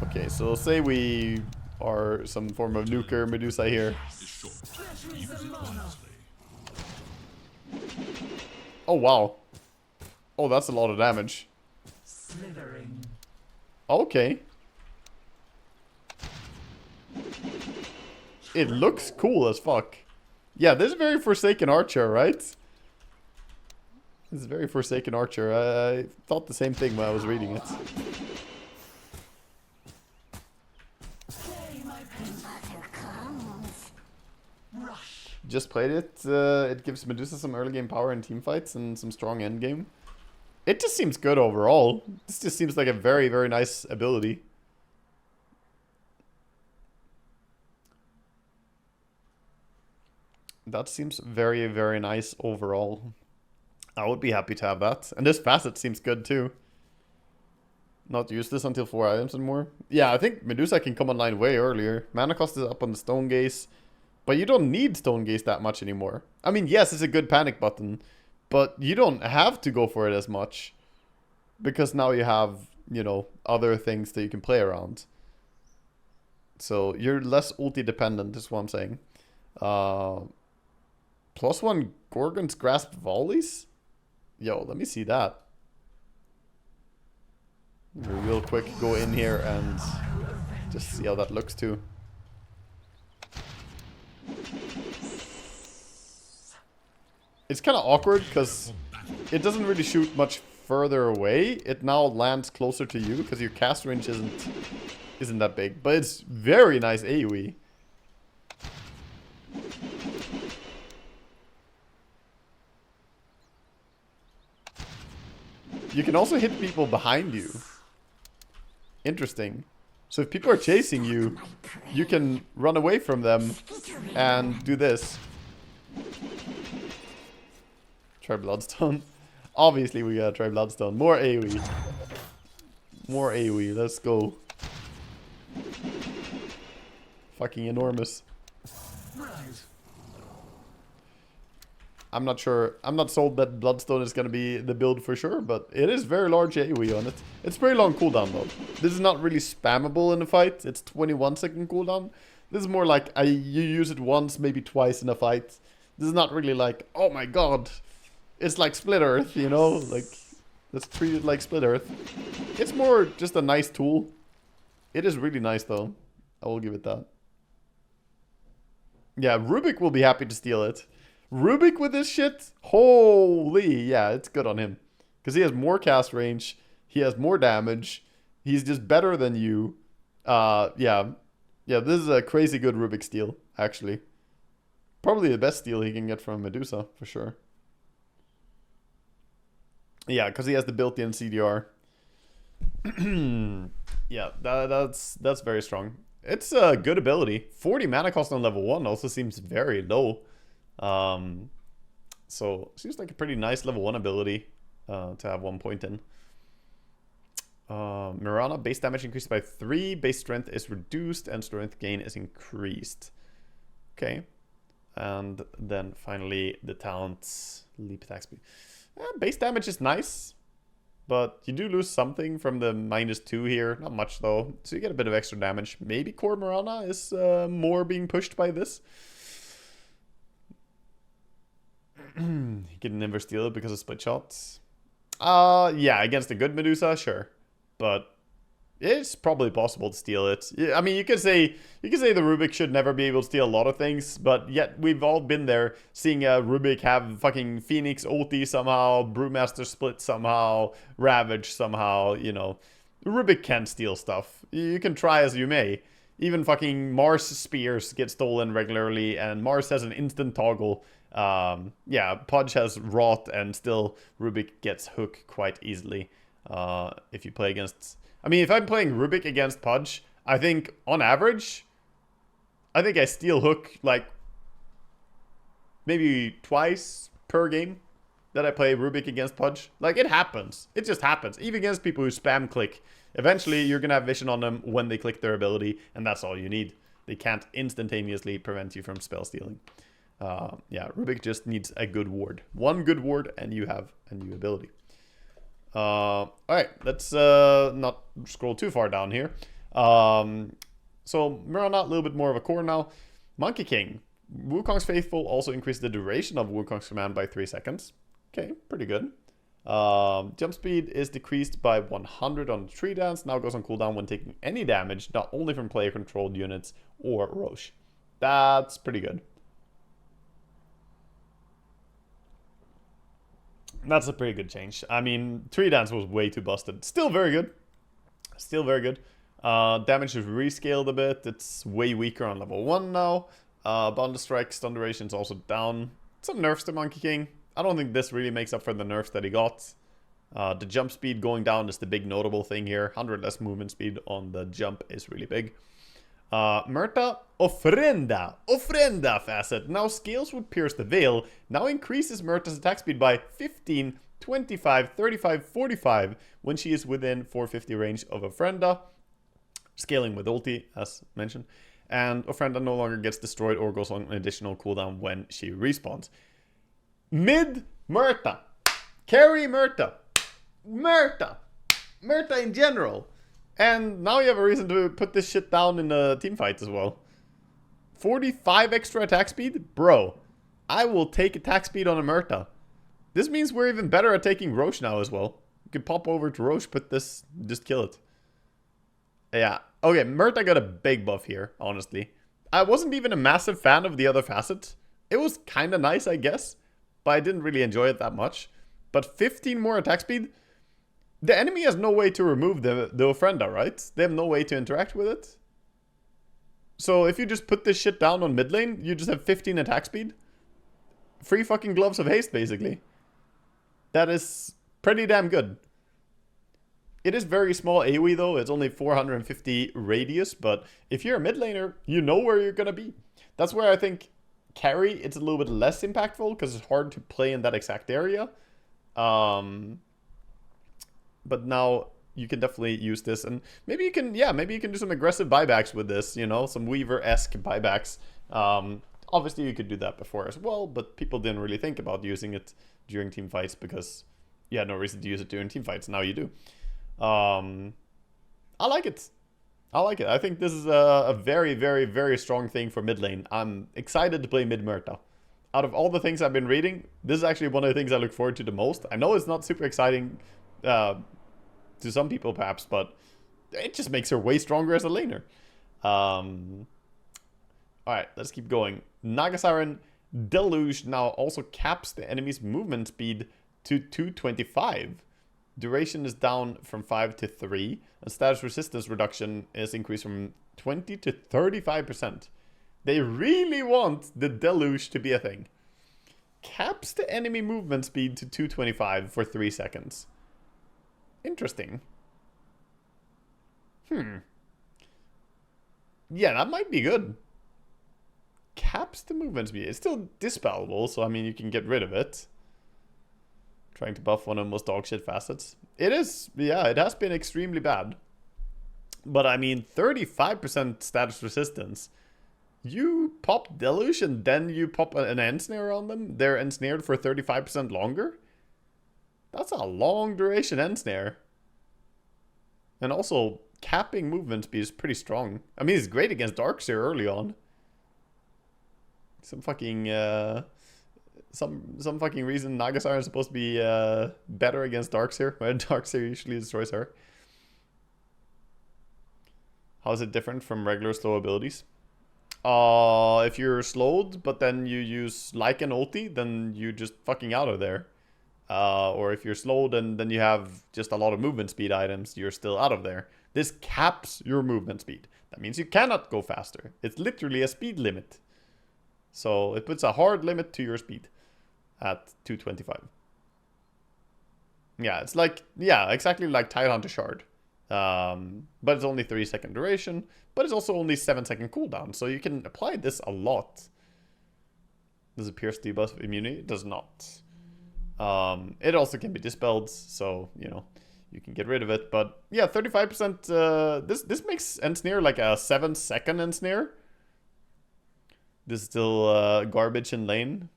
Speaker 1: Okay, so say we are some form of nuker Medusa here. Oh, wow. Oh, that's a lot of damage. Okay. It looks cool as fuck. Yeah, this is very Forsaken Archer, right? This is very Forsaken Archer. I thought the same thing when I was reading it. Just played it. It gives Medusa some early game power in teamfights and some strong end game. It just seems good overall. This just seems like a very, very nice ability. That seems very, very nice overall. I would be happy to have that. And this facet seems good too. Not use this until 4 items and more. Yeah, I think Medusa can come online way earlier. Mana cost is up on the Stone Gaze. But you don't need Stone Gaze that much anymore. I mean, yes, it's a good panic button. But you don't have to go for it as much. Because now you have, you know, other things that you can play around. So you're less ulti dependent, is what I'm saying. +1 Gorgon's Grasp volleys? Yo, let me see that. Real quick, go in here and just see how that looks too. It's kind of awkward because it doesn't really shoot much further away. It now lands closer to you because your cast range isn't that big, but it's very nice AoE. You can also hit people behind you. Interesting. So if people are chasing you, you can run away from them and do this. Try Bloodstone. Obviously we gotta try Bloodstone. More AoE. More AoE. Let's go. Fucking enormous. I'm not sure. I'm not sold that Bloodstone is going to be the build for sure, but it is very large AoE on it. It's pretty long cooldown though. This is not really spammable in a fight. It's 21-second cooldown. This is more like you use it once, maybe twice in a fight. This is not really like, oh my god. It's like Split Earth, you know? Like, let's treat it like Split Earth. It's more just a nice tool. It is really nice though. I will give it that. Yeah, Rubik will be happy to steal it. Rubik with this shit? Holy, yeah, it's good on him. Because he has more cast range. He has more damage. He's just better than you. Yeah. Yeah, this is a crazy good Rubik steal, actually. Probably the best steal he can get from Medusa, for sure. Yeah, because he has the built-in CDR. Yeah, that's very strong. It's a good ability. 40 mana cost on level 1 also seems very low. So seems like a pretty nice level 1 ability to have 1 point in. Mirana, base damage increased by 3, base strength is reduced, and strength gain is increased. Okay. And then finally the talents, leap attack speed. Base damage is nice, but you do lose something from the -2 here. Not much though, so you get a bit of extra damage. Maybe core Mirana is more being pushed by this. You can never steal it because of split shots. Yeah, against a good Medusa, sure. But it's probably possible to steal it. I mean, you could say the Rubik should never be able to steal a lot of things, but yet we've all been there seeing a Rubik have fucking Phoenix ulti somehow, Brewmaster split somehow, Ravage somehow, you know. Rubik can steal stuff. You can try as you may. Even fucking Mars spears get stolen regularly, and Mars has an instant toggle. Yeah, Pudge has Rot, and still Rubik gets Hook quite easily. If you play against... I mean, if I'm playing Rubik against Pudge, I think, on average, I think I steal Hook, like, maybe twice per game that I play Rubik against Pudge. Like, it happens. It just happens. Even against people who spam click. Eventually, you're gonna have vision on them when they click their ability, and that's all you need. They can't instantaneously prevent you from spell stealing. Yeah, Rubik just needs a good ward. One good ward, and you have a new ability. Alright, let's not scroll too far down here. So, Mirana, a little bit more of a core now. Monkey King. Wukong's Faithful also increased the duration of Wukong's command by 3 seconds. Okay, pretty good. Jump speed is decreased by 100 on the tree dance. Now goes on cooldown when taking any damage, not only from player-controlled units or Roche. That's pretty good. That's a pretty good change. I mean, tree dance was way too busted. Still very good. Still very good. Damage is rescaled a bit. It's way weaker on level 1 now. Bundle Strike, stun duration is also down. Some nerfs to Monkey King. I don't think this really makes up for the nerfs that he got. The jump speed going down is the big notable thing here. 100 less movement speed on the jump is really big. Murta, Ofrenda facet. Now scales with Pierce the Veil. Now increases Murta's attack speed by 15, 25, 35, 45 when she is within 450 range of Ofrenda. Scaling with ulti, as mentioned. And Ofrenda no longer gets destroyed or goes on an additional cooldown when she respawns. Mid Murta. Carry Murta. Murta in general. And now you have a reason to put this shit down in a team fight as well. 45 extra attack speed? Bro, I will take attack speed on a Murta. This means we're even better at taking Roche now as well. You can pop over to Roche, put this, just kill it. Yeah. Okay, Murta got a big buff here, honestly. I wasn't even a massive fan of the other facets. It was kind of nice, I guess. But I didn't really enjoy it that much. But 15 more attack speed? The enemy has no way to remove the Ofrenda, right? They have no way to interact with it. So if you just put this shit down on mid lane, you just have 15 attack speed. Free fucking gloves of haste, basically. That is pretty damn good. It is very small AoE though, it's only 450 radius, but if you're a mid laner, you know where you're gonna be. That's where I think carry, it's a little bit less impactful, because it's hard to play in that exact area. But now you can definitely use this, and maybe you can, yeah, maybe you can do some aggressive buybacks with this, you know, some Weaver-esque buybacks. Obviously you could do that before as well, but people didn't really think about using it during team fights because you had no reason to use it during team fights. Now you do. I like it. I like it. I think this is a very, very, very strong thing for mid lane. I'm excited to play mid-Murta. Out of all the things I've been reading, this is actually one of the things I look forward to the most. I know it's not super exciting to some people perhaps, but it just makes her way stronger as a laner. Alright, let's keep going. Naga Siren Deluge now also caps the enemy's movement speed to 225. Duration is down from 5 to 3, and status resistance reduction is increased from 20 to 35%. They really want the Deluge to be a thing. Caps the enemy movement speed to 225 for 3 seconds. Interesting. Yeah, that might be good. Caps the movement speed. It's still dispellable, so I mean you can get rid of it. Trying to buff one of the most dogshit facets. It is, yeah, it has been extremely bad. But I mean, 35% status resistance. You pop Deluge and then you pop an ensnare on them. They're ensnared for 35% longer. That's a long duration ensnare. And also, capping movement speed is pretty strong. I mean, it's great against Darkseer early on. Some fucking some fucking reason Naga Siren is supposed to be better against Darkseer, where Darkseer usually destroys her. How is it different from regular slow abilities? If you're slowed, but then you use like an ulti, then you just fucking out of there. Or if you're slowed and then you have just a lot of movement speed items, you're still out of there. This caps your movement speed. That means you cannot go faster. It's literally a speed limit. So it puts a hard limit to your speed at 225. Yeah, it's like, yeah, exactly like Tidehunter Shard. But it's only 3-second duration, but it's also only 7-second cooldown, so you can apply this a lot. Does it pierce debuff immunity? It does not. It also can be dispelled, so, you know, you can get rid of it. But yeah, 35%, this makes ensnare like a 7-second ensnare. This is still garbage in lane.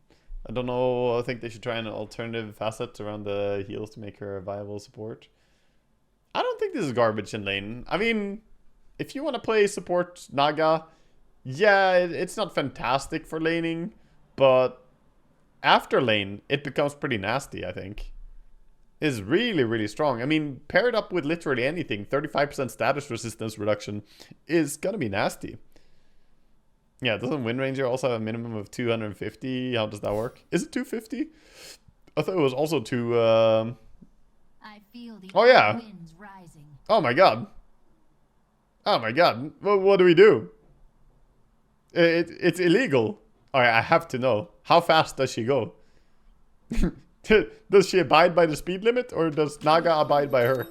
Speaker 1: I don't know, I think they should try an alternative facet around the heals to make her a viable support. I don't think this is garbage in lane. I mean, if you want to play support Naga, yeah, it's not fantastic for laning, but after lane, it becomes pretty nasty, I think. It's really, really strong. I mean, paired up with literally anything, 35% status resistance reduction is gonna be nasty. Yeah, doesn't Wind Ranger also have a minimum of 250? How does that work? Is it 250? I thought it was also I feel the winds rising. Oh my god. Oh my god. Well, what do we do? It's illegal. Alright, I have to know. How fast does she go? Does she abide by the speed limit, or does Naga abide by her?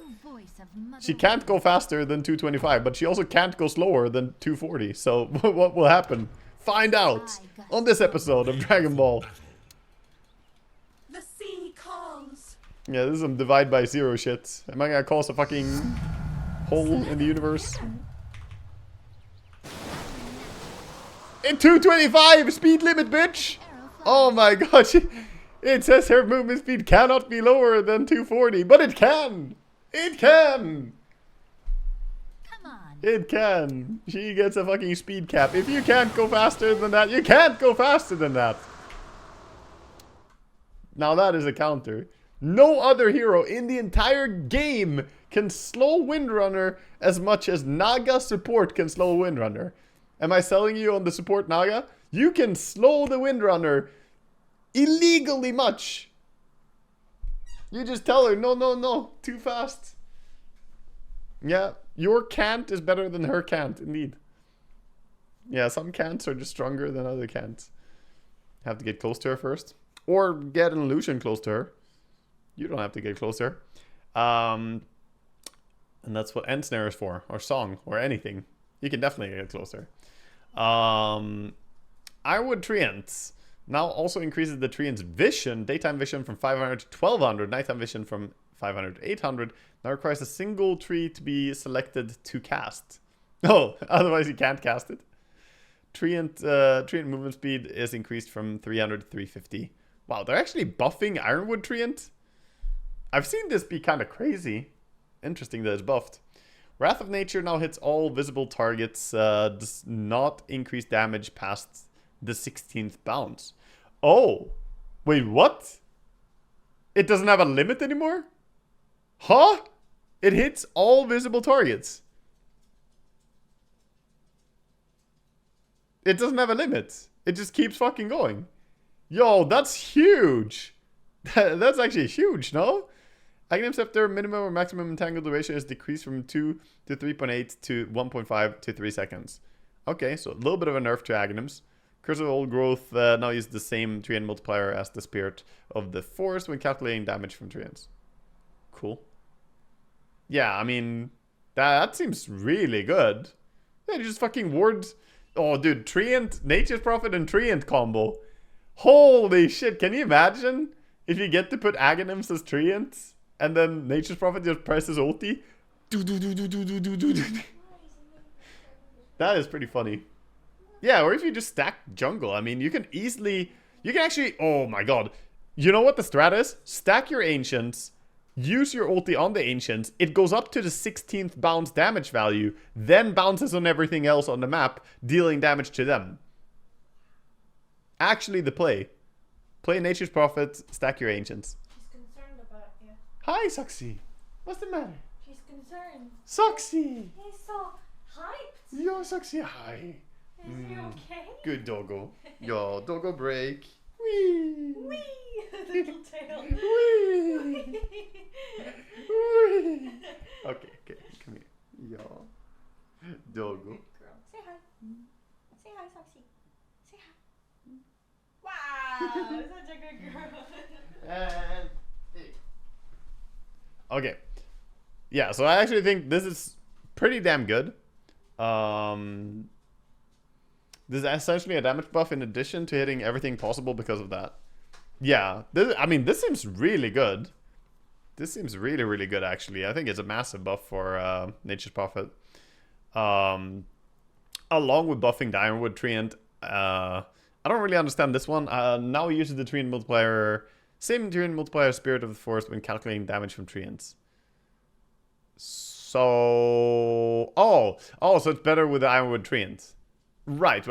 Speaker 1: She can't go faster than 225, but she also can't go slower than 240. So what will happen? Find out on this episode of Dragon Ball.
Speaker 4: The sea calls.
Speaker 1: Yeah, this is some divide by zero shit. Am I gonna cause a fucking hole in the universe? In 225 speed limit, bitch! Oh my god, it says her movement speed cannot be lower than 240, but it can! It can!
Speaker 4: Come on.
Speaker 1: It can. She gets a fucking speed cap. If you can't go faster than that, you can't go faster than that. Now that is a counter. No other hero in the entire game can slow Windrunner as much as Naga support can slow Windrunner. Am I selling you on the support Naga? You can slow the Windrunner illegally much. You just tell her, no, no, no, too fast. Yeah, your can't is better than her can't, indeed. Yeah, some can'ts are just stronger than other can'ts. Have to get close to her first. Or get an illusion close to her. You don't have to get close to her. And that's what end snare is for. Or song. Or anything. You can definitely get closer. Ironwood Treants now also increases the Treant's vision. Daytime vision from 500 to 1200. Nighttime vision from 500 to 800. Now requires a single tree to be selected to cast. Oh, otherwise you can't cast it. Treant movement speed is increased from 300 to 350. Wow, they're actually buffing Ironwood Treant? I've seen this be kind of crazy. Interesting that it's buffed. Wrath of Nature now hits all visible targets. Does not increase damage past the 16th bounce. Oh! Wait, what? It doesn't have a limit anymore? Huh? It hits all visible targets. It doesn't have a limit. It just keeps fucking going. Yo, that's huge. That's actually huge, no? Aghanim Scepter minimum or maximum entangle duration is decreased from 2 to 3.8 to 1.5 to 3 seconds. Okay, so a little bit of a nerf to Aghanims. Curse of Old Growth now uses the same treant multiplier as the Spirit of the Forest when calculating damage from treants. Cool. Yeah, I mean, that seems really good. Yeah, you just fucking ward. Oh, dude, Treant, Nature's Prophet and Treant combo. Holy shit, can you imagine if you get to put Aghanims as Treants and then Nature's Prophet just presses ulti? That is pretty funny. Yeah, or if you just stack jungle, I mean, you can actually, oh my god. You know what the strat is? Stack your Ancients, use your ulti on the Ancients, it goes up to the 16th bounce damage value, then bounces on everything else on the map, dealing damage to them. Actually the play. Play Nature's Prophet, stack your Ancients.
Speaker 6: She's concerned about you.
Speaker 1: Hi, Soxy. What's the matter?
Speaker 6: She's concerned.
Speaker 1: Soxy!
Speaker 6: He's so hyped.
Speaker 1: Yo, Soxy, hi.
Speaker 6: Is he okay?
Speaker 1: Good doggo. Yo, doggo break. Wee!
Speaker 6: Wee! Little tail.
Speaker 1: Wee! Wee! Okay, come here. Yo. Doggo.
Speaker 6: Good girl. Say hi. Say hi, Soxy. Say hi. Wow, such a good girl.
Speaker 1: And okay. Yeah, so I actually think this is pretty damn good. This is essentially a damage buff in addition to hitting everything possible because of that. Yeah, this seems really good. This seems really, really good, actually. I think it's a massive buff for Nature's Prophet. Along with buffing the Ironwood Treant. I don't really understand this one. Now it uses the Treant multiplier. Same Treant multiplier Spirit of the Forest when calculating damage from Treants. So... Oh, so it's better with the Ironwood Treant. Right.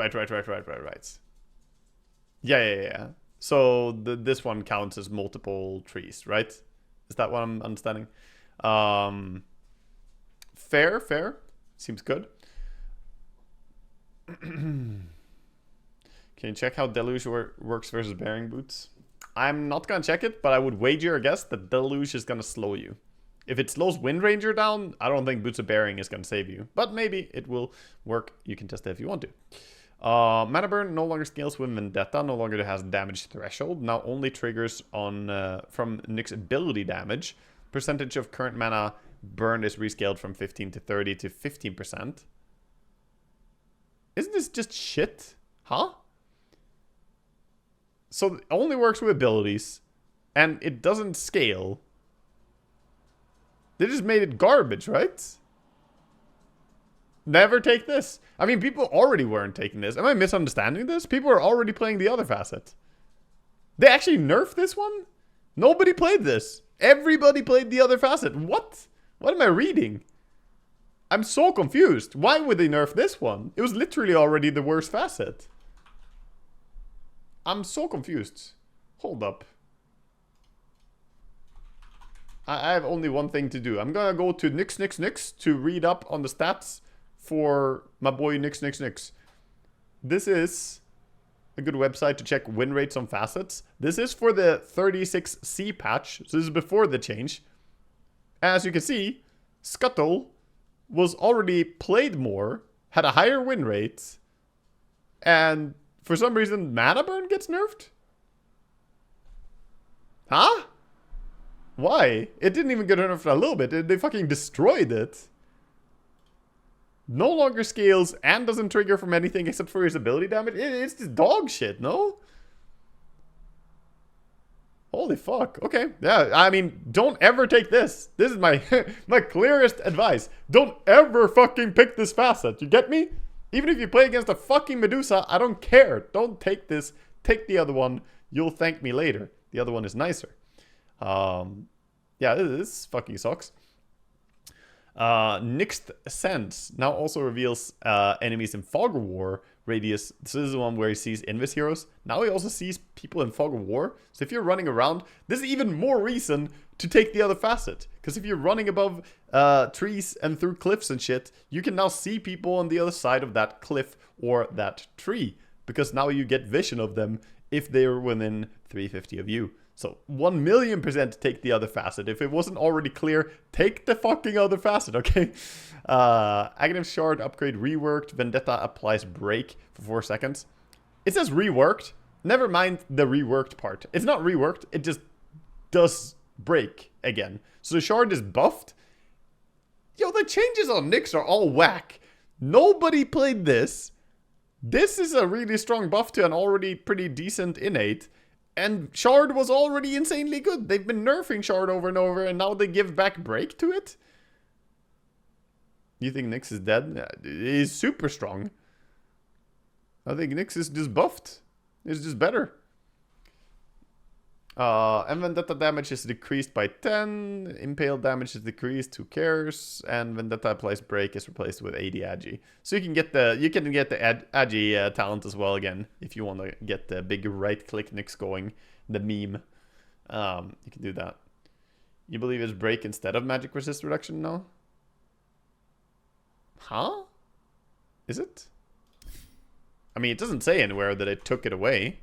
Speaker 1: Yeah. So this one counts as multiple trees, right? Is that what I'm understanding? Fair. Seems good. Can you check how Deluge works versus Bearing Boots? I'm not gonna check it, but I would wager a guess that Deluge is gonna slow you. If it slows Wind Ranger down, I don't think Boots of Bearing is gonna save you. But maybe it will work. You can test it if you want to. Mana Burn no longer scales with Vendetta, no longer has damage threshold. Now only triggers on from Nyx's ability damage. Percentage of current mana burn is rescaled from 15 to 30 to 15%. Isn't this just shit? Huh? So it only works with abilities, and it doesn't scale. They just made it garbage, right? Never take this. I mean, people already weren't taking this. Am I misunderstanding this? People are already playing the other facet. They actually nerfed this one? Nobody played this. Everybody played the other facet. What? What am I reading? I'm so confused. Why would they nerf this one? It was literally already the worst facet. I'm so confused. Hold up. I have only one thing to do. I'm gonna go to Nyx to read up on the stats for my boy Nyx. This is a good website to check win rates on facets. This is for the 36C patch, so this is before the change. As you can see, Scuttle was already played more, had a higher win rate, and for some reason, Mana Burn gets nerfed? Huh? Why? It didn't even get nerfed a little bit. They fucking destroyed it. No longer scales and doesn't trigger from anything except for his ability damage. It's just dog shit, no? Holy fuck. Okay. Yeah, I mean, don't ever take this. This is my my clearest advice. Don't ever fucking pick this facet. You get me? Even if you play against a fucking Medusa, I don't care. Don't take this. Take the other one. You'll thank me later. The other one is nicer. Yeah, this fucking sucks. Nixed Sense now also reveals enemies in Fog of War radius. This is the one where he sees Invis heroes. Now he also sees people in Fog of War. So if you're running around, this is even more reason to take the other facet. Because if you're running above trees and through cliffs and shit, you can now see people on the other side of that cliff or that tree. Because now you get vision of them if they're within 350 of you. So 1,000,000% take the other facet. If it wasn't already clear, take the fucking other facet, okay? Aghanim Shard upgrade reworked. Vendetta applies break for 4 seconds. It says reworked. Never mind the reworked part. It's not reworked. It just does break again. So the shard is buffed. Yo, the changes on Nyx are all whack. Nobody played this. This is a really strong buff to an already pretty decent innate. And Shard was already insanely good. They've been nerfing Shard over and over, and now they give back break to it? You think Nyx is dead? He's super strong. I think Nyx is just buffed. It's just better. And Vendetta damage is decreased by 10. Impale damage is decreased. Who cares? And Vendetta applies break is replaced with 80 Agi. So you can get the Agi talent as well again if you want to get the big right click Nyx going. The meme. You can do that. You believe it's break instead of magic resist reduction now? Huh? Is it? I mean, it doesn't say anywhere that it took it away.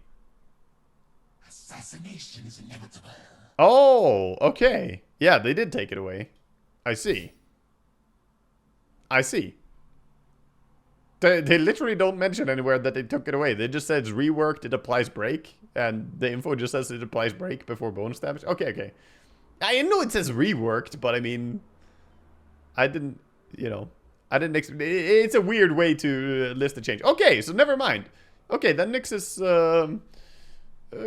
Speaker 7: Assassination is inevitable.
Speaker 1: Oh, okay. Yeah, they did take it away. I see. I see. They literally don't mention anywhere that they took it away. They just said it's reworked, it applies break, and the info just says it applies break before bonus damage. Okay, okay. I know it says reworked, but I mean, I didn't, you know, I didn't expect. It's a weird way to list the change. Okay, so never mind. Okay, then Nyx is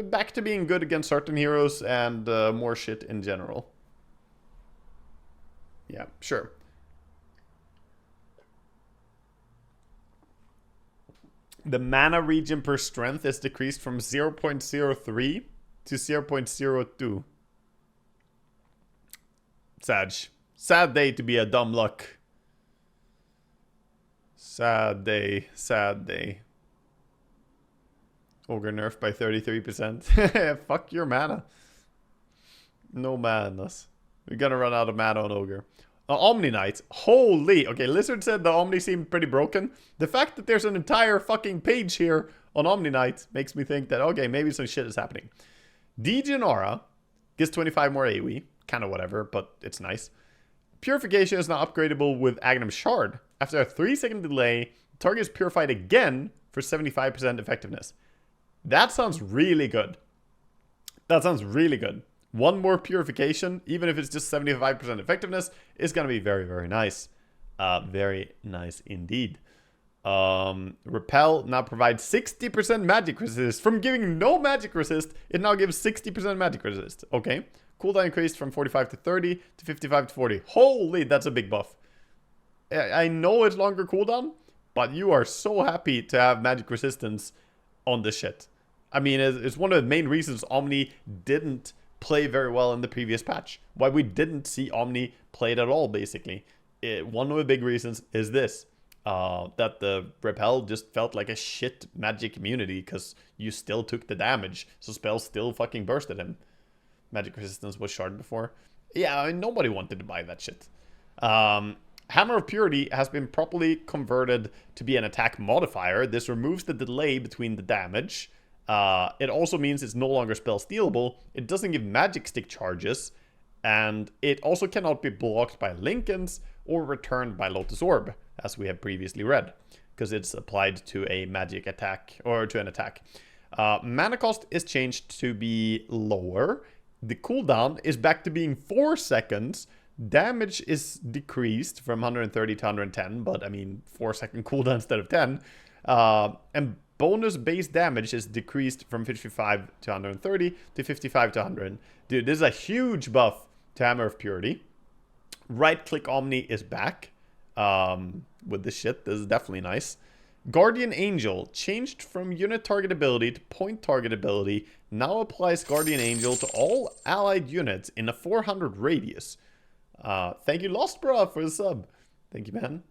Speaker 1: back to being good against certain heroes and more shit in general. Yeah, sure. The mana region per strength is decreased from 0.03 to 0.02. Sad day to be a dumb luck. Sad day, sad day. Ogre nerfed by 33%. Fuck your mana. No madness. We're gonna run out of mana on Ogre. Omni Knight. Holy. Okay, Lizard said the Omni seemed pretty broken. The fact that there's an entire fucking page here on Omni Knight makes me think that, okay, maybe some shit is happening. Degenera gets 25 more AoE. Kind of whatever, but it's nice. Purification is now upgradable with Aghanim Shard. After a 3-second delay, the target is purified again for 75% effectiveness. That sounds really good. That sounds really good. One more purification, even if it's just 75% effectiveness, is going to be very, very nice. Very nice indeed. Repel now provides 60% magic resist. From giving no magic resist, it now gives 60% magic resist. Okay. Cooldown increased from 45 to 30 to 55 to 40. Holy, that's a big buff. I know it's longer cooldown, but you are so happy to have magic resistance on this shit. I mean, it's one of the main reasons Omni didn't play very well in the previous patch. Why we didn't see Omni played at all, basically. One of the big reasons is this. That the Repel just felt like a shit magic immunity because you still took the damage. So spells still fucking bursted him. Magic resistance was shard before. Yeah, I mean, nobody wanted to buy that shit. Hammer of Purity has been properly converted to be an attack modifier. This removes the delay between the damage. It also means it's no longer spell stealable. It doesn't give magic stick charges. And it also cannot be blocked by Lincolns or returned by Lotus Orb, as we have previously read, because it's applied to a magic attack, or to an attack. Mana cost is changed to be lower. The cooldown is back to being 4 seconds. Damage is decreased from 130 to 110, but I mean 4-second cooldown instead of 10. And bonus base damage is decreased from 55 to 130 to 55 to 100. Dude, this is a huge buff to Hammer of Purity. Right click Omni is back. With this shit, this is definitely nice. Guardian Angel changed from unit target ability to point target ability. Now applies Guardian Angel to all allied units in a 400 radius. Thank you, Lost Bra, for the sub. Thank you, man.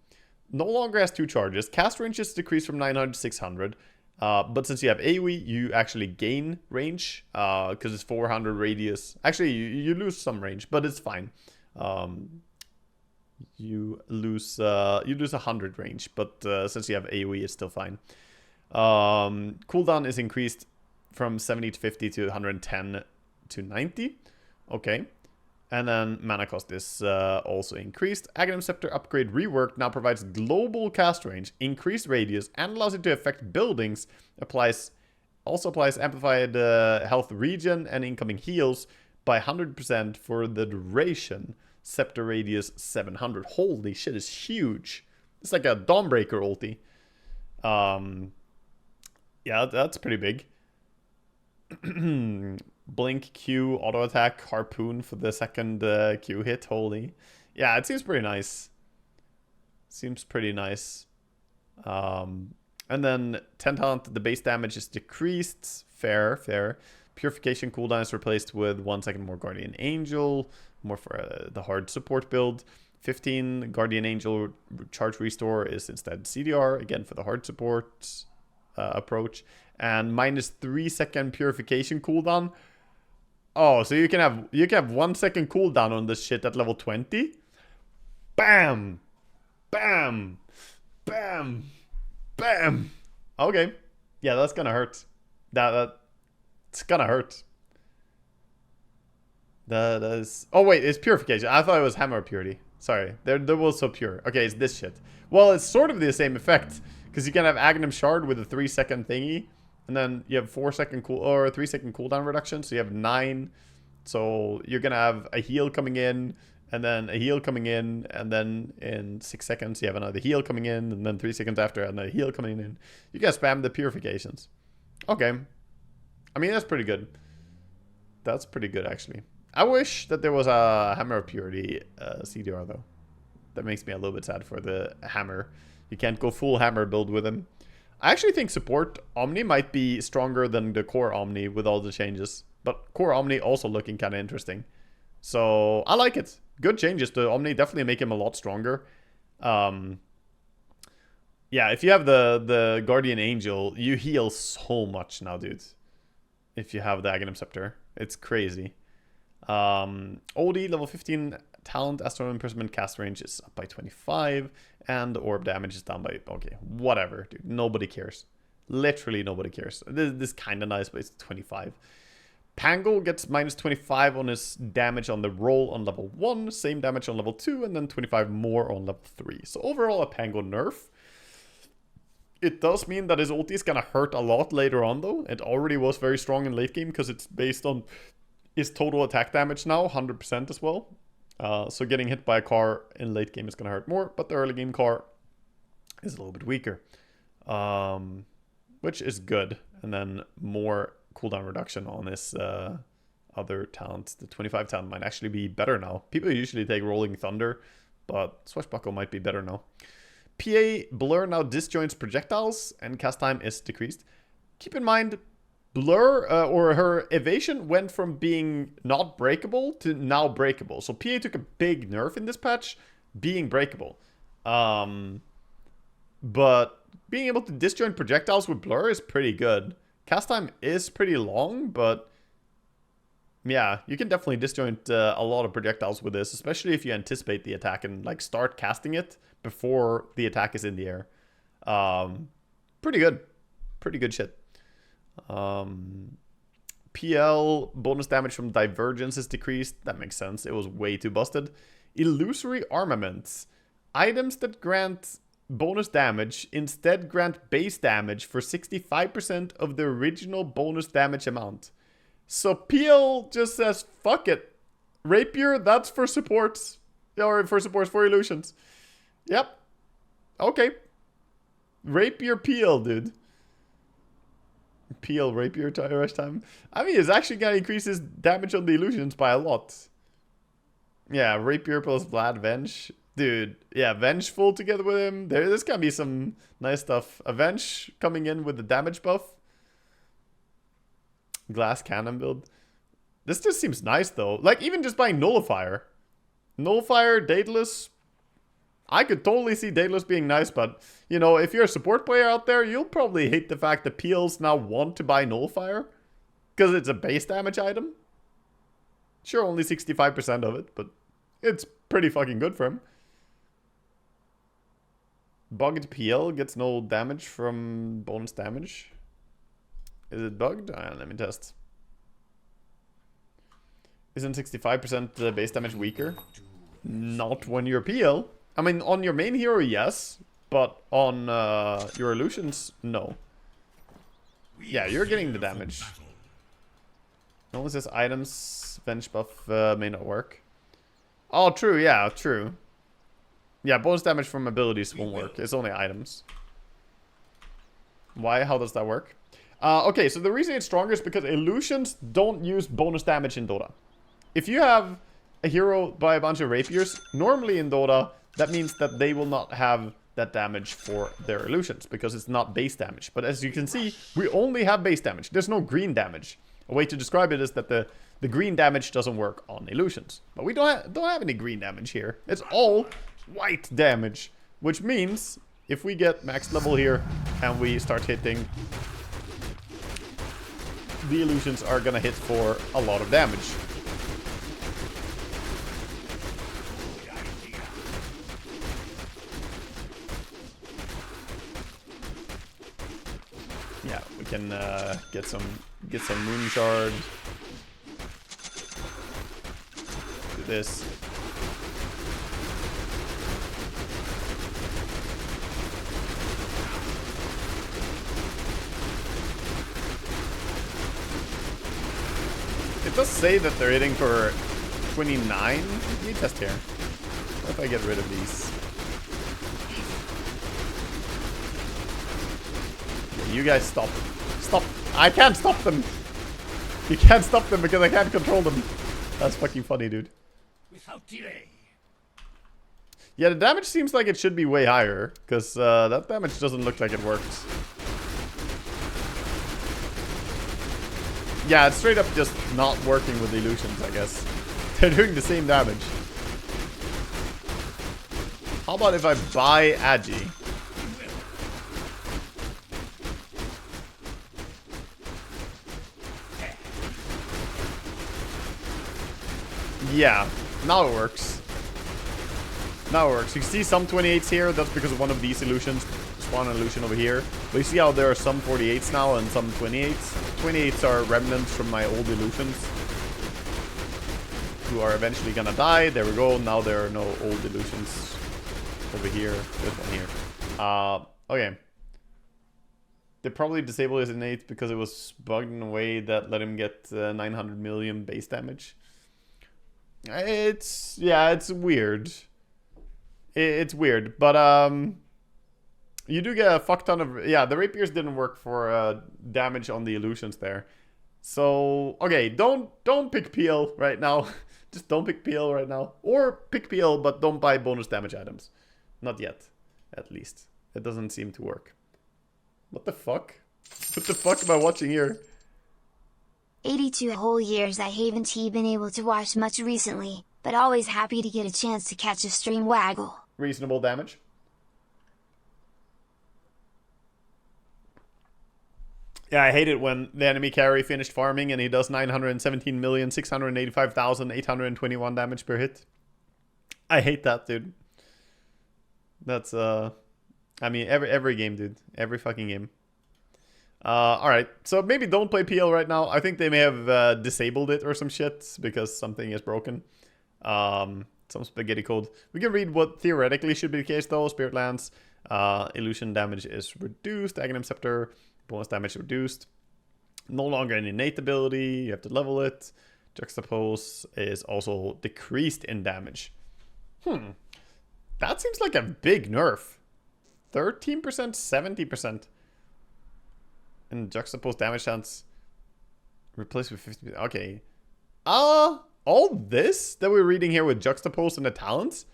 Speaker 1: No longer has 2 charges. Cast range is decreased from 900 to 600. But since you have AoE, you actually gain range. Because it's 400 radius. Actually, you lose some range, but it's fine. You lose 100 range, but since you have AoE, it's still fine. Cooldown is increased from 70 to 50 to 110 to 90. Okay. And then mana cost is also increased. Aghanim Scepter upgrade rework now provides global cast range, increased radius, and allows it to affect buildings. Also applies amplified health regen and incoming heals by 100% for the duration. Scepter radius 700. Holy shit, it's huge. It's like a Dawnbreaker ulti. Yeah, that's pretty big. Blink Q, auto attack, harpoon for the second Q hit. Holy. Yeah, it seems pretty nice. Seems pretty nice. And then 10 talent, the base damage is decreased. Fair, fair. Purification cooldown is replaced with 1 second more Guardian Angel. More for the hard support build. 15 Guardian Angel charge restore is instead CDR. Again for the hard support approach. And minus 3 second purification cooldown. Oh, so you can have 1 second cooldown on this shit at level 20. Bam! Bam! Bam! Bam! Okay. Yeah, that's gonna hurt. It's gonna hurt. That is... Oh, wait, it's purification. I thought it was hammer purity. Sorry. They're both so pure. Okay, it's this shit. Well, it's sort of the same effect. Because you can have Aghanim Shard with a 3 second thingy. And then you have 4 second cool... Or 3 second cooldown reduction. So you have 9. So you're gonna have a heal coming in. And then a heal coming in. And then in 6 seconds you have another heal coming in. And then 3 seconds after another heal coming in. You can spam the purifications. Okay. I mean, that's pretty good. That's pretty good, actually. I wish that there was a Hammer of Purity CDR, though. That makes me a little bit sad for the Hammer. You can't go full Hammer build with him. I actually think support Omni might be stronger than the core Omni with all the changes. But core Omni also looking kind of interesting. So, I like it. Good changes to Omni. Definitely make him a lot stronger. Yeah, if you have the Guardian Angel, you heal so much now, dude. If you have the Aghanim Scepter. It's crazy. OD level 15 talent, Astral Imprisonment cast range is up by 25, and the orb damage is down by, okay, whatever, dude, nobody cares. Literally nobody cares. This is kind of nice, but it's 25. Pango gets minus 25 on his damage on the roll on level 1, same damage on level 2, and then 25 more on level 3. So overall a Pango nerf. It does mean that his ulti is gonna hurt a lot later on, though. It already was very strong in late game because it's based on his total attack damage now, 100% as well. So getting hit by a car in late game is going to hurt more, but the early game car is a little bit weaker. Which is good. And then more cooldown reduction on his other talents. The 25 talent might actually be better now. People usually take Rolling Thunder, but Swashbuckle might be better now. PA Blur now disjoints projectiles, and cast time is decreased. Keep in mind... Blur, or her evasion went from being not breakable to now breakable. So PA took a big nerf in this patch, being breakable. But being able to disjoint projectiles with Blur is pretty good. Cast time is pretty long, but Yeah, you can definitely disjoint a lot of projectiles with this, especially if you anticipate the attack and like start casting it before the attack is in the air. Pretty good. Pretty good shit. PL, bonus damage from divergence is decreased. That makes sense. It was way too busted. Illusory armaments. Items that grant bonus damage instead grant base damage for 65% of the original bonus damage amount. So PL just says, fuck it. Rapier, that's for supports. Or for supports for illusions. Yep. Okay. Rapier PL, dude. PL Rapier rush time. I mean, it's actually gonna increase his damage on the illusions by a lot. Yeah, Rapier plus Vlad Venge. Dude, yeah, Vengeful together with him. There's gonna be some nice stuff. Avenge coming in with the damage buff. Glass cannon build. This just seems nice though. Like even just buying Nullifier. Nullifier, Daedalus. I could totally see Daedalus being nice, but you know, if you're a support player out there, you'll probably hate the fact that PLs now want to buy Nullifier. Because it's a base damage item. Sure, only 65% of it, but it's pretty fucking good for him. Bugged PL gets no damage from bonus damage. Is it bugged? Let me test. Isn't 65% base damage weaker? Not when you're PL. I mean, on your main hero, yes. But on your illusions, no. Yeah, you're getting the damage. It only says items, venge buff may not work. Oh, true, yeah, true. Yeah, bonus damage from abilities won't work. It's only items. Why? How does that work? Okay, so the reason it's stronger is because illusions don't use bonus damage in Dota. If you have a hero by a bunch of rapiers, normally in Dota, that means that they will not have that damage for their illusions, because it's not base damage. But as you can see, we only have base damage. There's no green damage. A way to describe it is that the green damage doesn't work on illusions. But we don't have any green damage here. It's all white damage. Which means, if we get max level here, and we start hitting, the illusions are gonna hit for a lot of damage. Yeah, we can get some moon shard. Do this. It does say that they're hitting for 29. Let me test here. What if I get rid of these? You guys stop. Stop. I can't stop them. You can't stop them because I can't control them. That's fucking funny, dude.
Speaker 5: Without delay.
Speaker 1: Yeah, the damage seems like it should be way higher, because that damage doesn't look like it works. Yeah, it's straight up just not working with the illusions, I guess. They're doing the same damage. How about if I buy Agi? Yeah, now it works. Now it works. You see some 28s here, that's because of one of these illusions. Spawn an illusion over here. But you see how there are some 48s now and some 28s? 28s are remnants from my old illusions, who are eventually gonna die. There we go. Now there are no old illusions over here. There's one here. Okay. They probably disabled his innate because it was bugged in a way that let him get 900 million base damage. It's weird. It's weird, but you do get a fuck ton of, yeah, the rapiers didn't work for damage on the illusions there. So okay, don't pick PL right now. Just don't pick PL right now, or pick PL but don't buy bonus damage items. Not yet, at least. It doesn't seem to work. What the fuck? What the fuck am I watching here?
Speaker 2: 82 whole years I haven't been able to watch much recently, but always happy to get a chance to catch a stream waggle.
Speaker 1: Reasonable damage. Yeah, I hate it when the enemy carry finished farming and he does 917,685,821 damage per hit. I hate that, dude. That's, I mean, every game, dude. Every fucking game. Alright, so maybe don't play PL right now. I think they may have disabled it or some shit because something is broken. Some spaghetti code. We can read what theoretically should be the case though. Spirit Lance, illusion damage is reduced. Aghanim Scepter, bonus damage reduced. No longer an innate ability, you have to level it. Juxtapose is also decreased in damage. That seems like a big nerf. 13%, 70%. And juxtapose damage chance replaced with 50%. Okay. All this that we're reading here with juxtapose and the talents,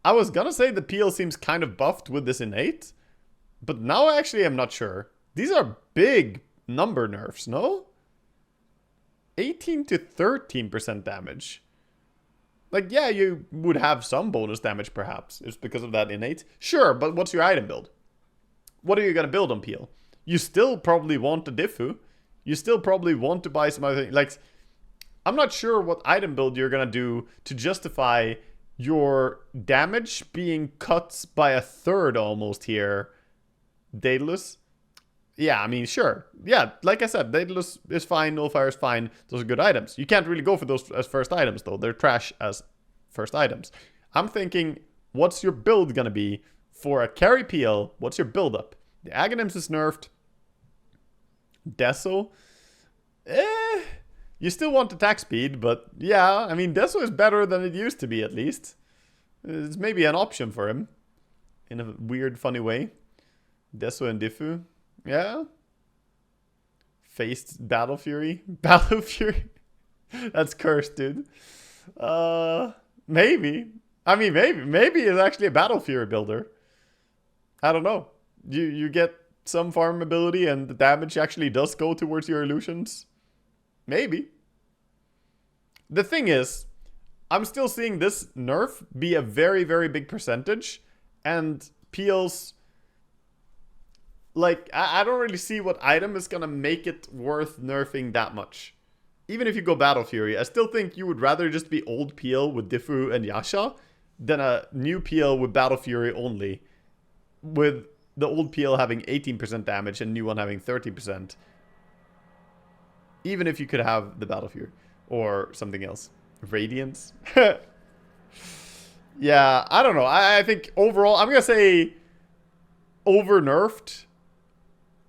Speaker 1: I was gonna say the PL seems kind of buffed with this innate, but now actually I'm not sure. These are big number nerfs, no? 18 to 13% damage. Like, yeah, you would have some bonus damage perhaps. It's because of that innate. Sure, but what's your item build? What are you gonna build on PL? You still probably want a Diffu. You still probably want to buy some other thing. Like, I'm not sure what item build you're gonna do to justify your damage being cut by a third almost here. Daedalus? Yeah, I mean, sure. Yeah, like I said, Daedalus is fine, Nullfire is fine. Those are good items. You can't really go for those as first items, though. They're trash as first items. I'm thinking, what's your build gonna be for a carry PL? What's your build up? The Aghanims is nerfed. Deso? You still want attack speed, but yeah, I mean, Deso is better than it used to be, at least. It's maybe an option for him. In a weird, funny way. Deso and Diffu. Yeah. Faced Battle Fury. Battle Fury? That's cursed, dude. Maybe. I mean, maybe it's actually a Battle Fury builder. I don't know. You get some farm ability and the damage actually does go towards your illusions. Maybe. The thing is, I'm still seeing this nerf be a very, very big percentage. And PL's... Like, I don't really see what item is gonna make it worth nerfing that much. Even if you go Battle Fury, I still think you would rather just be old PL with Diffu and Yasha than a new PL with Battle Fury only. With the old PL having 18% damage and new one having 30%. Even if you could have the Battle Fury or something else. Radiance? Yeah, I don't know. I think overall, I'm gonna say over nerfed.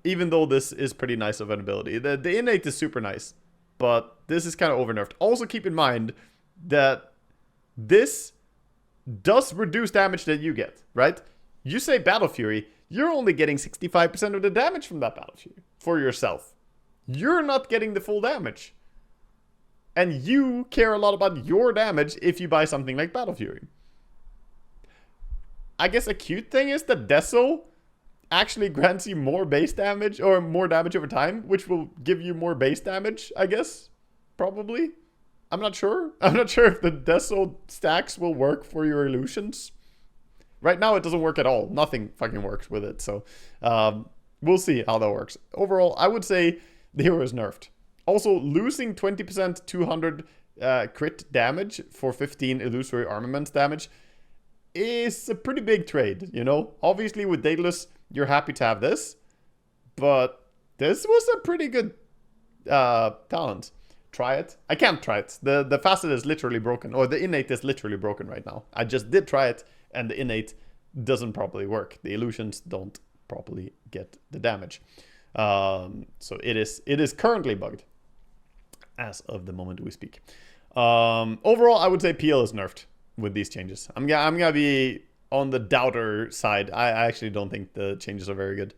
Speaker 1: Even though this is pretty nice of an ability. The innate is super nice. But this is kind of over nerfed. Also keep in mind that this does reduce damage that you get, right? You say Battle Fury, you're only getting 65% of the damage from that Battle Fury for yourself. You're not getting the full damage. And you care a lot about your damage if you buy something like Battle Fury. I guess a cute thing is that Deso actually grants you more base damage or more damage over time, which will give you more base damage, I guess. Probably. I'm not sure. I'm not sure if the Deso stacks will work for your illusions. Right now, it doesn't work at all. Nothing fucking works with it. So, we'll see how that works. Overall, I would say the hero is nerfed. Also, losing 20% 200 crit damage for 15 illusory armaments damage is a pretty big trade, you know? Obviously, with Daedalus, you're happy to have this. But this was a pretty good talent. Try it. I can't try it. The facet is literally broken. Or the innate is literally broken right now. I just did try it. And the innate doesn't properly work. The illusions don't properly get the damage. So it is currently bugged. As of the moment we speak. Overall, I would say PL is nerfed with these changes. I'm gonna be on the doubter side. I actually don't think the changes are very good.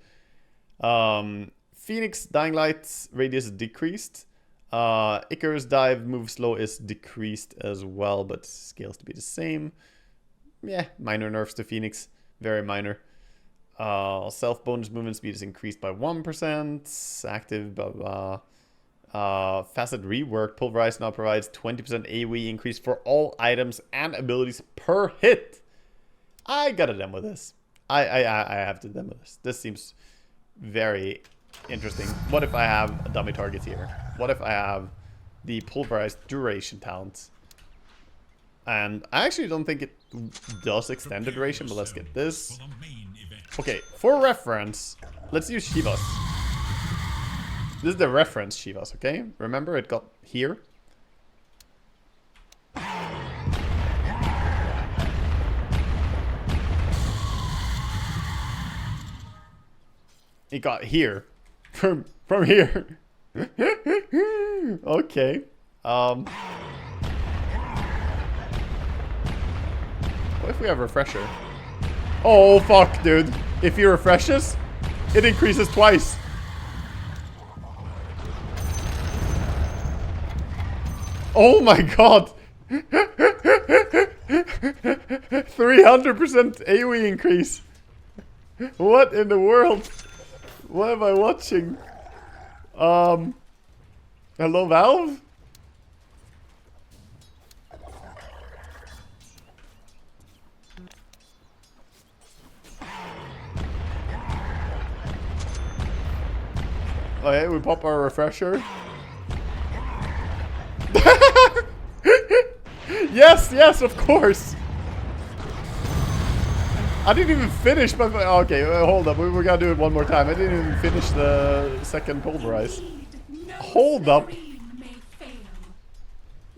Speaker 1: Phoenix Dying Light's radius is decreased. Icarus Dive move slow is decreased as well, but scales to be the same. Yeah, minor nerfs to Phoenix. Very minor. Self bonus movement speed is increased by 1%. Active, blah, blah. Facet rework. Pulverize now provides 20% AoE increase for all items and abilities per hit. I gotta demo this. I have to demo this. This seems very interesting. What if I have a dummy target here? What if I have the pulverized duration talent? And I actually don't think it does extend the duration, but let's get this. Okay, for reference, let's use Shivas. This is the reference Shivas, okay? Remember, it got here. It got here. From here. Okay. What if we have refresher? Oh fuck, dude. If he refreshes, it increases twice. Oh my god. 300% AoE increase. What in the world? What am I watching? Hello, Valve? Okay, we pop our refresher. Yes, yes, of course. I didn't even finish my... Okay, hold up. We gotta do it one more time. I didn't even finish the second pulverize. Hold up.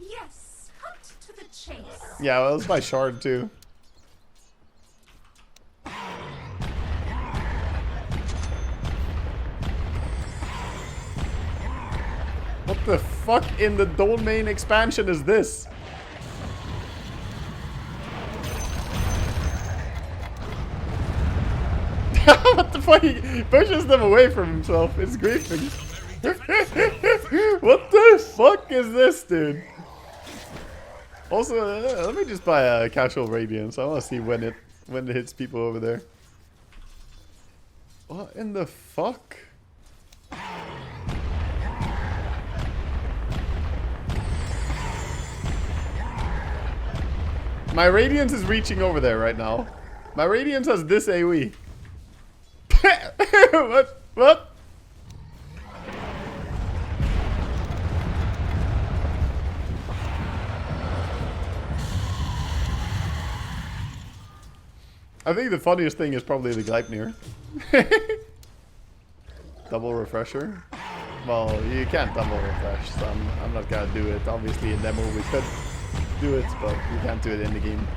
Speaker 4: Yes, cut to the chase.
Speaker 1: Yeah, well, that's my shard too. What the fuck in the domain expansion is this? What the fuck? He pushes them away from himself. It's griefing. What the fuck is this, dude? Also, let me just buy a casual radiance. I want to see when it hits people over there. What in the fuck? My radiance is reaching over there right now. My radiance has this AoE. What? What? I think the funniest thing is probably the Gleipnir. Double refresher. Well, you can't double refresh, so I'm not gonna do it. Obviously in demo we could do it, but we can't do it in the game.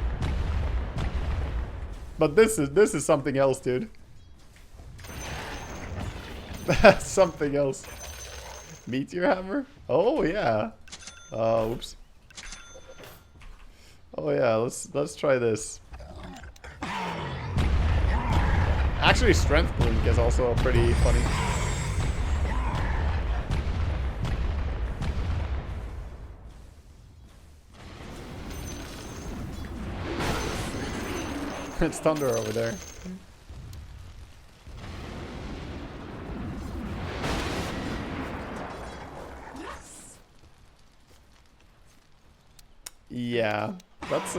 Speaker 1: But this is something else, dude. That's something else. Meteor hammer? Oh yeah. Oops. Oh yeah, let's try this. Actually, strength blink is also pretty funny. It's thunder over there. Yeah, that's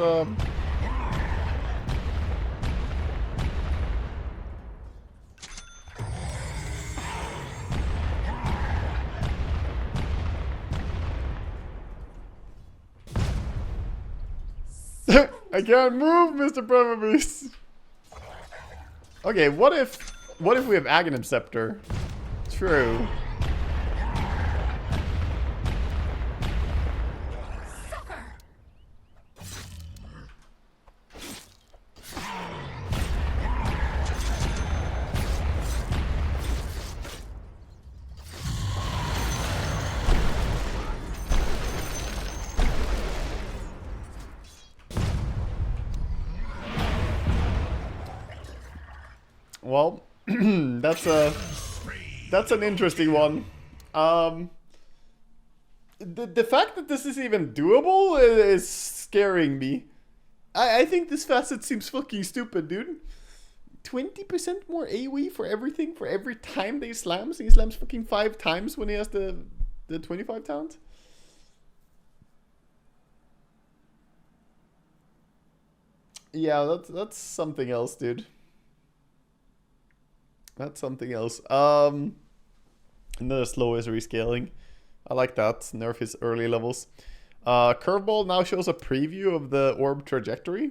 Speaker 1: I can't move, Mr. Breakability. Okay, what if we have Aghanim Scepter? True. Well, that's an interesting one. The fact that this is even doable is scaring me. I think this facet seems fucking stupid, dude. 20% more AoE for everything for every time they slams. He slams fucking 5 times when he has the 25 talent. Yeah, that's something else, dude. That's something else. And the slow is rescaling. I like that. Nerf his early levels. Curveball now shows a preview of the orb trajectory.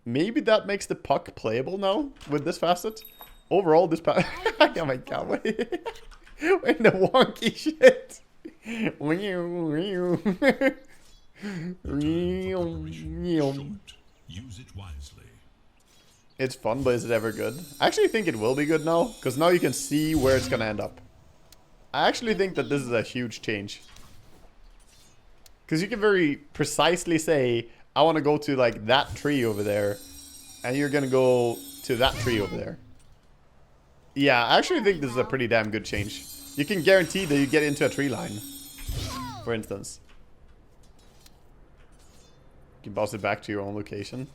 Speaker 1: Maybe that makes the puck playable now with this facet. Overall, this oh my god, wait. Wait, the wonky shit.
Speaker 5: Use it wisely.
Speaker 1: It's fun, but is it ever good? I actually think it will be good now, because now you can see where it's gonna end up. I actually think that this is a huge change. Because you can very precisely say, I want to go to like that tree over there, and you're gonna go to that tree over there. Yeah, I actually think this is a pretty damn good change. You can guarantee that you get into a tree line, for instance. You can bounce it back to your own location.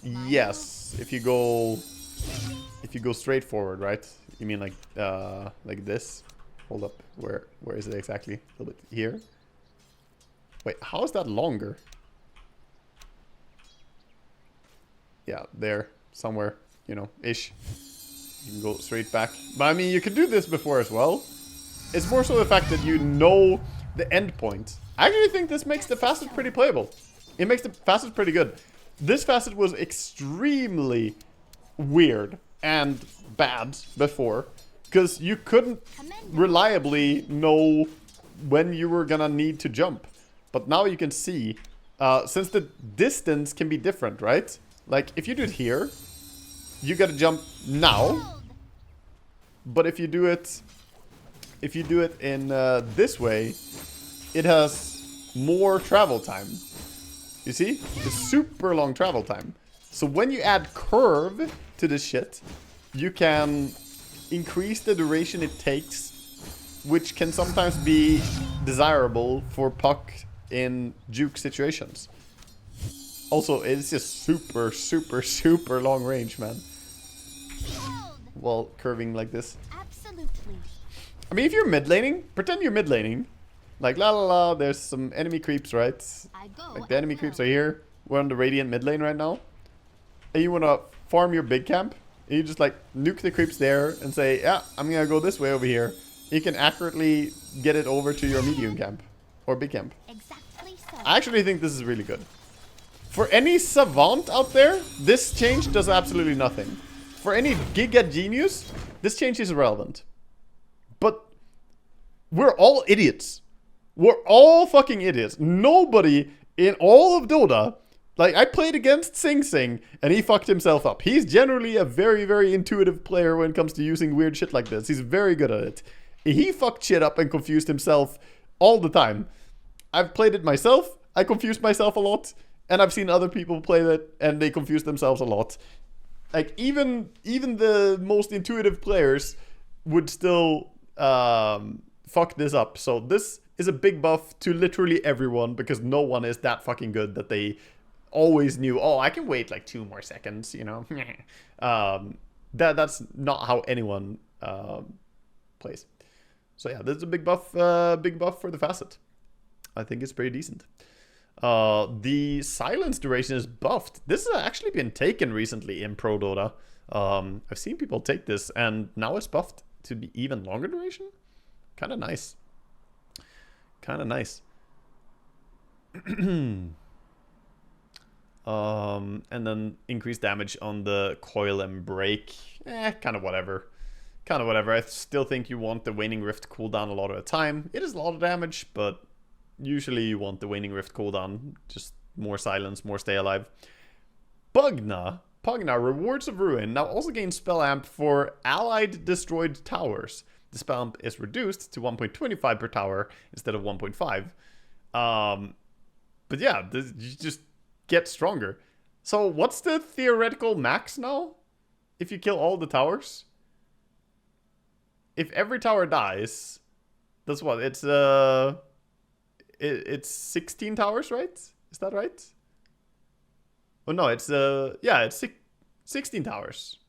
Speaker 1: Yes. If you go straight forward, right? You mean like this? Hold up. Where is it exactly? A little bit here. Wait, how is that longer? Yeah, there somewhere, you know, ish. You can go straight back. But I mean, you could do this before as well. It's more so the fact that you know the end point. I actually think this makes the facet pretty playable. It makes the facet pretty good. This facet was extremely weird and bad before, because you couldn't reliably know when you were gonna need to jump. But now you can see, since the distance can be different, right? Like, if you do it here, you gotta jump now. But if you do it in this way, it has more travel time. You see? It's super long travel time. So when you add curve to this shit, you can increase the duration it takes, which can sometimes be desirable for puck in juke situations. Also, it's just super, super, super long range, man. While curving like this.
Speaker 2: Absolutely.
Speaker 1: I mean, if you're mid laning, pretend you're mid laning. Like, la la la, there's some enemy creeps, right? Like, the enemy creeps are here. We're on the Radiant mid lane right now. And you want to farm your big camp. And you just, like, nuke the creeps there and say, yeah, I'm going to go this way over here. You can accurately get it over to your medium camp. Or big camp.
Speaker 2: Exactly so.
Speaker 1: I actually think this is really good. For any savant out there, this change does absolutely nothing. For any giga genius, this change is irrelevant. But we're all idiots. We're all fucking idiots. Nobody in all of Dota, like, I played against Sing Sing and he fucked himself up. He's generally a very, very intuitive player when it comes to using weird shit like this. He's very good at it. He fucked shit up and confused himself all the time. I've played it myself. I confused myself a lot. And I've seen other people play that and they confuse themselves a lot. Like, even the most intuitive players would still fuck this up. So this is a big buff to literally everyone, because no one is that fucking good that they always knew, oh, I can wait like 2 more seconds, you know. That's not how anyone plays. So yeah, this is a big buff for the facet. I think it's pretty decent. The silence duration is buffed. This has actually been taken recently in Pro Dota. I've seen people take this, and now it's buffed to be even longer duration. Kind of nice. Kind of nice. And then increased damage on the coil and break. Kind of whatever. Kind of whatever. I still think you want the Waning Rift cooldown a lot of the time. It is a lot of damage, but usually you want the Waning Rift cooldown. Just more silence, more stay alive. Pugna, Rewards of Ruin, now also gains spell amp for allied destroyed towers. The spell amp is reduced to 1.25 per tower instead of 1.5. But yeah, you just get stronger. So what's the theoretical max now? If you kill all the towers? If every tower dies, that's what? It's 16 towers, right? Is that right? Oh no, it's yeah, it's 16 towers.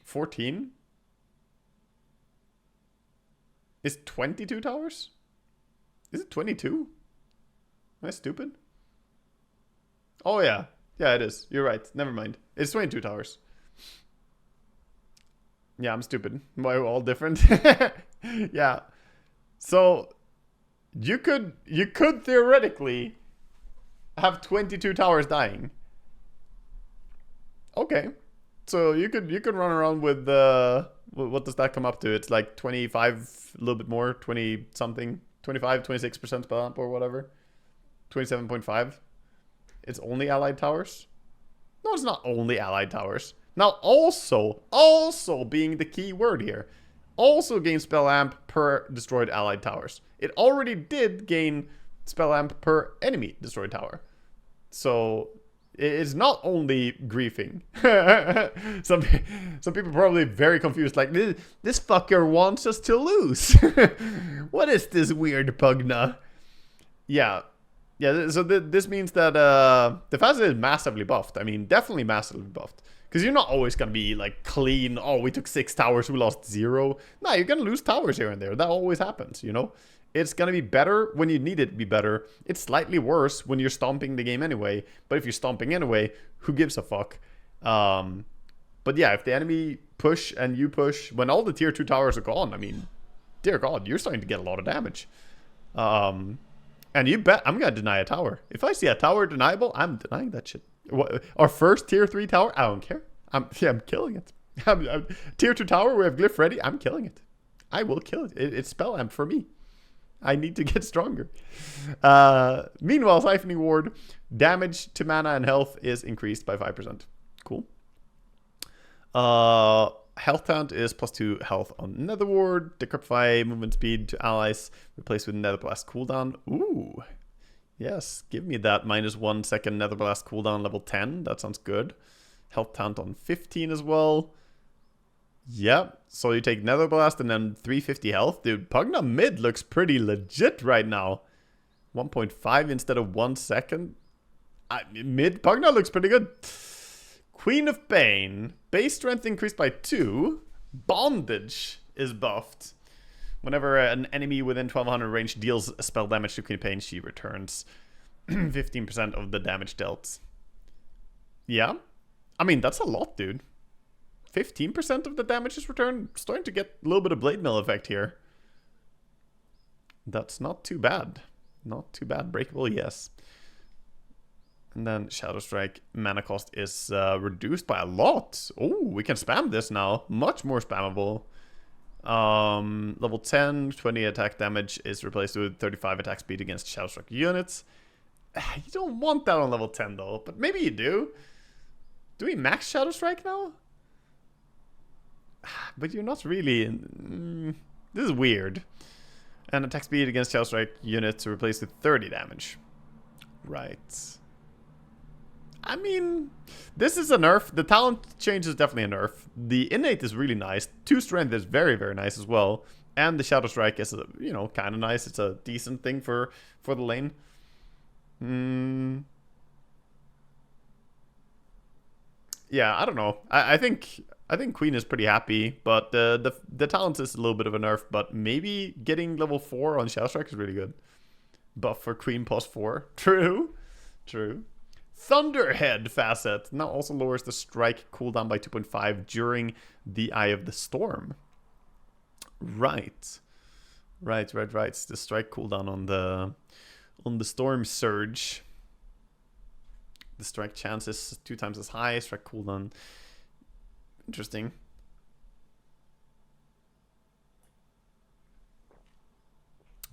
Speaker 1: 14? Is 22 towers? Is it 22? Am I stupid? Oh yeah. Yeah, it is. You're right. Never mind. It's 22 towers. Yeah, I'm stupid. Why are we all different? Yeah. So you could theoretically have 22 towers dying. Okay. So you could run around with what does that come up to? It's like 25, a little bit more, 20 something, 25, 26% spell amp or whatever. 27.5. It's only allied towers? No, it's not only allied towers. Now also being the key word here. Also gain spell amp per destroyed allied towers. It already did gain spell amp per enemy destroyed tower. So it's not only griefing. some people probably very confused, like, this fucker wants us to lose. What is this weird Pugna? Yeah, so this means that the facet is massively buffed. I mean, definitely massively buffed. Because you're not always going to be like clean, oh, we took 6 towers, we lost 0. Nah, you're going to lose towers here and there. That always happens, you know? It's going to be better when you need it to be better. It's slightly worse when you're stomping the game anyway. But if you're stomping anyway, who gives a fuck? But yeah, if the enemy push and you push, when all the tier 2 towers are gone, I mean, dear God, you're starting to get a lot of damage. And you bet I'm going to deny a tower. If I see a tower deniable, I'm denying that shit. What, our first tier 3 tower? I don't care. I'm killing it. Tier 2 tower, we have glyph ready. I'm killing it. I will kill it. It's spell amp for me. I need to get stronger. Meanwhile, Siphoning Ward, damage to mana and health is increased by 5%. Cool. Health count is +2 health on Nether Ward. Decryptify movement speed to allies replaced with Nether Blast cooldown. Ooh. Yes, give me that -1 second Nether Blast cooldown level 10. That sounds good. Health count on 15 as well. Yep. So you take Nether Blast and then 350 health. Dude, Pugna mid looks pretty legit right now. 1.5 instead of 1 second. Mid Pugna looks pretty good. Queen of Pain. Base strength increased by 2. Bondage is buffed. Whenever an enemy within 1200 range deals spell damage to Queen of Pain, she returns 15% of the damage dealt. Yeah. I mean, that's a lot, dude. 15% of the damage is returned. Starting to get a little bit of Blade Mill effect here. That's not too bad. Not too bad. Breakable, yes. And then Shadow Strike mana cost is reduced by a lot. Oh, we can spam this now. Much more spammable. Level 10, 20 attack damage is replaced with 35 attack speed against Shadow Strike units. You don't want that on level 10 though, but maybe you do. Do we max Shadow Strike now? But you're not really... this is weird. And attack speed against Shadow Strike units replaced with 30 damage. Right. I mean, this is a nerf. The talent change is definitely a nerf. The innate is really nice. 2 strength is very, very nice as well. And the Shadow Strike is, you know, kind of nice. It's a decent thing for the lane. Yeah, I don't know. I think Queen is pretty happy, but the talent is a little bit of a nerf. But maybe getting level 4 on Shadow Strike is really good. Buff for Queen +4. True. True. Thunderhead facet now also lowers the strike cooldown by 2.5 during the Eye of the Storm. Right. The strike cooldown on the Storm Surge. The strike chance is 2 times as high. Strike cooldown. Interesting.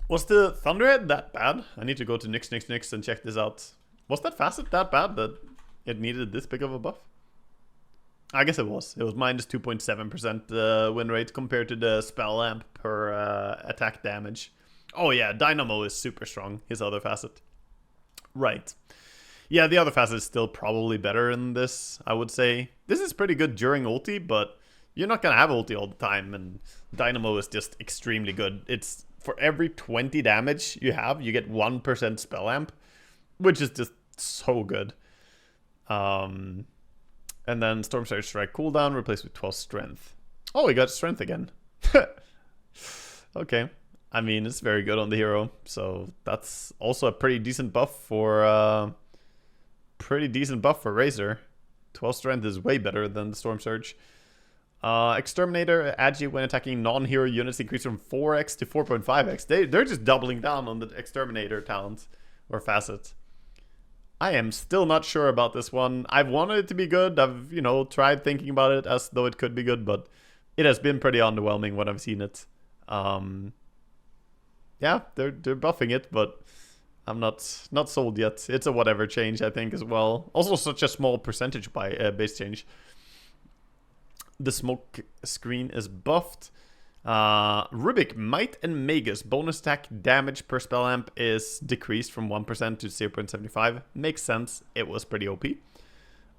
Speaker 1: Was the Thunderhead that bad? I need to go to Nyx and check this out. Was that facet that bad that it needed this big of a buff? I guess it was. It was minus 2.7% win rate compared to the spell amp per attack damage. Oh yeah, Dynamo is super strong, his other facet. Right. Yeah, the other facet is still probably better in this, I would say. This is pretty good during ulti, but you're not going to have ulti all the time, and Dynamo is just extremely good. It's for every 20 damage you have, you get 1% spell amp, which is just so good. And then Storm Surge Strike cooldown replaced with 12 strength. Oh, we got strength again. Okay. I mean, it's very good on the hero, so that's also a pretty decent buff for Razor. 12 strength is way better than the Storm Surge. Exterminator agi when attacking non-hero units increased from 4x to 4.5x. They're just doubling down on the Exterminator talent or facet. I am still not sure about this one. I've wanted it to be good. I've, you know, tried thinking about it as though it could be good, but it has been pretty underwhelming when I've seen it. Yeah, they're buffing it, but I'm not sold yet. It's a whatever change, I think, as well. Also, such a small percentage by base change. The smoke screen is buffed. Rubik, Might, and Magus. Bonus attack damage per spell amp is decreased from 1% to 0.75. Makes sense. It was pretty OP.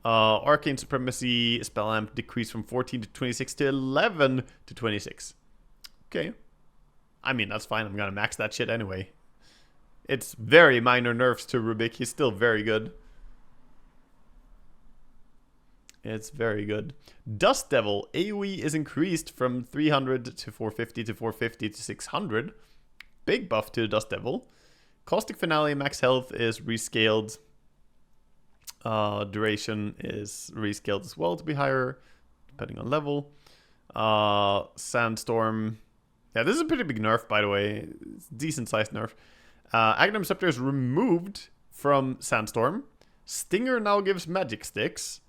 Speaker 1: Arcane Supremacy spell amp decreased from 14 to 26 to 11 to 26. Okay. I mean, that's fine. I'm gonna max that shit anyway. It's very minor nerfs to Rubik. He's still very good. It's very good. Dust Devil, AoE is increased from 300 to 450 to 450 to 600. Big buff to Dust Devil. Caustic Finale, max health is rescaled. Duration is rescaled as well to be higher, depending on level. Sandstorm. Yeah, this is a pretty big nerf, by the way. It's a decent sized nerf. Aghanim Scepter is removed from Sandstorm. Stinger now gives magic sticks.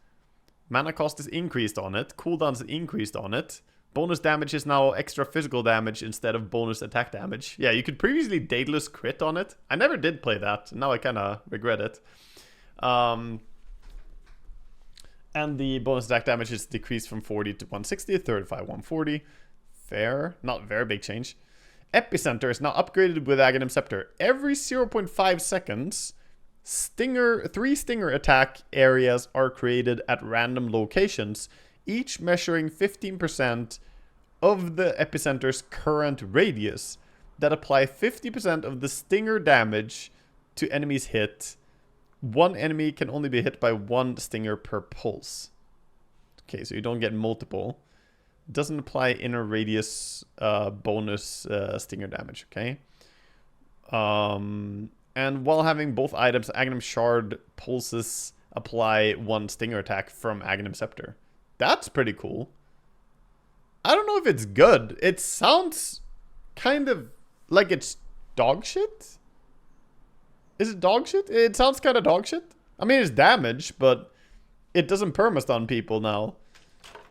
Speaker 1: Mana cost is increased on it. Cooldown is increased on it. Bonus damage is now extra physical damage instead of bonus attack damage. Yeah, you could previously Daedalus crit on it. I never did play that. Now I kind of regret it. And the bonus attack damage is decreased from 40 to 160, 35, 140. Fair. Not very big change. Epicenter is now upgraded with Aghanim Scepter. Every 0.5 seconds, 3 stinger attack areas are created at random locations, each measuring 15% of the epicenter's current radius, that apply 50% of the stinger damage to enemies hit. One enemy can only be hit by 1 stinger per pulse. Okay, so you don't get multiple. Doesn't apply inner radius bonus stinger damage, okay? And while having both items, Aghanim Shard pulses apply 1 stinger attack from Aghanim Scepter. That's pretty cool. I don't know if it's good. It sounds kind of like it's dog shit. Is it dog shit? It sounds kind of dog shit. I mean, it's damage, but it doesn't perma-stun people now.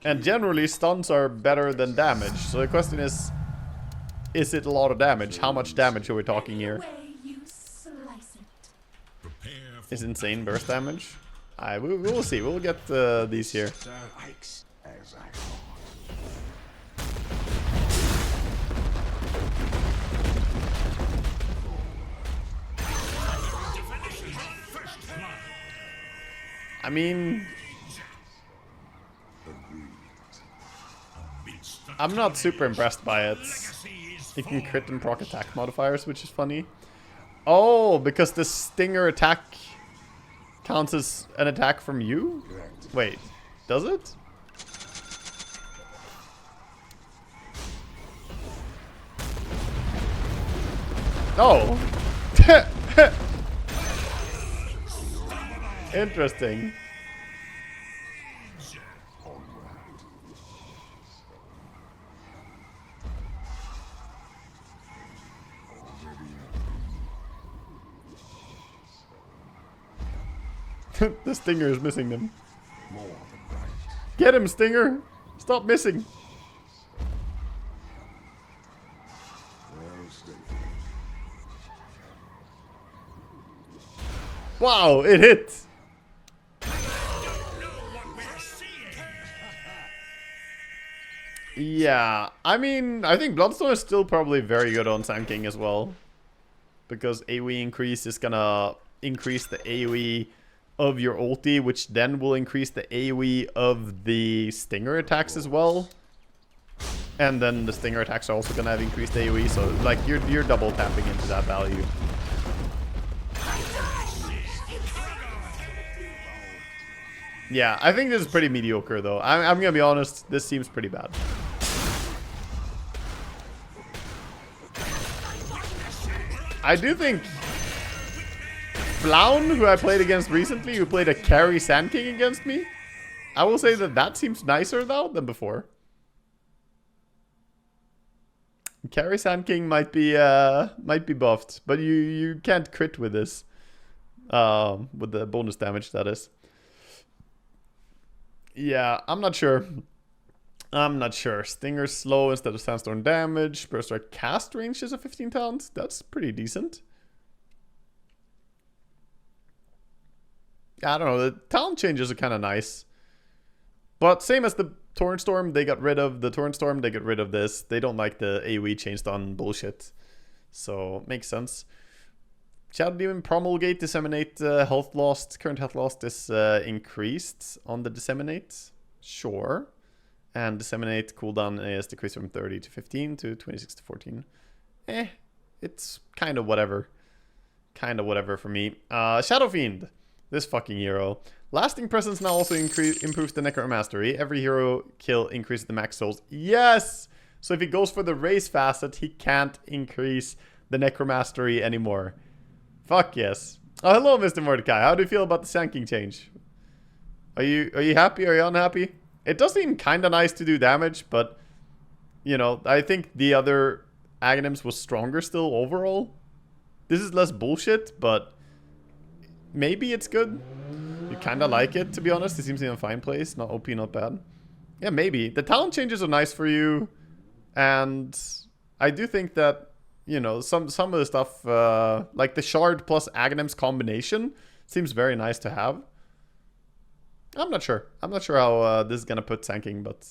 Speaker 1: And generally, stuns are better than damage. So the question is it a lot of damage? How much damage are we talking here? Is insane burst damage? We'll see. We'll get these here. I mean, I'm not super impressed by it. You can crit and proc attack modifiers, which is funny. Oh, because the stinger attack counts as an attack from you? Wait, does it? Oh. Interesting. The Stinger is missing them. Get him, Stinger! Stop missing! Wow, it hit! Yeah, I mean, I think Bloodstone is still probably very good on Sand King as well. Because AoE increase is gonna increase the AoE of your ulti, which then will increase the AoE of the Stinger attacks as well. And then the Stinger attacks are also gonna have increased AoE, so like you're double tapping into that value. Yeah, I think this is pretty mediocre though. I'm gonna be honest, this seems pretty bad. I do think Flown, who I played against recently, who played a carry Sand King against me, I will say that that seems nicer now than before. Carry Sand King might be buffed, but you can't crit with this. With the bonus damage, that is. Yeah, I'm not sure. I'm not sure. Stinger's slow instead of Sandstorm damage. Berserk cast range is a 15 talent. That's pretty decent. I don't know. The talent changes are kind of nice. But same as the Torrent Storm, they got rid of the Torrent Storm. They get rid of this. They don't like the AoE chain stun bullshit. So, makes sense. Shadow Demon Promulgate, Disseminate, health lost. Current health lost is increased on the Disseminate. Sure. And Disseminate cooldown is decreased from 30 to 15 to 26 to 14. It's kind of whatever. Kind of whatever for me. Shadow Fiend. This fucking hero. Lasting Presence now also improves the Necromastery. Every hero kill increases the max souls. Yes! So if he goes for the race facet, he can't increase the Necromastery anymore. Fuck yes. Oh, hello, Mr. Mordecai. How do you feel about the Sand King change? Are you happy? Are you unhappy? It does seem kind of nice to do damage, but, you know, I think the other Aghanims was stronger still overall. This is less bullshit, but maybe it's good. You kind of like it, to be honest. It seems in a fine place. Not OP, not bad. Yeah, maybe. The talent changes are nice for you. And I do think that, you know, some of the stuff, like the Shard plus Aghanims combination, seems very nice to have. I'm not sure. I'm not sure how this is going to put Sand King, but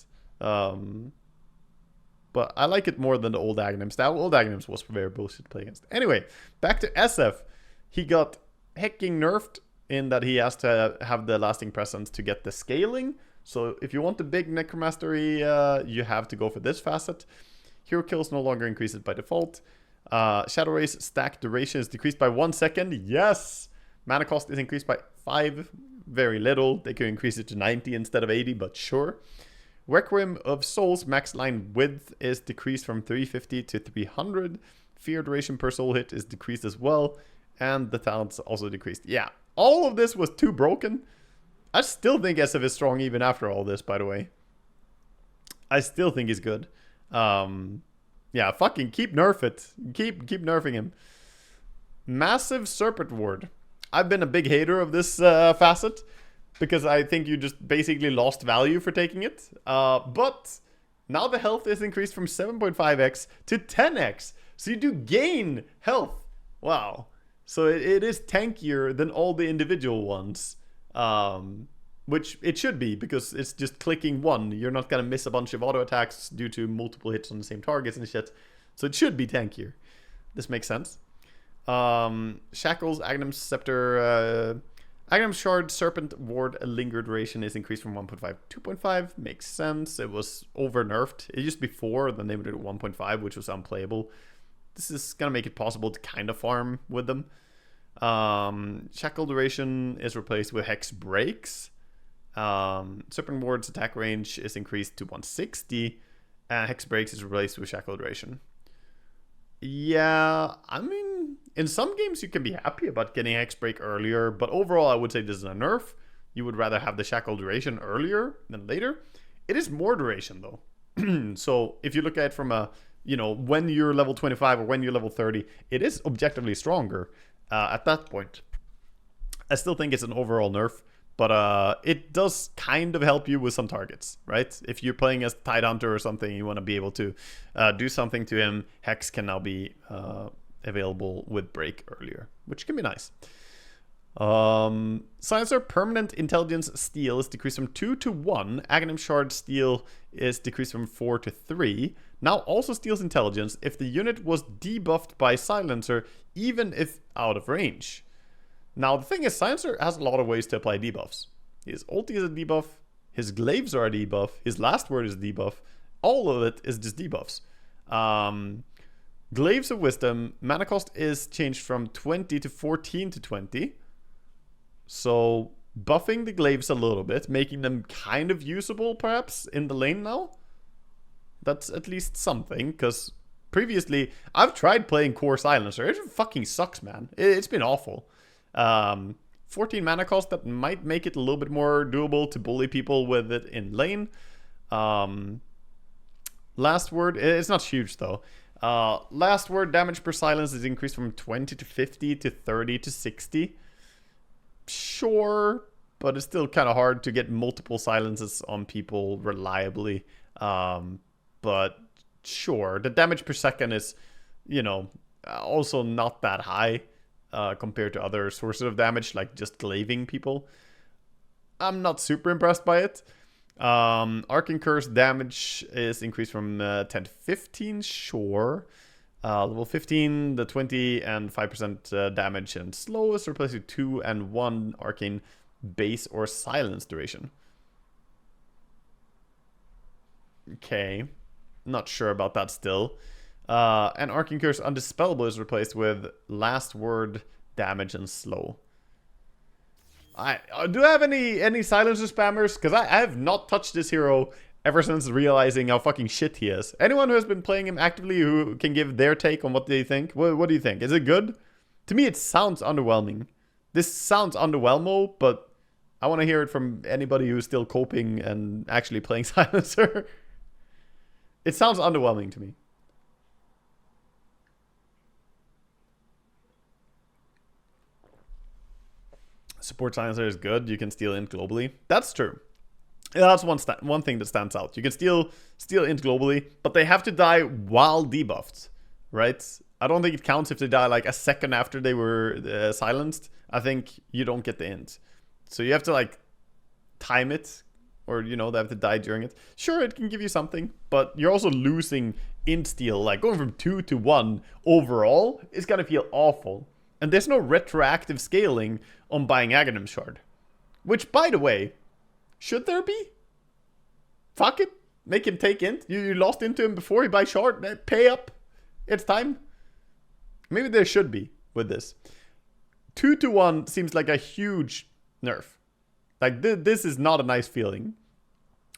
Speaker 1: I like it more than the old Aghanims. The old Aghanims was very bullshit to play against. Anyway, back to SF. He got hecking nerfed in that he has to have the Lasting Presence to get the scaling. So if you want the big Necromastery, you have to go for this facet. Hero kills no longer increases by default. Shadow Race stack duration is decreased by 1 second. Yes! Mana cost is increased by 5. Very little. They could increase it to 90 instead of 80, but sure. Requiem of Souls max line width is decreased from 350 to 300. Fear duration per soul hit is decreased as well. And the talents also decreased. Yeah, all of this was too broken. I still think SF is strong even after all this, by the way. I still think he's good. Yeah, fucking keep nerf it. Keep nerfing him. Massive Serpent Ward. I've been a big hater of this facet because I think you just basically lost value for taking it. But now the health is increased from 7.5x to 10x. So you do gain health. Wow. So it is tankier than all the individual ones. Which it should be because it's just clicking one. You're not going to miss a bunch of auto attacks due to multiple hits on the same targets and shit. So it should be tankier. This makes sense. Shackles, Aghanim Scepter, Aghanim Shard, Serpent Ward, Linger duration is increased from 1.5 to 2.5. Makes sense. It was over nerfed. It used to be 4, then they moved it to 1.5, which was unplayable. This is gonna make it possible to kind of farm with them. Shackle duration is replaced with Hex Breaks. Serpent Ward's attack range is increased to 160, and Hex Breaks is replaced with Shackle duration. Yeah, I mean, in some games you can be happy about getting Hex Break earlier, but overall I would say this is a nerf. You would rather have the Shackle duration earlier than later. It is more duration though. So if you look at it from a, you know, when you're level 25 or when you're level 30, it is objectively stronger at that point. I still think it's an overall nerf, but it does kind of help you with some targets, right? If you're playing as Tidehunter or something, you want to be able to do something to him. Hex can now be available with Break earlier, which can be nice. Silencer Permanent Intelligence Steal is decreased from 2 to 1. Aghanim Shard Steal is decreased from 4 to 3. Now also steals intelligence if the unit was debuffed by Silencer, even if out of range. Now the thing is, Silencer has a lot of ways to apply debuffs. His ulti is a debuff, his glaives are a debuff, his last word is a debuff. All of it is just debuffs. Glaives of Wisdom, mana cost is changed from 20 to 14 to 20. So buffing the glaives a little bit, making them kind of usable perhaps in the lane now. That's at least something, because previously I've tried playing Core Silencer. It fucking sucks, man. It's been awful. 14 mana cost, that might make it a little bit more doable to bully people with it in lane. Last word, it's not huge though. Last word damage per silence is increased from 20 to 50 to 30 to 60. Sure, but it's still kind of hard to get multiple silences on people reliably. But sure, the damage per second is, you know, also not that high compared to other sources of damage, like just glaving people. I'm not super impressed by it. Arcane Curse damage is increased from 10 to 15, sure. Level 15, the 20 and 5% damage and slow is replaced with 2 and 1 arcane base or silence duration. Okay, not sure about that still. And Arcane Curse Undispellable is replaced with last word damage and slow. Do I have any silencer spammers? Because I have not touched this hero ever since realizing how fucking shit he is. Anyone who has been playing him actively who can give their take on what they think? What do you think? Is it good? To me, it sounds underwhelming. This sounds underwhelming, but I want to hear it from anybody who's still coping and actually playing silencer. It sounds underwhelming to me. Support silencer is good. You can steal int globally. That's true. Yeah, that's one thing that stands out. You can steal int globally, but they have to die while debuffed, right? I don't think it counts if they die like a second after they were silenced. I think you don't get the int. So you have to like time it, or you know, they have to die during it. Sure, it can give you something, but you're also losing int steal. Like going from 2 to 1 overall is gonna feel awful. And there's no retroactive scaling on buying Aghanim Shard. Which, by the way, should there be? Fuck it. Make him take int. You lost into him before he buys Shard. Pay up. It's time. Maybe there should be with this. 2 to 1 seems like a huge nerf. Like, this is not a nice feeling.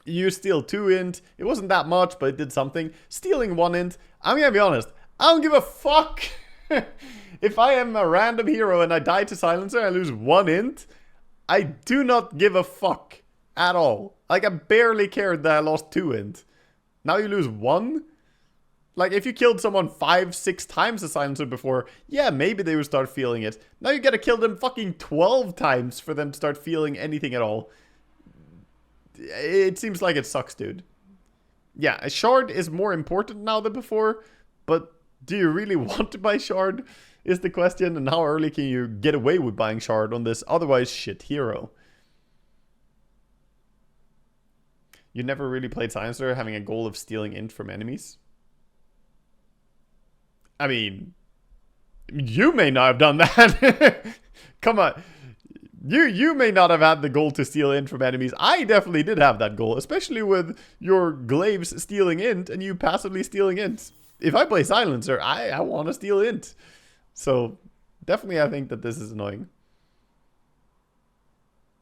Speaker 1: You steal 2 int. It wasn't that much, but it did something. Stealing 1 int. I'm gonna be honest. I don't give a fuck. If I am a random hero and I die to silencer, I lose 1 int. I do not give a fuck at all. Like, I barely cared that I lost 2 int. Now you lose 1? Like, if you killed someone 5-6 times the silencer before, yeah, maybe they would start feeling it. Now you gotta kill them fucking 12 times for them to start feeling anything at all. It seems like it sucks, dude. Yeah, a shard is more important now than before, but do you really want to buy shard? Is the question, and how early can you get away with buying shard on this otherwise shit hero? You never really played silencer having a goal of stealing int from enemies? I mean, you may not have done that. Come on. You may not have had the goal to steal int from enemies. I definitely did have that goal, especially with your glaives stealing int and you passively stealing int. If I play silencer, I want to steal int. So, definitely I think that this is annoying.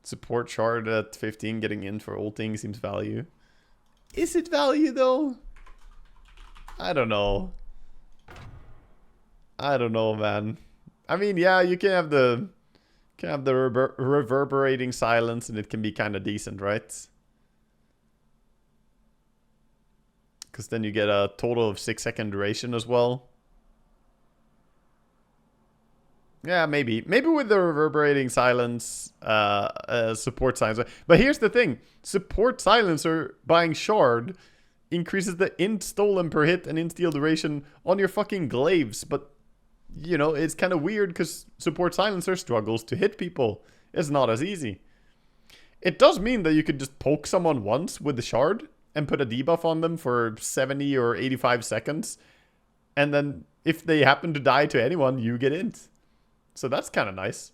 Speaker 1: Support shard at 15, getting in for ulting seems value. Is it value though? I don't know. I don't know, man. I mean, yeah, you can have the reverberating silence and it can be kind of decent, right? Because then you get a total of 6-second duration as well. Yeah, maybe. Maybe with the reverberating silence, support silencer. But here's the thing. Support silencer buying shard increases the int stolen per hit and int steal duration on your fucking glaives. But, you know, it's kind of weird because support silencer struggles to hit people. It's not as easy. It does mean that you could just poke someone once with the shard and put a debuff on them for 70 or 85 seconds. And then if they happen to die to anyone, you get int. So that's kind of nice.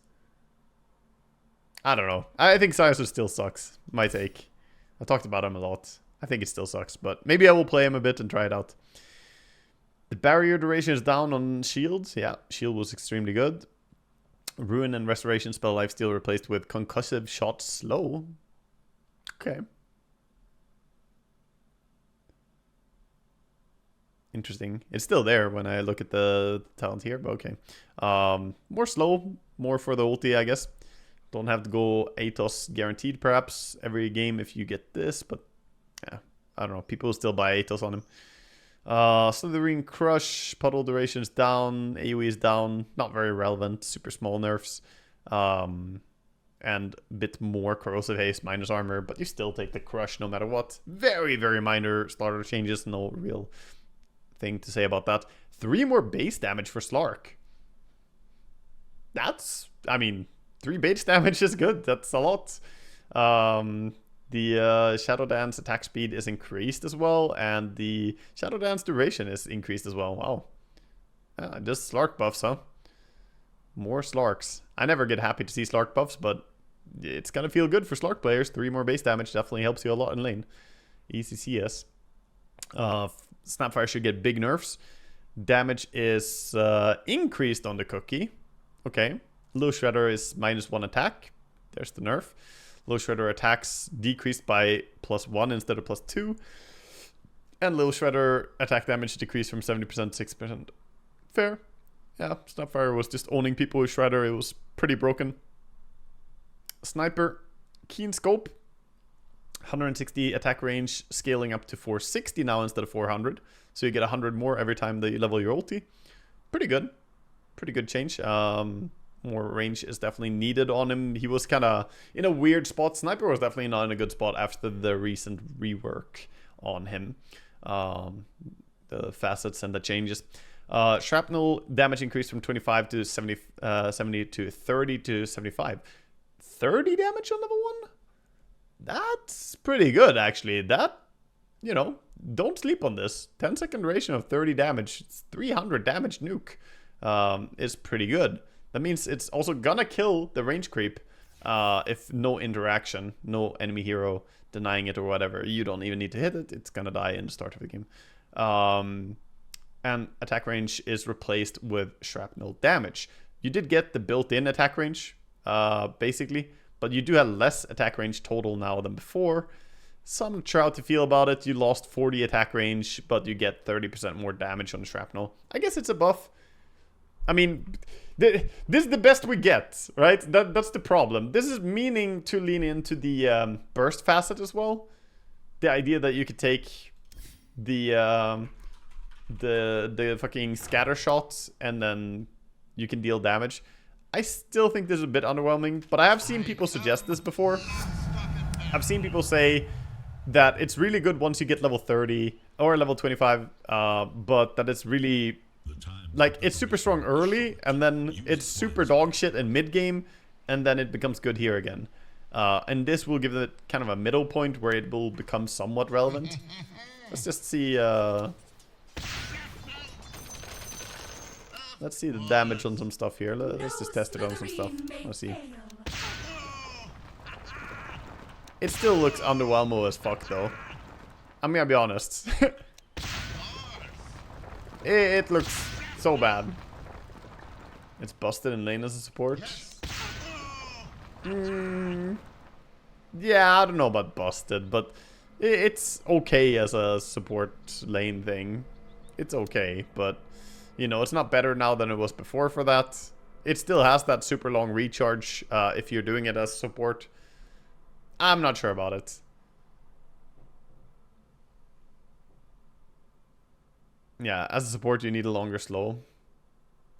Speaker 1: I don't know. I think silencer still sucks. My take. I talked about him a lot. I think it still sucks, but maybe I will play him a bit and try it out. The barrier duration is down on shields. Yeah, shield was extremely good. Ruin and restoration spell lifesteal replaced with concussive shot slow. Okay. Interesting. It's still there when I look at the talent here, but okay. More slow, more for the ulti, I guess. Don't have to go Atos guaranteed, perhaps, every game if you get this, but yeah, I don't know. People will still buy Atos on him. Slithering Crush, Puddle duration is down, AoE is down, not very relevant, super small nerfs. And a bit more corrosive haste, minus armor, but you still take the crush no matter what. Very, very minor slaughter changes, no real thing to say about that. 3 more base damage for Slark. That's, I mean, 3 base damage is good, that's a lot. The Shadow Dance attack speed is increased as well, and the Shadow Dance duration is increased as well. Wow. Just Slark buffs, huh? More Slarks. I never get happy to see Slark buffs, but it's gonna feel good for Slark players. 3 more base damage definitely helps you a lot in lane. Easy CS. Snapfire should get big nerfs. Damage is increased on the cookie. Okay. Low Shredder is -1 attack. There's the nerf. Low Shredder attacks decreased by +1 instead of +2. And Low Shredder attack damage decreased from 70% to 6%. Fair. Yeah, Snapfire was just owning people with Shredder. It was pretty broken. Sniper, Keen Scope. 160 attack range, scaling up to 460 now instead of 400. So you get 100 more every time that you level your ulti. Pretty good. Pretty good change. More range is definitely needed on him. He was kind of in a weird spot. Sniper was definitely not in a good spot after the recent rework on him. The facets and the changes. Shrapnel damage increased from 25 to 70 to 30 to 75. 30 damage on level 1? That's pretty good, actually. That, you know, don't sleep on this. 10-second duration of 30 damage. It's 300 damage nuke. Is pretty good. That means it's also gonna kill the range creep if no interaction, no enemy hero denying it or whatever. You don't even need to hit it. It's gonna die in the start of the game. And attack range is replaced with shrapnel damage. You did get the built-in attack range, basically, but you do have less attack range total now than before. So I'm not sure how to feel about it. You lost 40 attack range, but you get 30% more damage on the shrapnel. I guess it's a buff. I mean, this is the best we get, right? That's the problem. This is meaning to lean into the burst facet as well. The idea that you could take the fucking scatter shots and then you can deal damage. I still think this is a bit underwhelming, but I have seen people suggest this before. I've seen people say that it's really good once you get level 30 or level 25, but that it's really, like, it's super strong early, and then it's super dog shit in mid-game, and then it becomes good here again. And this will give it kind of a middle point where it will become somewhat relevant. Let's just see, let's see the damage on some stuff here. Let's just test it on some stuff. Let's see. It still looks underwhelming as fuck, though. I'm gonna be honest. It looks so bad. It's busted in lane as a support. Yeah, I don't know about busted, but it's okay as a support lane thing. It's okay, but, you know, it's not better now than it was before for that. It still has that super long recharge if you're doing it as support. I'm not sure about it. Yeah, as a support you need a longer slow.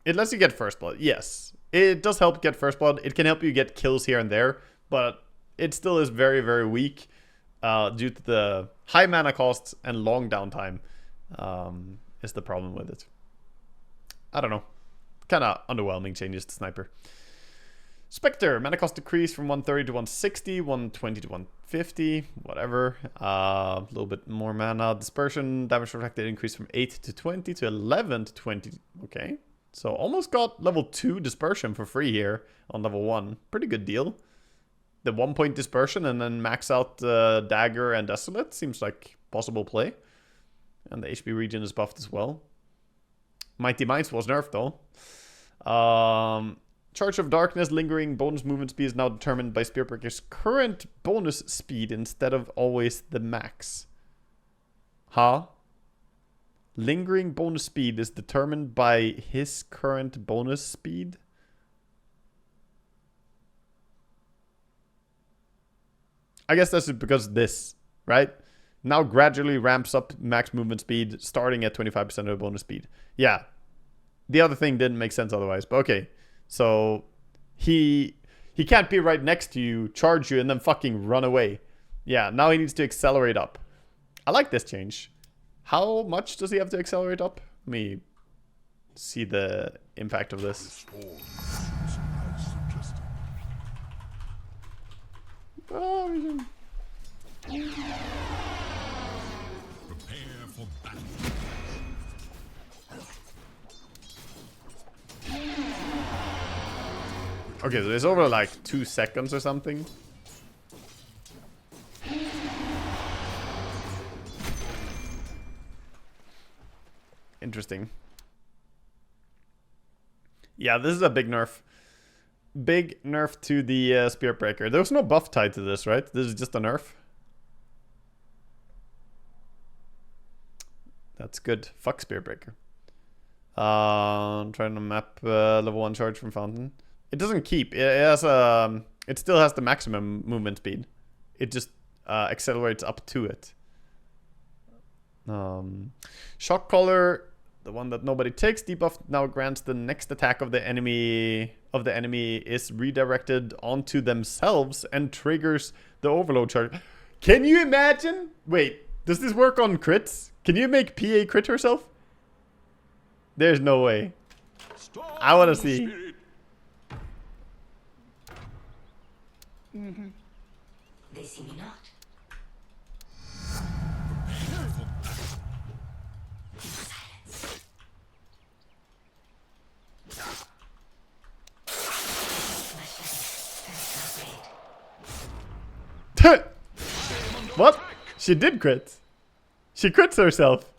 Speaker 1: It lets you get first blood, yes. It does help get first blood. It can help you get kills here and there, but it still is very, very weak due to the high mana costs and long downtime is the problem with it. I don't know. Kind of underwhelming changes to Sniper. Spectre, mana cost decreased from 130 to 160, 120 to 150, whatever. A little bit more mana. Dispersion, damage reflected increased from 8 to 20 to 11 to 20. Okay. So almost got level 2 dispersion for free here on level 1. Pretty good deal. The 1-point dispersion and then max out Dagger and Desolate seems like possible play. And the HP region is buffed as well. Mighty Mites was nerfed though. Charge of Darkness, lingering bonus movement speed is now determined by Spearbreaker's current bonus speed instead of always the max. Huh? Lingering bonus speed is determined by his current bonus speed? I guess that's because this, right? now gradually ramps up max movement speed, starting at 25% of the bonus speed. Yeah. The other thing didn't make sense otherwise, but okay. So he can't be right next to you, charge you, and then fucking run away. Yeah, now he needs to accelerate up. I like this change. How much does he have to accelerate up? Let me see the impact of this. Oh,
Speaker 5: Prepare for battle.
Speaker 1: okay, so it's over like 2 seconds or something. Interesting. Yeah, this is a big nerf. Big nerf to the Spirit Breaker. There was no buff tied to this, right? This is just a nerf. That's good. Fuck Spirit Breaker. I'm trying to map level 1 charge from Fountain. It doesn't keep. It has it still has the maximum movement speed. It just accelerates up to it. Shock Collar, the one that nobody takes. Debuff now grants the next attack of the enemy is redirected onto themselves and triggers the overload charge. Can you imagine? Wait, does this work on crits? Can you make PA crit herself? There's no way. I want to see.
Speaker 4: They see me not.
Speaker 1: What? She did crit. She crits herself.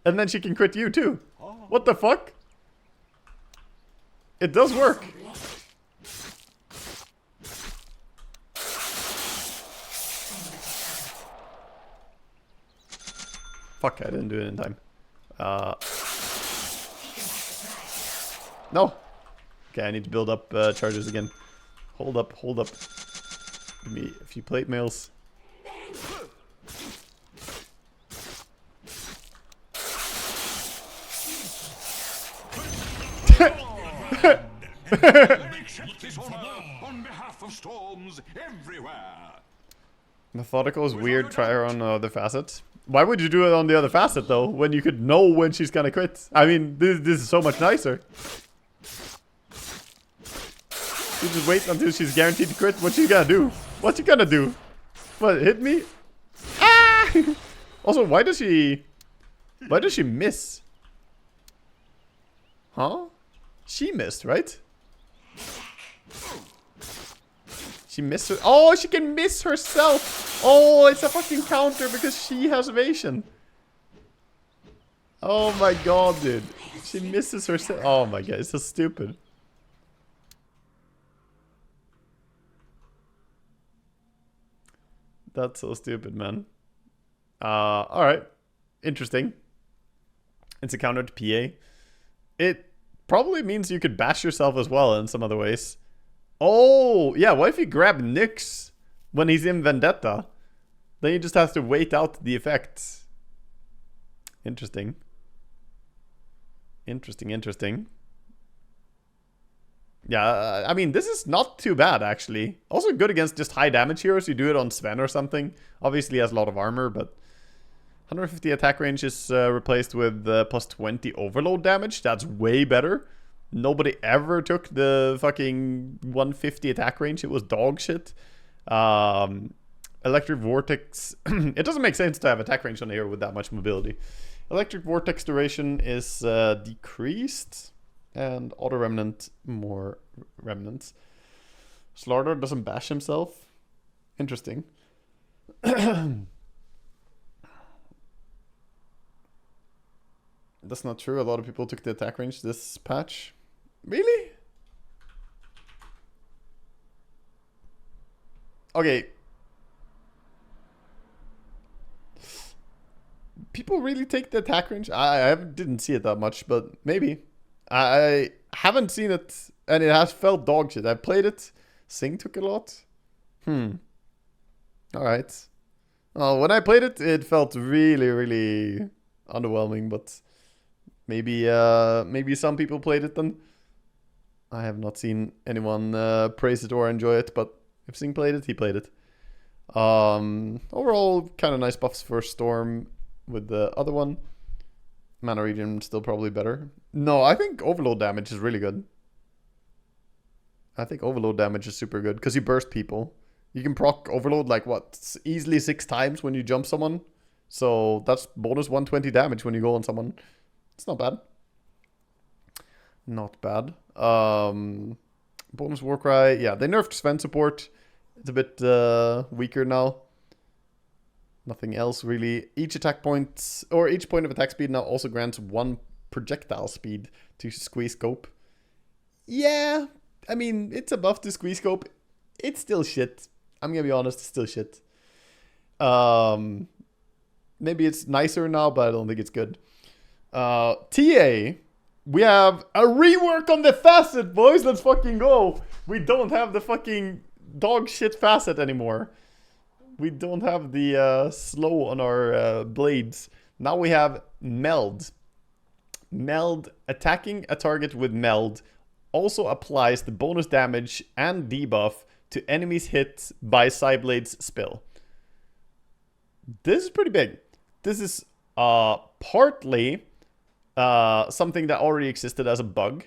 Speaker 1: And then she can crit you too. What the fuck? It does work. Fuck, I didn't do it in time. No. Okay, I need to build up charges again. Hold up, hold up. Give me a few plate mails.
Speaker 3: On behalf of storms everywhere.
Speaker 1: Methodical is weird. Try her on the other facets. Why would you do it on the other facet though, when you could know when she's gonna quit? I mean, this is so much nicer. You just wait until she's guaranteed to quit. What you gonna do? What you gonna do? What, hit me? Ah! Also, why does she miss? Huh? She missed, right? She missed her. Oh, she can miss herself. Oh, it's a fucking counter because she has evasion. Oh my god, dude. She misses herself. Oh my god, it's so stupid. That's so stupid, man. Alright. Interesting. It's a counter to PA. It probably means you could bash yourself as well in some other ways. Oh, yeah, what if you grab Nyx when he's in Vendetta? Then you just have to wait out the effects. Interesting. Interesting, interesting. Yeah, I mean, this is not too bad, actually. Also good against just high damage heroes. You do it on Sven or something. Obviously, he has a lot of armor, but 150 attack range is replaced with plus 20 overload damage. That's way better. Nobody ever took the fucking 150 attack range. It was dog shit. Electric Vortex. It doesn't make sense to have attack range on the hero with that much mobility. Electric Vortex duration is decreased. And Auto Remnant, more remnants. Slaughter doesn't bash himself. Interesting. That's not true. A lot of people took the attack range this patch. Really? Okay. People really take the attack range? I didn't see it that much, but maybe. I haven't seen it, and it has felt dog shit. I played it. Sing took a lot. Alright. When I played it, it felt really, really underwhelming, but maybe maybe some people played it then. I have not seen anyone praise it or enjoy it, but if Sing played it, he played it. Overall, kind of nice buffs for Storm with the other one. Mana Regen still probably better. No, I think Overload damage is really good. I think Overload damage is super good because you burst people. You can proc Overload like what? Easily 6 times when you jump someone. So that's bonus 120 damage when you go on someone. It's not bad. Not bad. Bonus Warcry. Yeah, they nerfed Sven support. It's a bit weaker now. Nothing else really. Each attack point, or each point of attack speed now also grants 1 projectile speed to squeeze scope. Yeah, I mean, it's a buff to squeeze scope. It's still shit. I'm gonna be honest, it's still shit. Maybe it's nicer now, but I don't think it's good. TA, we have a rework on the facet, boys. Let's fucking go. We don't have the fucking dog shit facet anymore. We don't have the slow on our blades. Now we have meld. Meld, attacking a target with meld also applies the bonus damage and debuff to enemies hit by Psyblade's spell. This is pretty big. This is partly something that already existed as a bug.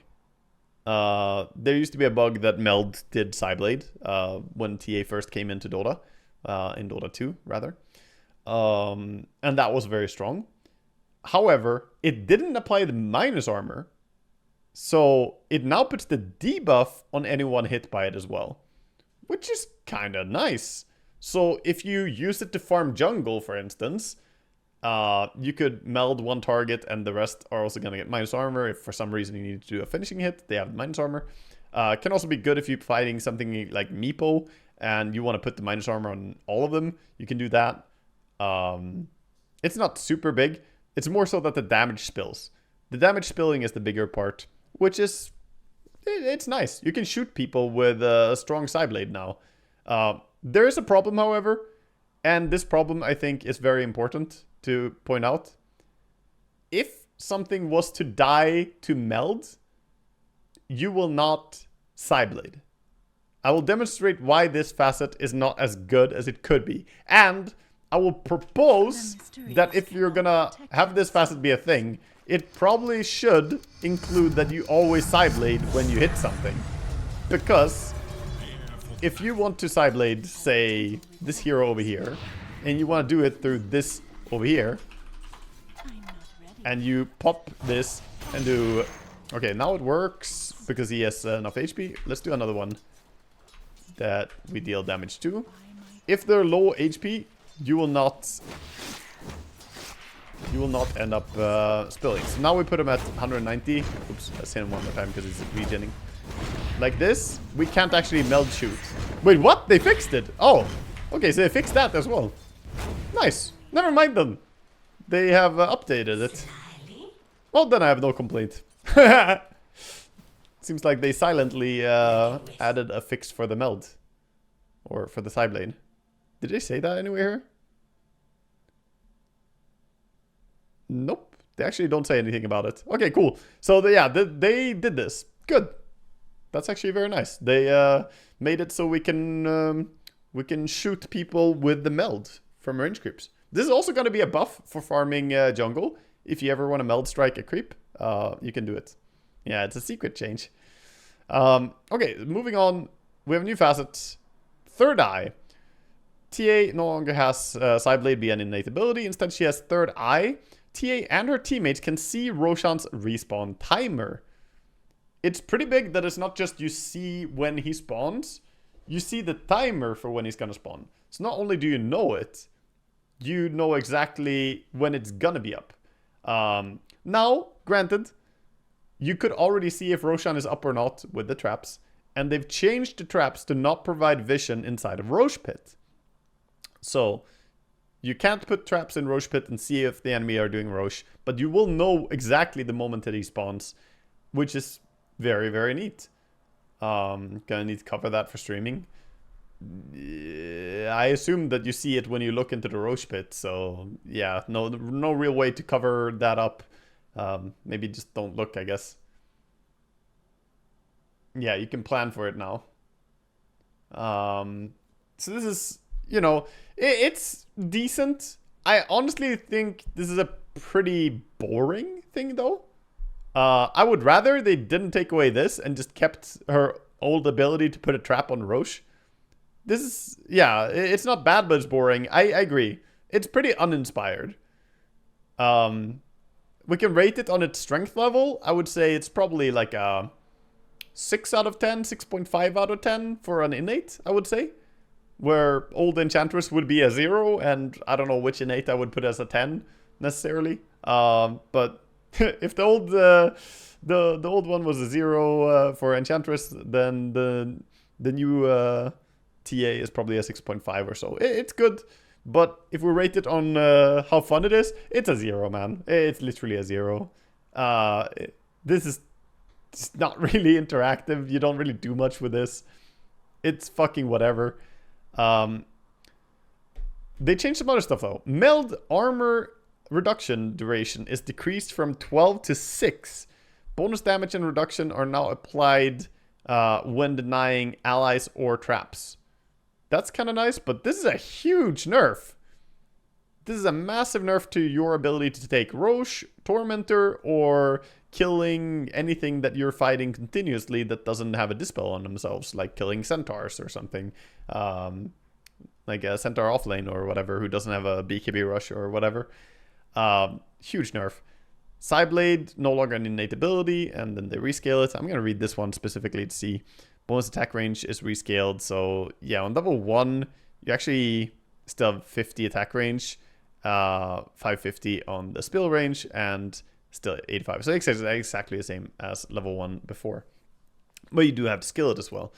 Speaker 1: There used to be a bug that meld did Psyblade when TA first came into Dota. In Dota 2, rather. And that was very strong. However, it didn't apply the minus armor. So it now puts the debuff on anyone hit by it as well. Which is kind of nice. So if you use it to farm jungle, for instance, you could meld 1 target and the rest are also going to get minus armor. If for some reason you need to do a finishing hit, they have minus armor. Can also be good if you're fighting something like Meepo and you want to put the minus armor on all of them. You can do that. It's not super big. It's more so that the damage spills. The damage spilling is the bigger part, which is... It's nice. You can shoot people with a strong Psyblade now. There is a problem, however, and this problem I think is very important to point out. If something was to die to meld, you will not Psyblade. I will demonstrate why this facet is not as good as it could be. And I will propose that if you're gonna have this facet be a thing, it probably should include that you always Psyblade when you hit something. Because if you want to Psyblade, say, this hero over here, and you want to do it through this over here, and you pop this and do... Okay, now it works because he has enough HP. Let's do another one that we deal damage to. If they're low HP, you will not end up spilling. So now we put him at 190. Oops, I hit him one more time because he's regening. Like this, we can't actually meld shoot. Wait, what? They fixed it. Oh, okay, so they fixed that as well. Nice. Never mind then. They have updated it. Well, then I have no complaint. Seems like they silently added a fix for the meld. Or for the Psyblade. Did they say that anywhere? Nope. They actually don't say anything about it. Okay, cool. So, they did this. Good. That's actually very nice. They made it so we can shoot people with the meld from range creeps. This is also going to be a buff for farming jungle. If you ever want to meld strike a creep, you can do it. Yeah, it's a secret change. Okay, moving on. We have a new facet. Third Eye. TA no longer has Psyblade be an innate ability. Instead, she has Third Eye. TA and her teammates can see Roshan's respawn timer. It's pretty big that it's not just you see when he spawns. You see the timer for when he's gonna spawn. So not only do you know it, you know exactly when it's gonna be up. Now, granted, you could already see if Roshan is up or not with the traps. And they've changed the traps to not provide vision inside of Rosh Pit. So, you can't put traps in Rosh Pit and see if the enemy are doing Rosh. But you will know exactly the moment that he spawns. Which is very, very neat. Gonna need to cover that for streaming. I assume that you see it when you look into the Roche pit, so yeah, no real way to cover that up. Maybe just don't look, I guess. Yeah, you can plan for it now. So this is, you know, it's decent. I honestly think this is a pretty boring thing, though. I would rather they didn't take away this and just kept her old ability to put a trap on Roche. This is, yeah, it's not bad, but it's boring. I agree. It's pretty uninspired. We can rate it on its strength level. I would say it's probably like a 6 out of 10, 6.5 out of 10 for an innate, I would say. Where old Enchantress would be a 0, and I don't know which innate I would put as a 10, necessarily. But if the old one was a 0 for Enchantress, then the new TA is probably a 6.5 or so. It's good, but if we rate it on how fun it is, it's a 0, man. It's literally a 0. This is not really interactive. You don't really do much with this. It's fucking whatever. They changed some other stuff though. Meld armor reduction duration is decreased from 12 to 6. Bonus damage and reduction are now applied when denying allies or traps. That's kind of nice, but this is a huge nerf. This is a massive nerf to your ability to take Roche, Tormentor, or killing anything that you're fighting continuously that doesn't have a dispel on themselves, like killing centaurs or something. Like a centaur offlane or whatever who doesn't have a BKB rush or whatever. Huge nerf. Psyblade, no longer an innate ability, and then they rescale it. I'm going to read this one specifically to see. Bonus attack range is rescaled, so yeah, on level 1, you actually still have 50 attack range, 550 on the spill range, and still 85. So it's exactly the same as level 1 before. But you do have to skill it as well.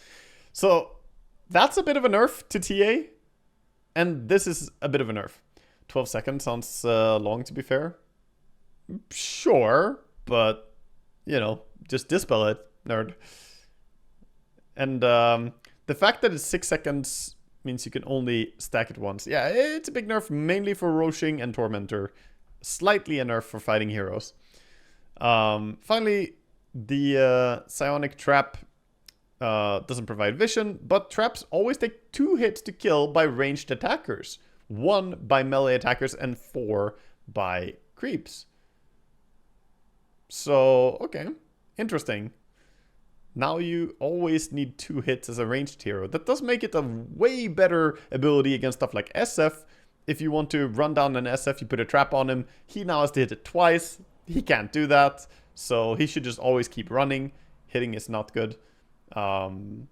Speaker 1: So that's a bit of a nerf to TA, and this is a bit of a nerf. 12 seconds sounds long, to be fair. Sure, but, you know, just dispel it, nerd. And the fact that it's 6 seconds means you can only stack it once. Yeah, it's a big nerf, mainly for Roshing and Tormentor. Slightly a nerf for fighting heroes. Finally, the Psionic Trap doesn't provide vision, but traps always take 2 hits to kill by ranged attackers. 1 by melee attackers and 4 by creeps. So, okay, interesting. Now you always need 2 hits as a ranged hero. That does make it a way better ability against stuff like SF. If you want to run down an SF, you put a trap on him. He now has to hit it twice. He can't do that. So he should just always keep running. Hitting is not good. No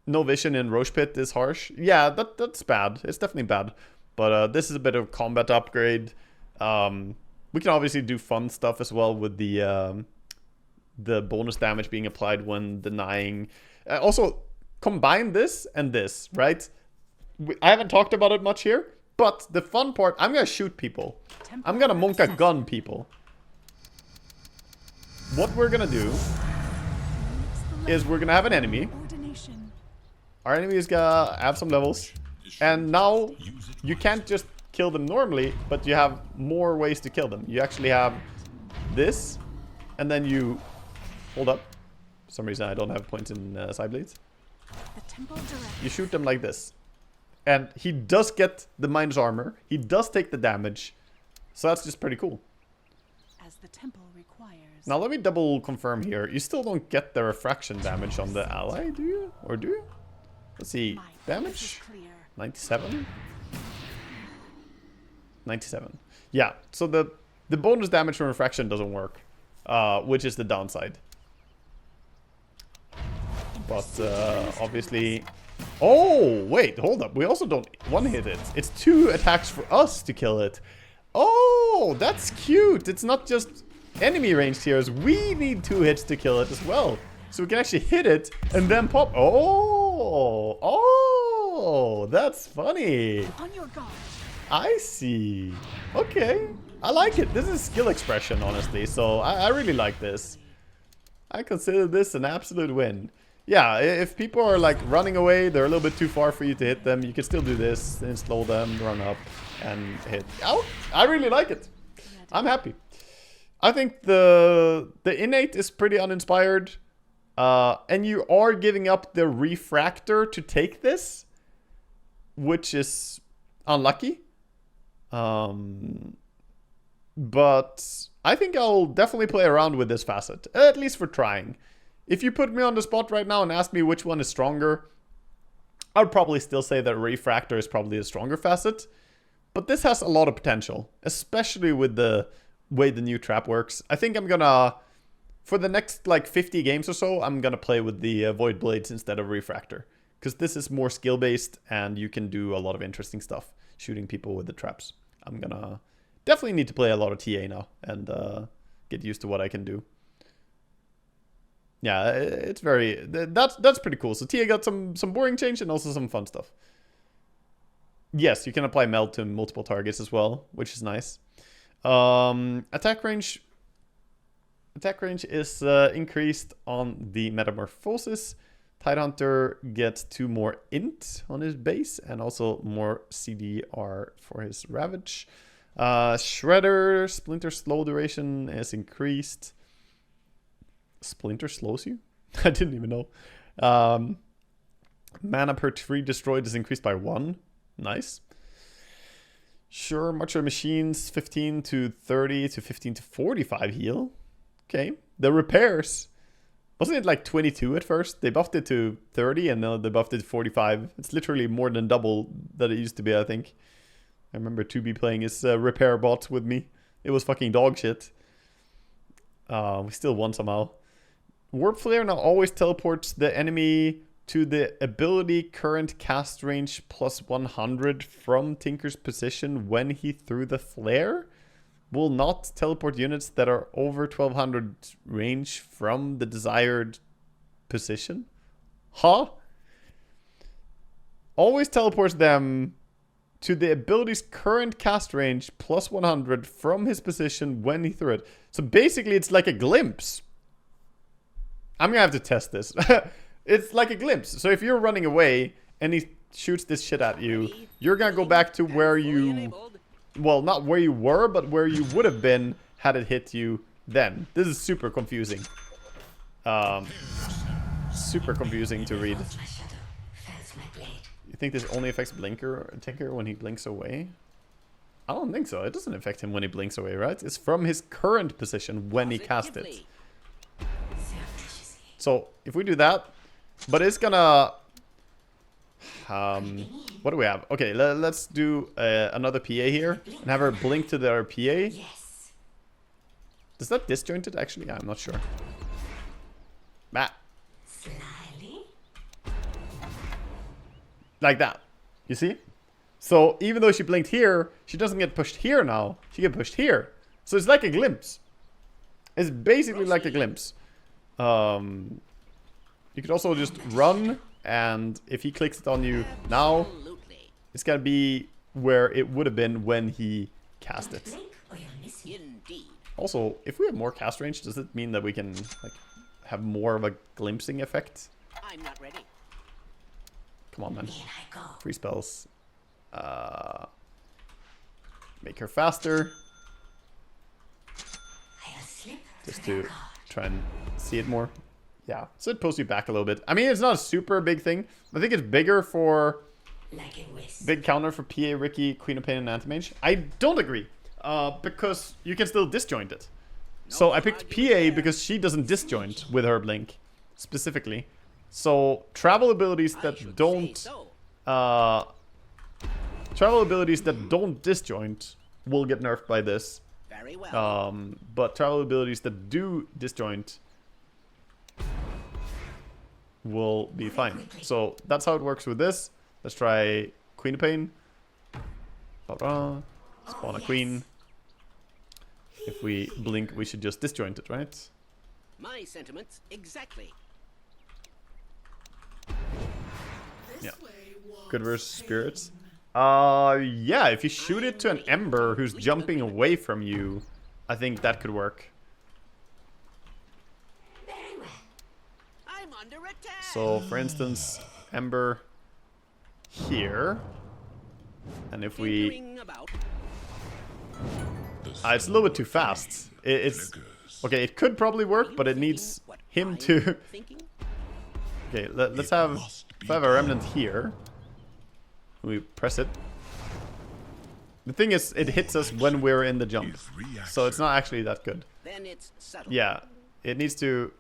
Speaker 1: vision in Roche Pit is harsh. Yeah, that's bad. It's definitely bad. But this is a bit of combat upgrade. We can obviously do fun stuff as well with the bonus damage being applied when denying. Also, combine this and this, right? I haven't talked about it much here, but the fun part, I'm going to shoot people. I'm going to monk a gun people. What we're going to do is we're going to have an enemy. Our enemy is going to have some levels. And now you can't just kill them normally, but you have more ways to kill them. You actually have this, and then you... Hold up. For some reason I don't have points in side blades. You shoot them like this. And he does get the minus armor. He does take the damage. So that's just pretty cool.
Speaker 7: As the temple requires.
Speaker 1: Now let me double confirm here. You still don't get the refraction damage on the ally, do you? Or do you? Let's see. Damage? 97? 97. Yeah, so the bonus damage from refraction doesn't work. Which is the downside. But obviously... Oh, wait, hold up. We also don't one-hit it. It's 2 attacks for us to kill it. Oh, that's cute. It's not just enemy ranged heroes. We need 2 hits to kill it as well. So we can actually hit it and then pop. Oh, oh, that's funny.
Speaker 7: On your guard.
Speaker 1: I see. Okay, I like it. This is skill expression, honestly. So I really like this. I consider this an absolute win. yeah, if people are like running away, they're a little bit too far for you to hit them, you can still do this and slow them, run up and hit. Oh, I really like it. I'm happy. I think the innate is pretty uninspired. And you are giving up the refractor to take this, which is unlucky. But I think I'll definitely play around with this facet, at least for trying. If you put me on the spot right now and ask me which one is stronger, I would probably still say that refractor is probably a stronger facet. But this has a lot of potential, especially with the way the new trap works. I think I'm gonna, for the next like 50 games or so, I'm gonna play with the Void Blades instead of refractor. Because this is more skill based and you can do a lot of interesting stuff shooting people with the traps. I'm gonna definitely need to play a lot of TA now and get used to what I can do. Yeah, it's very, that's pretty cool. So TA got some boring change and also some fun stuff. Yes, you can apply meld to multiple targets as well, which is nice. Attack range is increased on the Metamorphosis. Tidehunter gets 2 more int on his base and also more CDR for his Ravage. Shredder, Splinter slow duration is increased. Splinter slows you? I didn't even know. Mana per tree destroyed is increased by 1. Nice. Sure, Marcher Machines 15 to 30 to 15 to 45 heal. Okay. The repairs. Wasn't it like 22 at first? They buffed it to 30 and now they buffed it to 45. It's literally more than double that it used to be, I think. I remember 2B playing his repair bot with me. It was fucking dog shit. We still won somehow. Warp Flare now always teleports the enemy to the ability current cast range plus 100 from Tinker's position when he threw the flare. Will not teleport units that are over 1200 range from the desired position. Huh? Always teleports them to the ability's current cast range plus 100 from his position when he threw it. So basically it's like a glimpse. I'm gonna have to test this. It's like a glimpse. So if you're running away and he shoots this shit at you, you're gonna go back to where you... Well, not where you were, but where you would have been had it hit you then. This is super confusing. Super confusing to read. You think this only affects Tinker when he blinks away? I don't think so. It doesn't affect him when he blinks away, right? It's from his current position when he cast it. So, if we do that, but it's gonna... what do we have? Okay, let's do another PA here and have her blink to their PA.
Speaker 4: Yes.
Speaker 1: Does that disjoint it actually? Yeah, I'm not sure. Bah.
Speaker 4: Slyly.
Speaker 1: Like that. You see? So even though she blinked here, she doesn't get pushed here now. She gets pushed here. So it's like a glimpse. It's basically like a glimpse. You could also just run, and if he clicks it on you now, it's gonna be where it would have been when he cast it. Also, if we have more cast range, does it mean that we can like have more of a glimpsing effect?
Speaker 8: I'm not ready.
Speaker 1: Come on, man. Free spells. Make her faster. Just to try and see it more. Yeah, so it pulls you back a little bit. I mean, it's not a super big thing. I think it's bigger for... Big counter for PA, Ricky, Queen of Pain, and Anti-Mage. I don't agree. Because you can still disjoint it. So I picked PA because she doesn't disjoint with her blink. Specifically. So travel abilities that don't... travel abilities that don't disjoint will get nerfed by this.
Speaker 8: Very well.
Speaker 1: But travel abilities that do disjoint will be fine. So that's how it works with this. Let's try Queen of Pain. Spawn a queen. If we blink, we should just disjoint it, right?
Speaker 8: My sentiments exactly.
Speaker 1: Yeah. Good versus spirits. Yeah, if you shoot it to an Ember who's jumping away from you, I think that could work.
Speaker 8: I'm under attack.
Speaker 1: So, for instance, Ember here. And if we...
Speaker 8: Fingering about.
Speaker 1: it's a little bit too fast. It's... Okay, it could probably work, but it needs him to...
Speaker 8: Thinking?
Speaker 1: Okay, let's have... If I have a remnant here, we press it. The thing is, it hits us when we're in the jump. So it's not actually that good.
Speaker 8: Then it's subtle.
Speaker 1: Yeah, it needs to...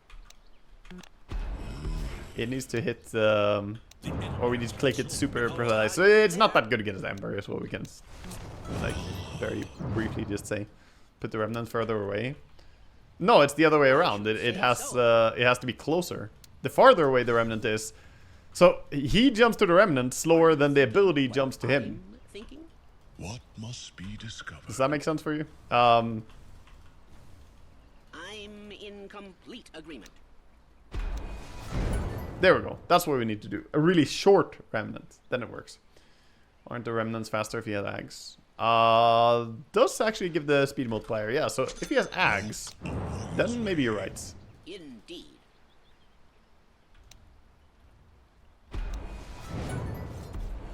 Speaker 1: It needs to hit... or we need to click it super precise. So it's not that good against Ember, is what we can... Like, very briefly just say. Put the remnant further away. No, it's the other way around. It has to be closer. The farther away the remnant is... So, he jumps to the remnant slower than the ability jumps to him.
Speaker 8: Thinking?
Speaker 5: What must be discovered?
Speaker 1: Does that make sense for you?
Speaker 8: I'm in complete agreement.
Speaker 1: There we go. That's what we need to do. A really short remnant. Then it works. Aren't the remnants faster if he has Ags? Does actually give the speed multiplier. Yeah, so if he has Ags, then maybe you're right.
Speaker 8: Indeed.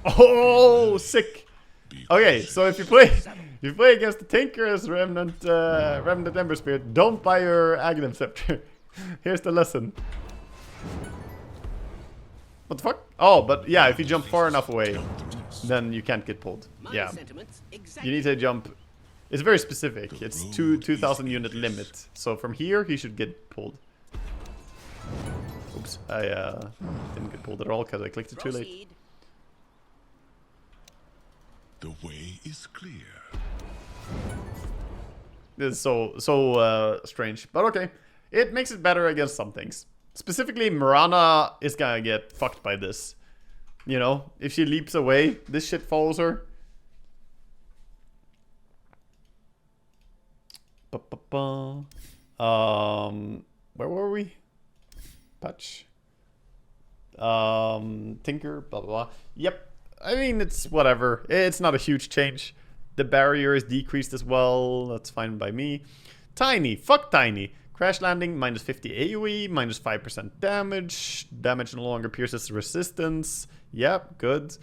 Speaker 1: Oh, sick. Okay, so if you play against the Tinker's Remnant Ember Spirit, don't buy your Aghanim Scepter. Here's the lesson. What the fuck? Oh, but yeah, if you jump far enough away, then you can't get pulled. Yeah. You need to jump. It's very specific. It's 2,000 unit limit. So from here, he should get pulled. Oops, I didn't get pulled at all because I clicked it too late.
Speaker 5: The way is clear.
Speaker 1: This is so strange, but okay. It makes it better against some things. Specifically, Mirana is gonna get fucked by this. You know, if she leaps away, this shit follows her. Where were we? Patch. Tinker, blah, blah, blah. Yep. I mean, it's whatever. It's not a huge change. The barrier is decreased as well. That's fine by me. Tiny. Fuck Tiny. Crash landing, minus 50 AoE, minus 5% damage. Damage no longer pierces resistance. Yep, good.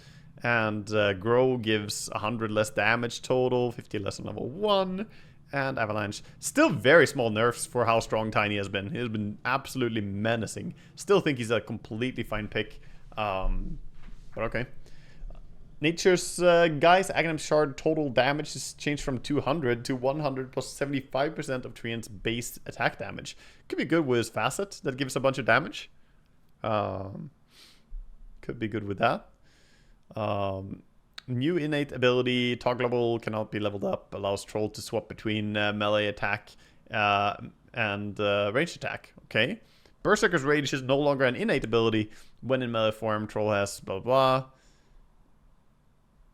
Speaker 1: And Grow gives 100 less damage total, 50 less on level 1. And Avalanche. Still very small nerfs for how strong Tiny has been. He has been absolutely menacing. Still think he's a completely fine pick. But okay. Nature's Guy's Aghanim Shard total damage is changed from 200 to 100 plus 75% of Treant's base attack damage. Could be good with his facet that gives a bunch of damage. Could be good with that. New innate ability, toggleable, cannot be leveled up, allows Troll to swap between melee attack and range attack. Okay. Berserker's Rage is no longer an innate ability. When in melee form, Troll has blah blah.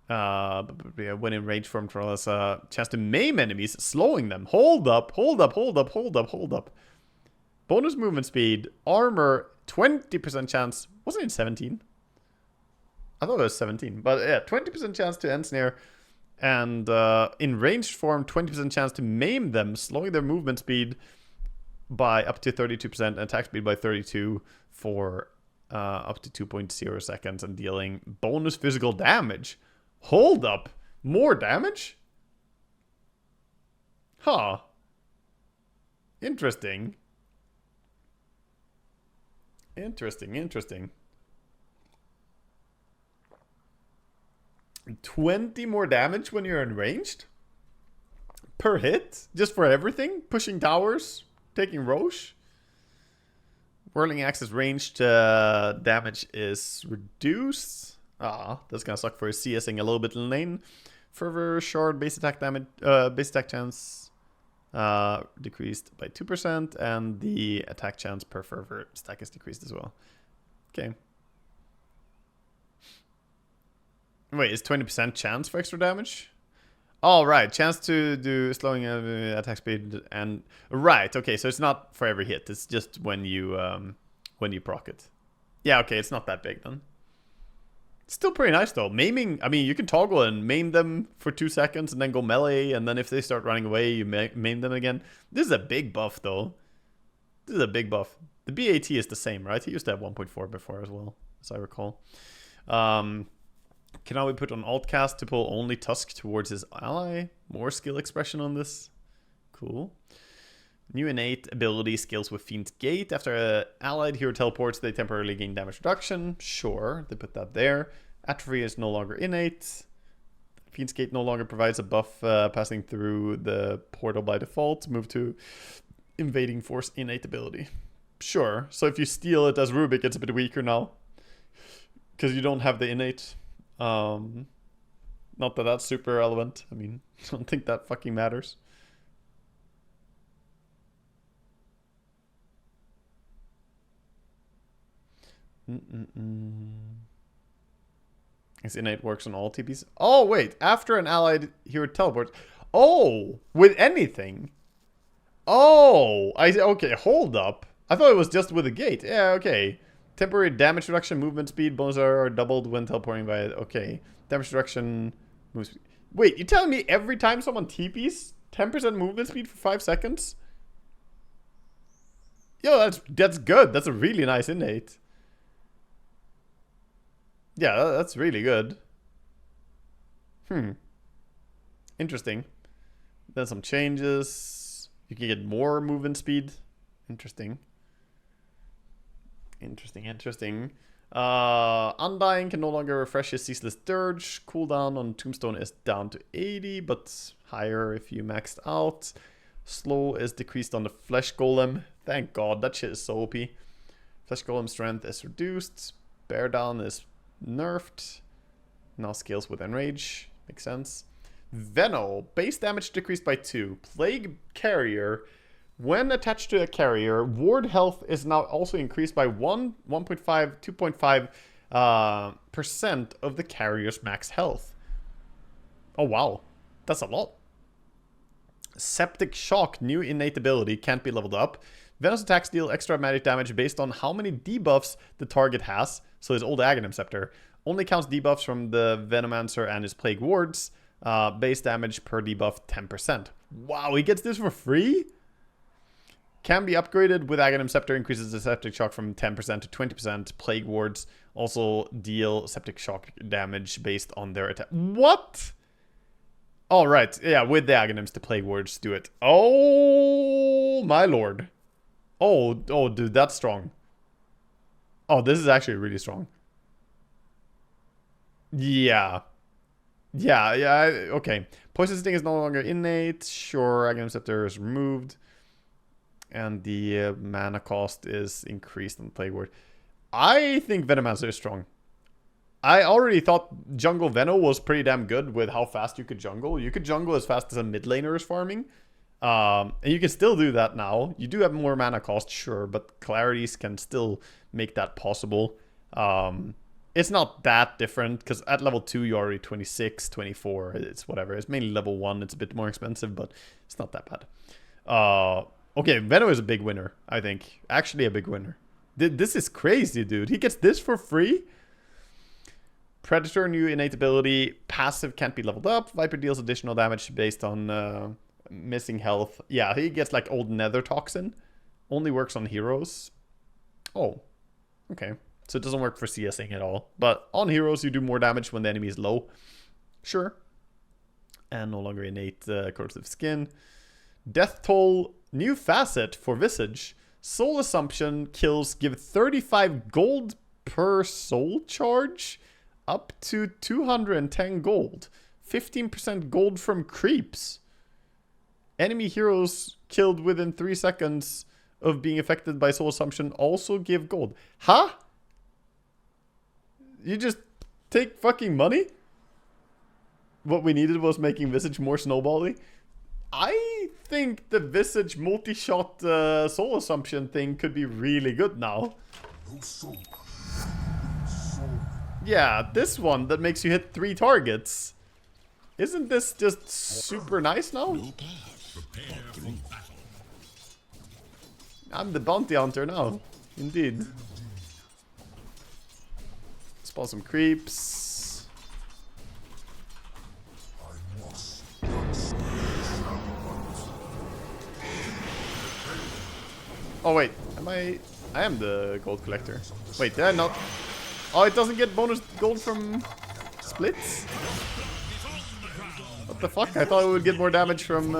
Speaker 1: When in rage form, Troll has a chance to maim enemies, slowing them. Hold up. Bonus movement speed, armor, 20% chance. Wasn't it 17? I thought it was 17. But yeah, 20% chance to ensnare. And in ranged form, 20% chance to maim them, slowing their movement speed by up to 32% and attack speed by 32 for up to 2.0 seconds and dealing bonus physical damage. Hold up. More damage? Huh. Interesting. 20 more damage when you're enraged? Per hit? Just for everything? Pushing towers? Taking Roche? Whirling Axe's ranged damage is reduced. That's gonna suck for his CSing a little bit in lane. Fervor Shard base attack damage, base attack chance decreased by 2%, and the attack chance per Fervor stack is decreased as well. Okay. Wait, is 20% chance for extra damage? Oh, right. Chance to do slowing attack speed and... Right, okay, so it's not for every hit. It's just when you proc it. Yeah, okay, it's not that big then. Still pretty nice though. Maiming, I mean, you can toggle and maim them for 2 seconds and then go melee, and then if they start running away, you maim them again. This is a big buff though. This is a big buff. The BAT is the same, right? He used to have 1.4 before as well, as I recall. Can now be put on alt cast to pull only Tusk towards his ally. More skill expression on this. Cool. New innate ability scales with Fiend's Gate. After an allied hero teleports, they temporarily gain damage reduction. Sure, they put that there. Atrophy is no longer innate. Fiend's Gate no longer provides a buff passing through the portal by default. Move to Invading Force innate ability. Sure, so if you steal it as Rubik, it's a bit weaker now. Because you don't have the innate. Not that that's super relevant. I mean, I don't think that fucking matters. His innate works on all TPs. Oh, wait. After an allied hero teleports. Oh, with anything. Oh, okay, hold up. I thought it was just with a gate. Yeah, okay. Temporary damage reduction, movement speed, bonuses are doubled when teleporting by it. Okay. Damage reduction, move speed. Wait, you telling me every time someone TPs, 10% movement speed for 5 seconds? Yo, that's good. That's a really nice innate. Yeah, that's really good. Interesting. Then some changes. You can get more movement speed. Interesting. Interesting. Undying can no longer refresh his Ceaseless Dirge. Cooldown on Tombstone is down to 80, but higher if you maxed out. Slow is decreased on the Flesh Golem. Thank God, that shit is so OP. Flesh Golem strength is reduced. Bear down is nerfed. Now scales with Enrage. Makes sense. Veno. Base damage decreased by 2. Plague Carrier. When attached to a carrier, ward health is now also increased by 2.5% of the carrier's max health. Oh wow, that's a lot. Septic Shock, new innate ability, can't be leveled up. Venom's attacks deal extra magic damage based on how many debuffs the target has. So his old Aghanim Scepter only counts debuffs from the Venomancer and his Plague Wards. Base damage per debuff 10%. Wow, he gets this for free? Can be upgraded with Aghanim Scepter, increases the Septic Shock from 10% to 20%. Plague Wards also deal Septic Shock damage based on their attack. What? Oh, right. Yeah, with the Aghanims, the Plague Wards do it. Oh, my lord. Oh, dude, that's strong. Oh, this is actually really strong. Yeah. Okay. Poison Sting is no longer innate. Sure, Aghanim Scepter is removed. And the mana cost is increased on Plague Ward. I think Venomancer is strong. I already thought Jungle Veno was pretty damn good with how fast you could jungle. You could jungle as fast as a mid laner is farming. And you can still do that now. You do have more mana cost, sure, but Clarities can still make that possible. It's not that different, because at level 2 you're already 26, 24, it's whatever. It's mainly level 1, it's a bit more expensive, but it's not that bad. Okay, Veno is a big winner, I think. Actually a big winner. This is crazy, dude. He gets this for free? Predator, new innate ability. Passive can't be leveled up. Viper deals additional damage based on missing health. Yeah, he gets like old Nether Toxin. Only works on heroes. Oh, okay. So it doesn't work for CSing at all. But on heroes, you do more damage when the enemy is low. Sure. And no longer innate corrosive skin. Death Toll, new facet for Visage. Soul Assumption kills give 35 gold per soul charge. Up to 210 gold. 15% gold from creeps. Enemy heroes killed within 3 seconds of being affected by Soul Assumption also give gold. Huh? You just take fucking money? What we needed was making Visage more snowbally. I think the Visage multi-shot Soul Assumption thing could be really good now. Yeah, this one that makes you hit 3 targets. Isn't this just super nice now? I'm the bounty hunter now. Indeed. Spawn some creeps. Oh wait, am I... I am the gold collector. Wait, did I not? Oh, it doesn't get bonus gold from splits? What the fuck? I thought it would get more damage from...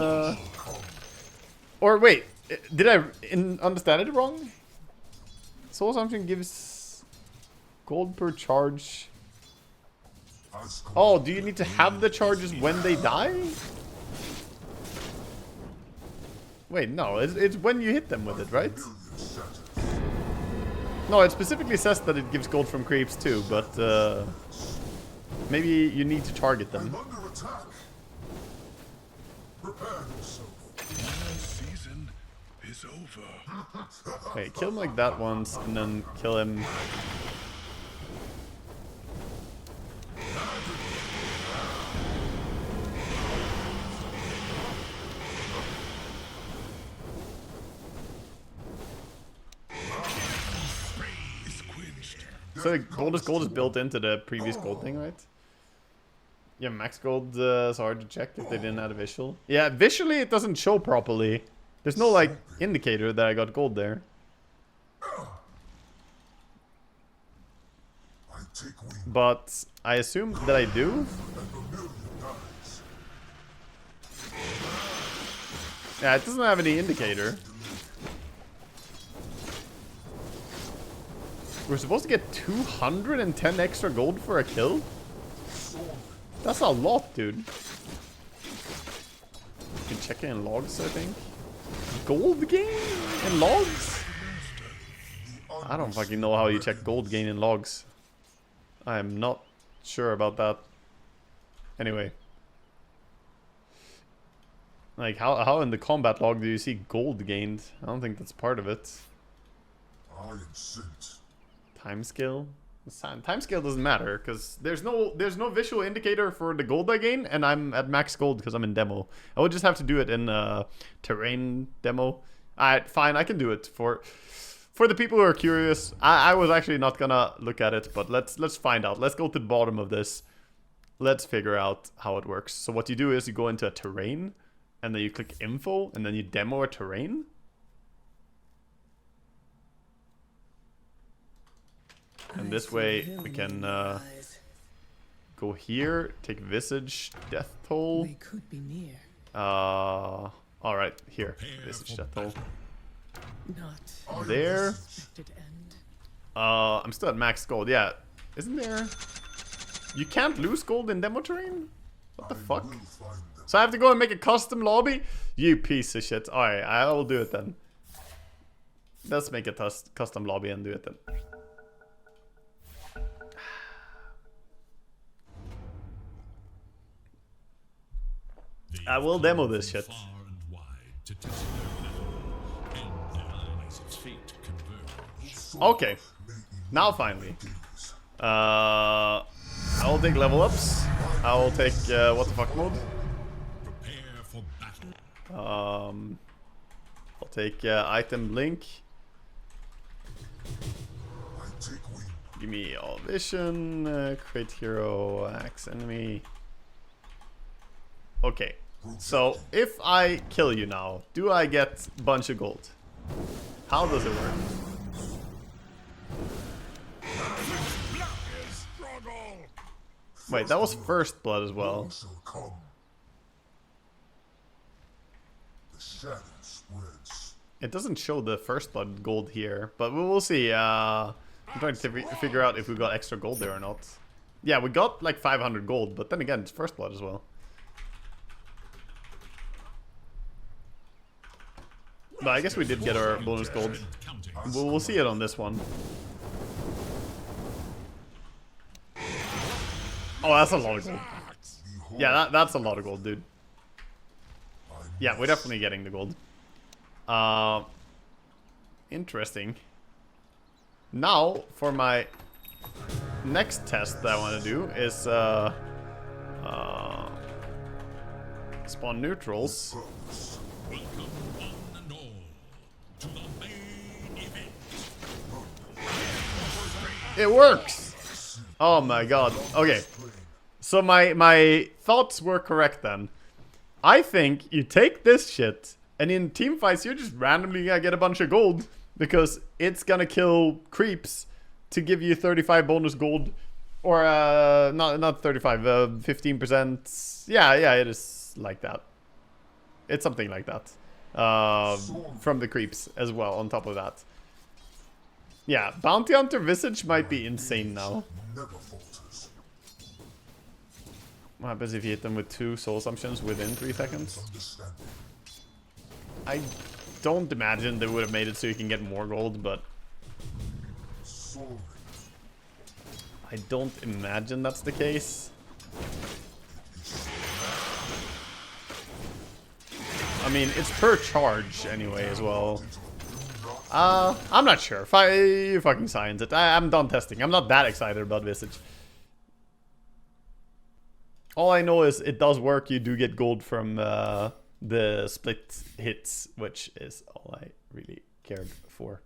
Speaker 1: Or wait, did I understand it wrong? Soul Assumption gives gold per charge. Oh, do you need to have the charges when they die? Wait, no, it's when you hit them with it, right? No, it specifically says that it gives gold from creeps too, but maybe you need to target them.
Speaker 5: Season is over.
Speaker 1: Wait, kill him like that once, and then kill him. So gold is built into the previous gold thing, right? Yeah, max gold is hard to check if they didn't add a visual. Yeah, visually it doesn't show properly. There's no like indicator that I got gold there. But I assume that I do. Yeah, it doesn't have any indicator. We're supposed to get 210 extra gold for a kill? That's a lot, dude. You can check it in logs, I think. Gold gain in logs? I don't fucking know how you check gold gain in logs. I'm not sure about that. Anyway. Like, how in the combat log do you see gold gained? I don't think that's part of it. Timescale? Timescale doesn't matter because there's no visual indicator for the gold I gain, and I'm at max gold because I'm in demo. I would just have to do it in terrain demo. Alright, fine, I can do it for the people who are curious. I was actually not gonna look at it, but let's find out. Let's go to the bottom of this. Let's figure out how it works. So what you do is you go into a terrain, and then you click info, and then you demo a terrain. And this way we can go here, take Visage, Death Toll.
Speaker 7: They could be near.
Speaker 1: Alright, here. Visage, Death Toll.
Speaker 7: Not
Speaker 1: There.
Speaker 7: expected end.
Speaker 1: I'm still at max gold, yeah. Isn't there... You can't lose gold in demo terrain? What the fuck? So I have to go and make a custom lobby? You piece of shit. Alright, I will do it then. Let's make a custom lobby and do it then. I will demo this shit. Okay. Now finally. I will take level ups. I will take what the fuck mode. I'll take item blink. Give me all vision, create hero, axe enemy. Okay, so if I kill you now, do I get a bunch of gold? How does it work? Wait, that was first blood as well. It doesn't show the first blood gold here, but we will see. I'm trying to figure out if we got extra gold there or not. Yeah, we got like 500 gold, but then again, it's first blood as well. But I guess we did get our bonus gold. We'll see it on this one. Oh, that's a lot of gold. Yeah, that's a lot of gold, dude. Yeah, we're definitely getting the gold. Interesting. Now, for my next test that I want to do is spawn neutrals. It works! Oh my god. Okay. So my thoughts were correct then. I think you take this shit, and in team fights you're just randomly gonna get a bunch of gold. because it's gonna kill creeps to give you 35 bonus gold, or not 35, 15%. Yeah, it is like that. It's something like that. From the creeps as well. On top of that, yeah, Bounty Hunter Visage might be insane now. What happens if you hit them with 2 soul assumptions within 3 seconds? I don't imagine they would have made it so you can get more gold, but I don't imagine that's the case. I mean, it's per charge anyway as well. I'm not sure. You fucking science it. I'm done testing. I'm not that excited about Visage. All I know is it does work. You do get gold from the split hits, which is all I really cared for.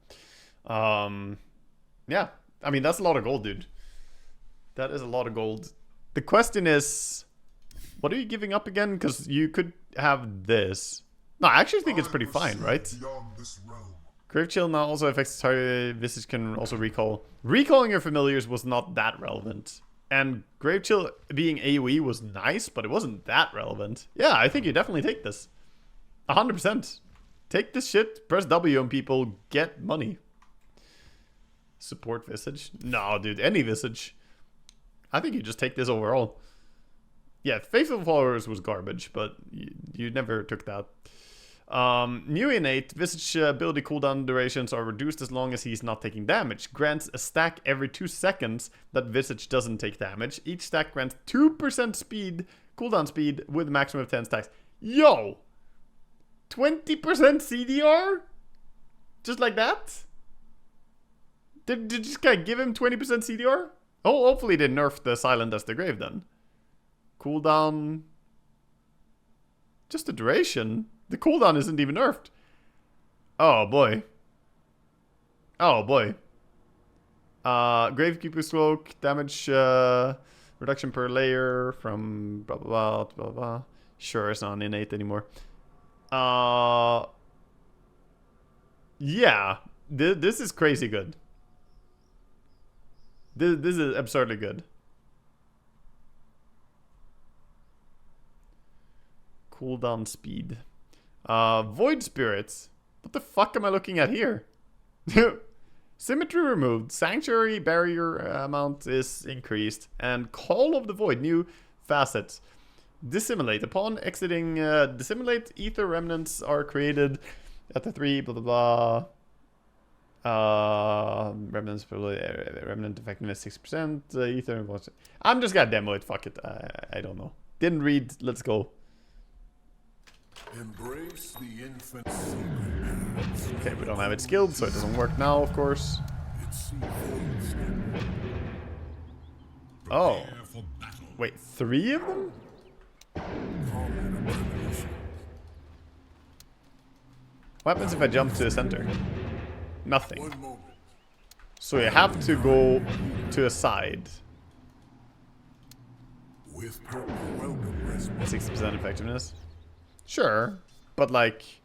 Speaker 1: Yeah, I mean, that's a lot of gold, dude. That is a lot of gold. The question is, what are you giving up again? Because you could have this. No, I actually think it's pretty fine, right? Grave Chill now also affects target. Visage can also recall. Recalling your familiars was not that relevant. And Grave Chill being AoE was nice, but it wasn't that relevant. Yeah, I think you definitely take this. 100%. Take this shit, press W on people, get money. Support Visage? No, dude, any Visage. I think you just take this overall. Yeah, Faithful Followers was garbage, but you never took that. New innate, Visage ability cooldown durations are reduced as long as he's not taking damage. Grants a stack every 2 seconds that Visage doesn't take damage. Each stack grants 2% speed, cooldown speed, with a maximum of 10 stacks. Yo! 20% CDR? Just like that? Did this guy give him 20% CDR? Oh, hopefully they nerfed the Silent as the Grave then. Cooldown. Just the duration. The cooldown isn't even nerfed. Oh boy. Oh boy. Gravekeeper Stroke, damage reduction per layer from blah blah blah blah blah. Sure, it's not innate anymore. Yeah. This is crazy good. This is absurdly good. Cooldown speed. Void Spirits. What the fuck am I looking at here? Symmetry removed. Sanctuary barrier amount is increased. And Call of the Void. New facets. Dissimulate. Upon exiting Dissimulate, ether remnants are created at the 3 blah blah blah. Remnants remnant effectiveness 6%. Ether. I'm just gonna demo it. Fuck it. I don't know. Didn't read. Let's go.
Speaker 5: Embrace the infant secret.
Speaker 1: Okay, we don't have it skilled, so it doesn't work now, of course. Oh. Wait, 3 of them? What happens if I jump to the center? Nothing. So you have to go to a side. 60% effectiveness. Sure, but like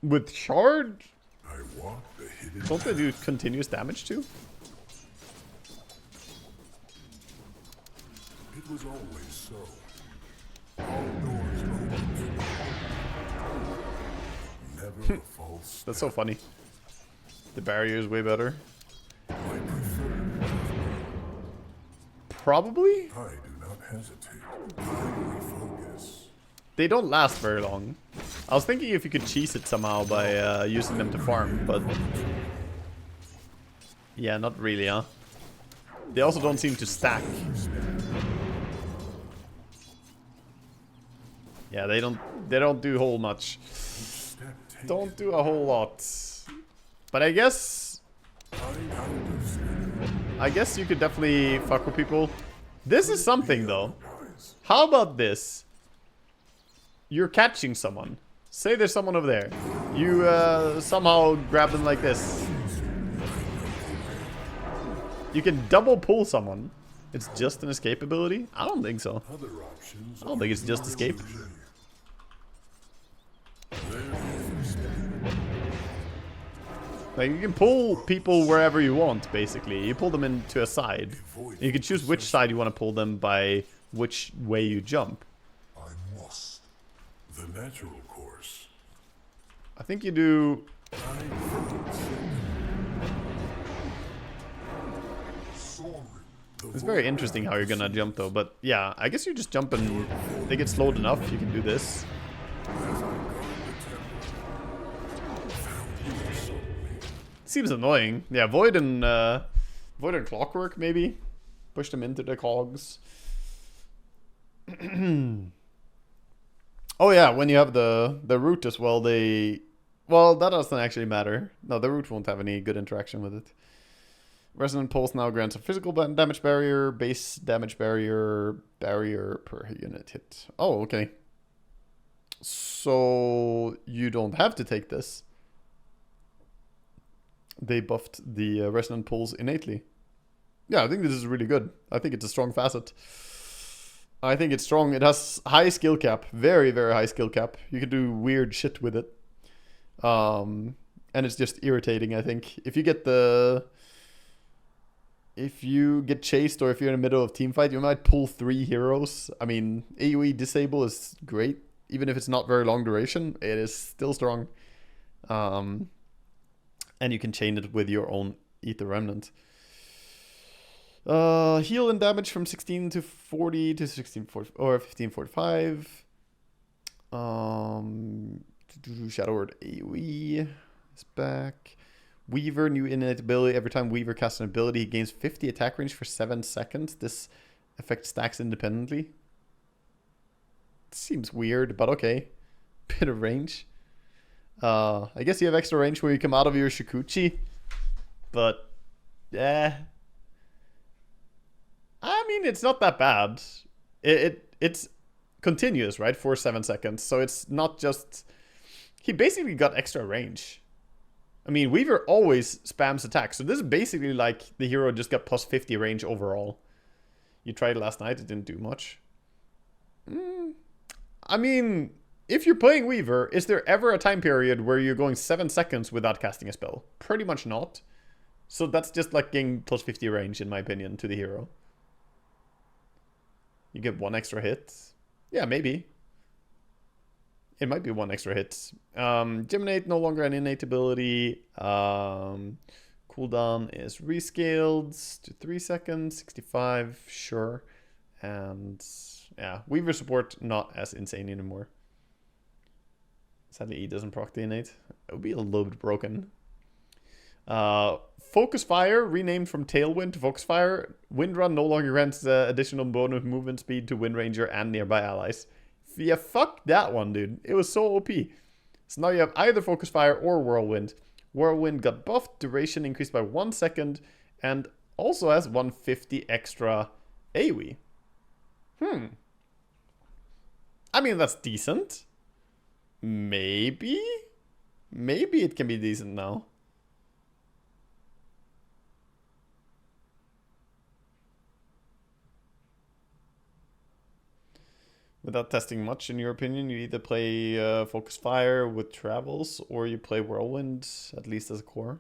Speaker 1: with shard, don't they do continuous damage too?
Speaker 5: It was always so. All doors open. Never a false step.
Speaker 1: That's so funny. The barrier is way better.
Speaker 5: My preferred.
Speaker 1: Probably?
Speaker 5: I do not hesitate. I refocus.
Speaker 1: They don't last very long. I was thinking if you could cheese it somehow by using them to farm, but yeah, not really, huh? They also don't seem to stack. Yeah, they don't do whole much. Don't do a whole lot. But I guess you could definitely fuck with people. This is something though. How about this? You're catching someone. Say there's someone over there. You somehow grab them like this. You can double pull someone. It's just an escape ability? I don't think so. I don't think it's just escape. Like, you can pull people wherever you want, basically. You pull them into a side. You can choose which side you want to pull them by which way you jump.
Speaker 5: I must. The natural course.
Speaker 1: I think you do... It's very interesting how you're gonna jump, though. But yeah, I guess you just jump and they get slowed enough. You can do this. Seems annoying. Yeah, Void and Clockwork maybe push them into the cogs. Oh yeah, when you have the root as well, well, that doesn't actually matter. No, the root won't have any good interaction with it. Resonant Pulse now grants a physical damage barrier, base damage barrier per unit hit. Oh, okay. So you don't have to take this. They buffed the Resonant Pulse innately. Yeah, I think this is really good. I think it's a strong facet. I think it's strong. It has high skill cap. Very, very high skill cap. You can do weird shit with it. And it's just irritating, I think. If you get chased or if you're in the middle of team fight, you might pull 3 heroes. I mean, AoE disable is great. Even if it's not very long duration, it is still strong. And you can chain it with your own Ether Remnant. Heal and damage from 16 to 40 to 1640 or 1545. Shadow Word AoE is back. Weaver, new innate ability. Every time Weaver casts an ability, he gains 50 attack range for 7 seconds. This effect stacks independently. Seems weird, but okay. Bit of range. I guess you have extra range where you come out of your Shikuchi. But, yeah. I mean, it's not that bad. It's continuous, right? For 7 seconds. So it's not just... He basically got extra range. I mean, Weaver always spams attacks. So this is basically like the hero just got plus 50 range overall. You tried it last night. It didn't do much. I mean... If you're playing Weaver, is there ever a time period where you're going 7 seconds without casting a spell? Pretty much not. So that's just like getting plus 50 range, in my opinion, to the hero. You get 1 extra hit. Yeah, maybe. It might be 1 extra hit. Geminate, no longer an innate ability. Cooldown is rescaled to 3 seconds. 65, sure. And yeah, Weaver support not as insane anymore. Sadly, E doesn't proc the innate. It would be a little bit broken. Focus Fire, renamed from Tailwind to Focus Fire. Wind Run no longer grants additional bonus movement speed to Wind Ranger and nearby allies. Yeah, fuck that one, dude. It was so OP. So now you have either Focus Fire or Whirlwind. Whirlwind got buffed, duration increased by 1 second, and also has 150 extra AoE. I mean, that's decent. Maybe it can be decent now. Without testing much, in your opinion, you either play Focus Fire with Travels or you play Whirlwind, at least as a core.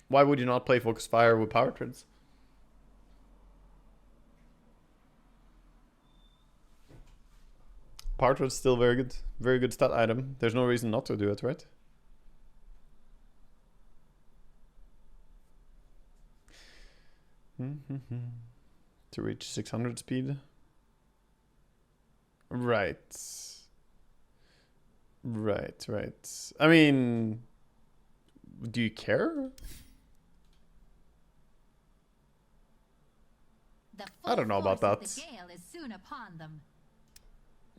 Speaker 1: Why would you not play Focus Fire with Power Treads? Power Tread's still very good. Very good stat item. There's no reason not to do it, right? To reach 600 speed. Right. I mean, do you care? I don't know about that.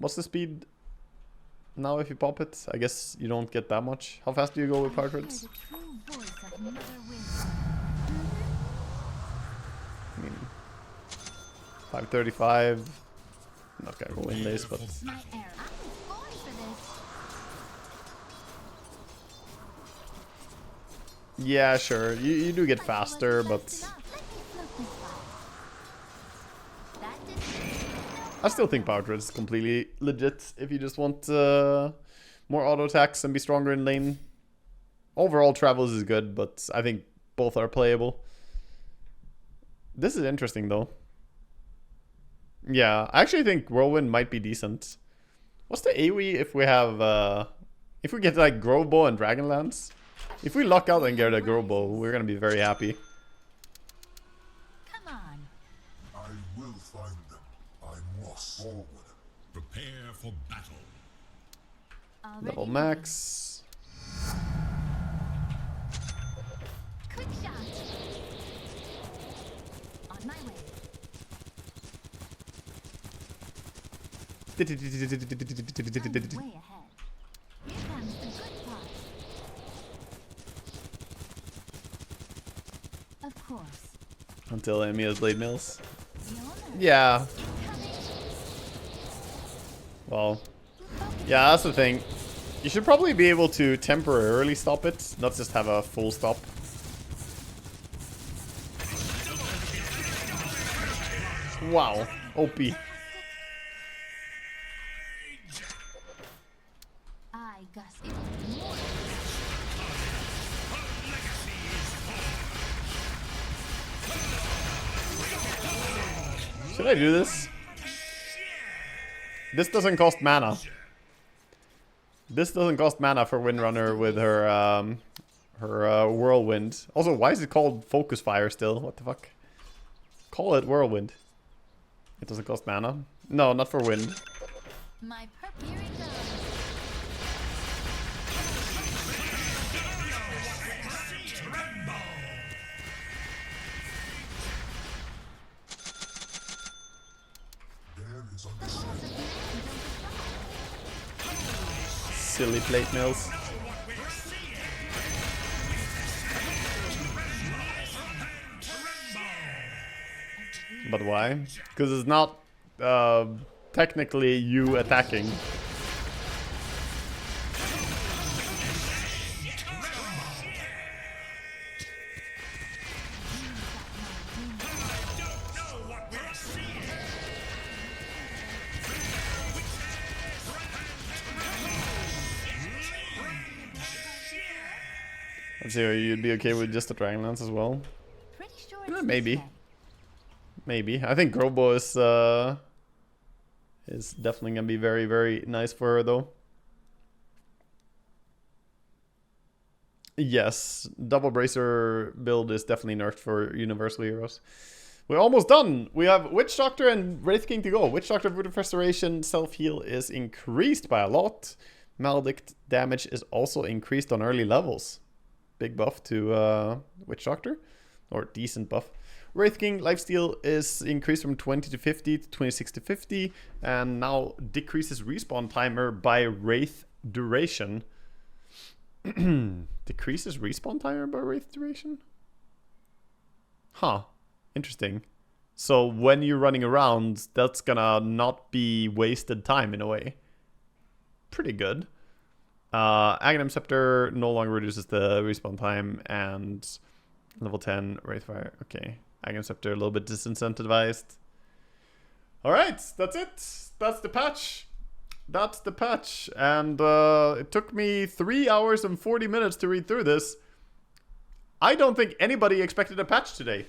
Speaker 1: What's the speed now if you pop it? I guess you don't get that much. How fast do you go with Power Treads? I mean, 535. I'm not gonna go in this, but... Yeah, sure. You do get faster, but... I still think Power Tread is completely legit if you just want more auto attacks and be stronger in lane. Overall, Travels is good, but I think both are playable. This is interesting, though. Yeah, I actually think Whirlwind might be decent. What's the AoE if we have, if we get like Grove Bow and Dragonlance? If we luck out and get a Grove Bow, we're gonna be very happy.
Speaker 4: Come on.
Speaker 5: I will find them. I must forward.
Speaker 3: Prepare for battle.
Speaker 1: Level max.
Speaker 4: Quick shot. On my way. Way ahead. Here comes the good part. Of course.
Speaker 1: Until enemy has Blade Mills.
Speaker 4: The honor
Speaker 1: Yeah.
Speaker 4: is coming.
Speaker 1: Well, yeah, that's the thing. You should probably be able to temporarily stop it, not just have a full stop. Wow, OP.
Speaker 4: I guess it will be more.
Speaker 1: Should I do this? This doesn't cost mana. This doesn't cost mana for Windrunner with her Whirlwind. Also, why is it called Focus Fire still? What the fuck? Call it Whirlwind. It doesn't cost mana. No, not for wind.
Speaker 4: My perp, here it goes.
Speaker 5: There is
Speaker 4: The laws of the land don't apply.
Speaker 1: Silly plate mills. But why? Because it's not technically you attacking. Let's see, you'd be okay with just the Dragonlance as well?
Speaker 4: Pretty sure it's
Speaker 1: Maybe.
Speaker 4: this way.
Speaker 1: Maybe. I think Grobo is definitely gonna be very, very nice for her though. Yes, double bracer build is definitely nerfed for universal heroes. We're almost done. We have Witch Doctor and Wraith King to go. Witch Doctor Voodoo Restoration self-heal is increased by a lot. Maledict damage is also increased on early levels. Big buff to Witch Doctor, or decent buff. Wraith King lifesteal is increased from 20 to 50 to 26 to 50, and now decreases respawn timer by Wraith duration. Decreases respawn timer by Wraith duration? Huh. Interesting. So when you're running around, that's gonna not be wasted time in a way. Pretty good. Aghanim Scepter no longer reduces the respawn time, and level 10 Wraithfire. Okay. Aghanim Scepter a little bit disincentivized. Alright, that's it. That's the patch. That's the patch. And it took me 3 hours and 40 minutes to read through this. I don't think anybody expected a patch today.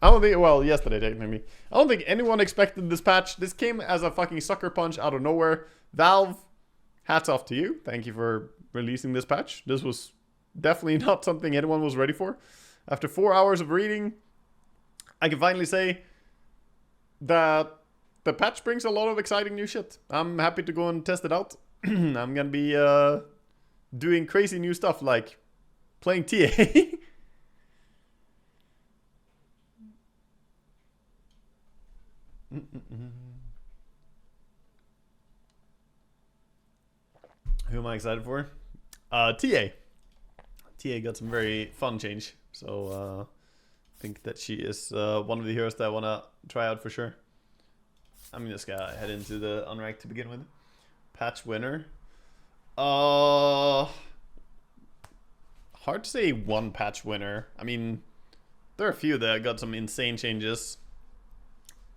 Speaker 1: I don't think, well, yesterday technically. I don't think anyone expected this patch. This came as a fucking sucker punch out of nowhere. Valve, hats off to you. Thank you for releasing this patch. This was definitely not something anyone was ready for. After 4 hours of reading, I can finally say that the patch brings a lot of exciting new shit. I'm happy to go and test it out. I'm gonna be doing crazy new stuff like playing TA. Who am I excited for? TA. TA got some very fun change. So I think that she is one of the heroes that I want to try out for sure. I'm just gonna head into the unranked to begin with. Patch winner. Hard to say one patch winner. I mean, there are a few that got some insane changes.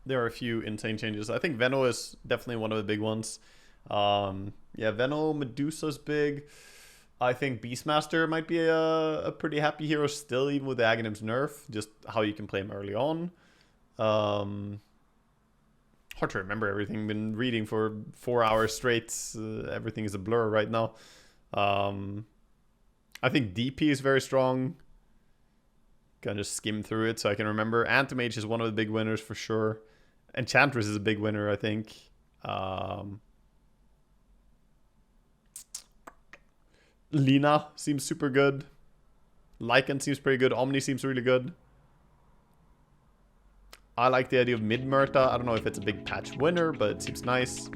Speaker 1: There are a few insane changes. I think Veno is definitely one of the big ones. Yeah, Veno, Medusa's big. I think Beastmaster might be a pretty happy hero still, even with the Aghanim's nerf. Just how you can play him early on. Hard to remember everything. Been reading for 4 hours straight. Everything is a blur right now. I think DP is very strong. Gonna just skim through it so I can remember. Anti-Mage is one of the big winners for sure. Enchantress is a big winner, I think. Lina seems super good. Lycan seems pretty good. Omni seems really good. I like the idea of mid-Murta. I don't know if it's a big patch winner, but it seems nice.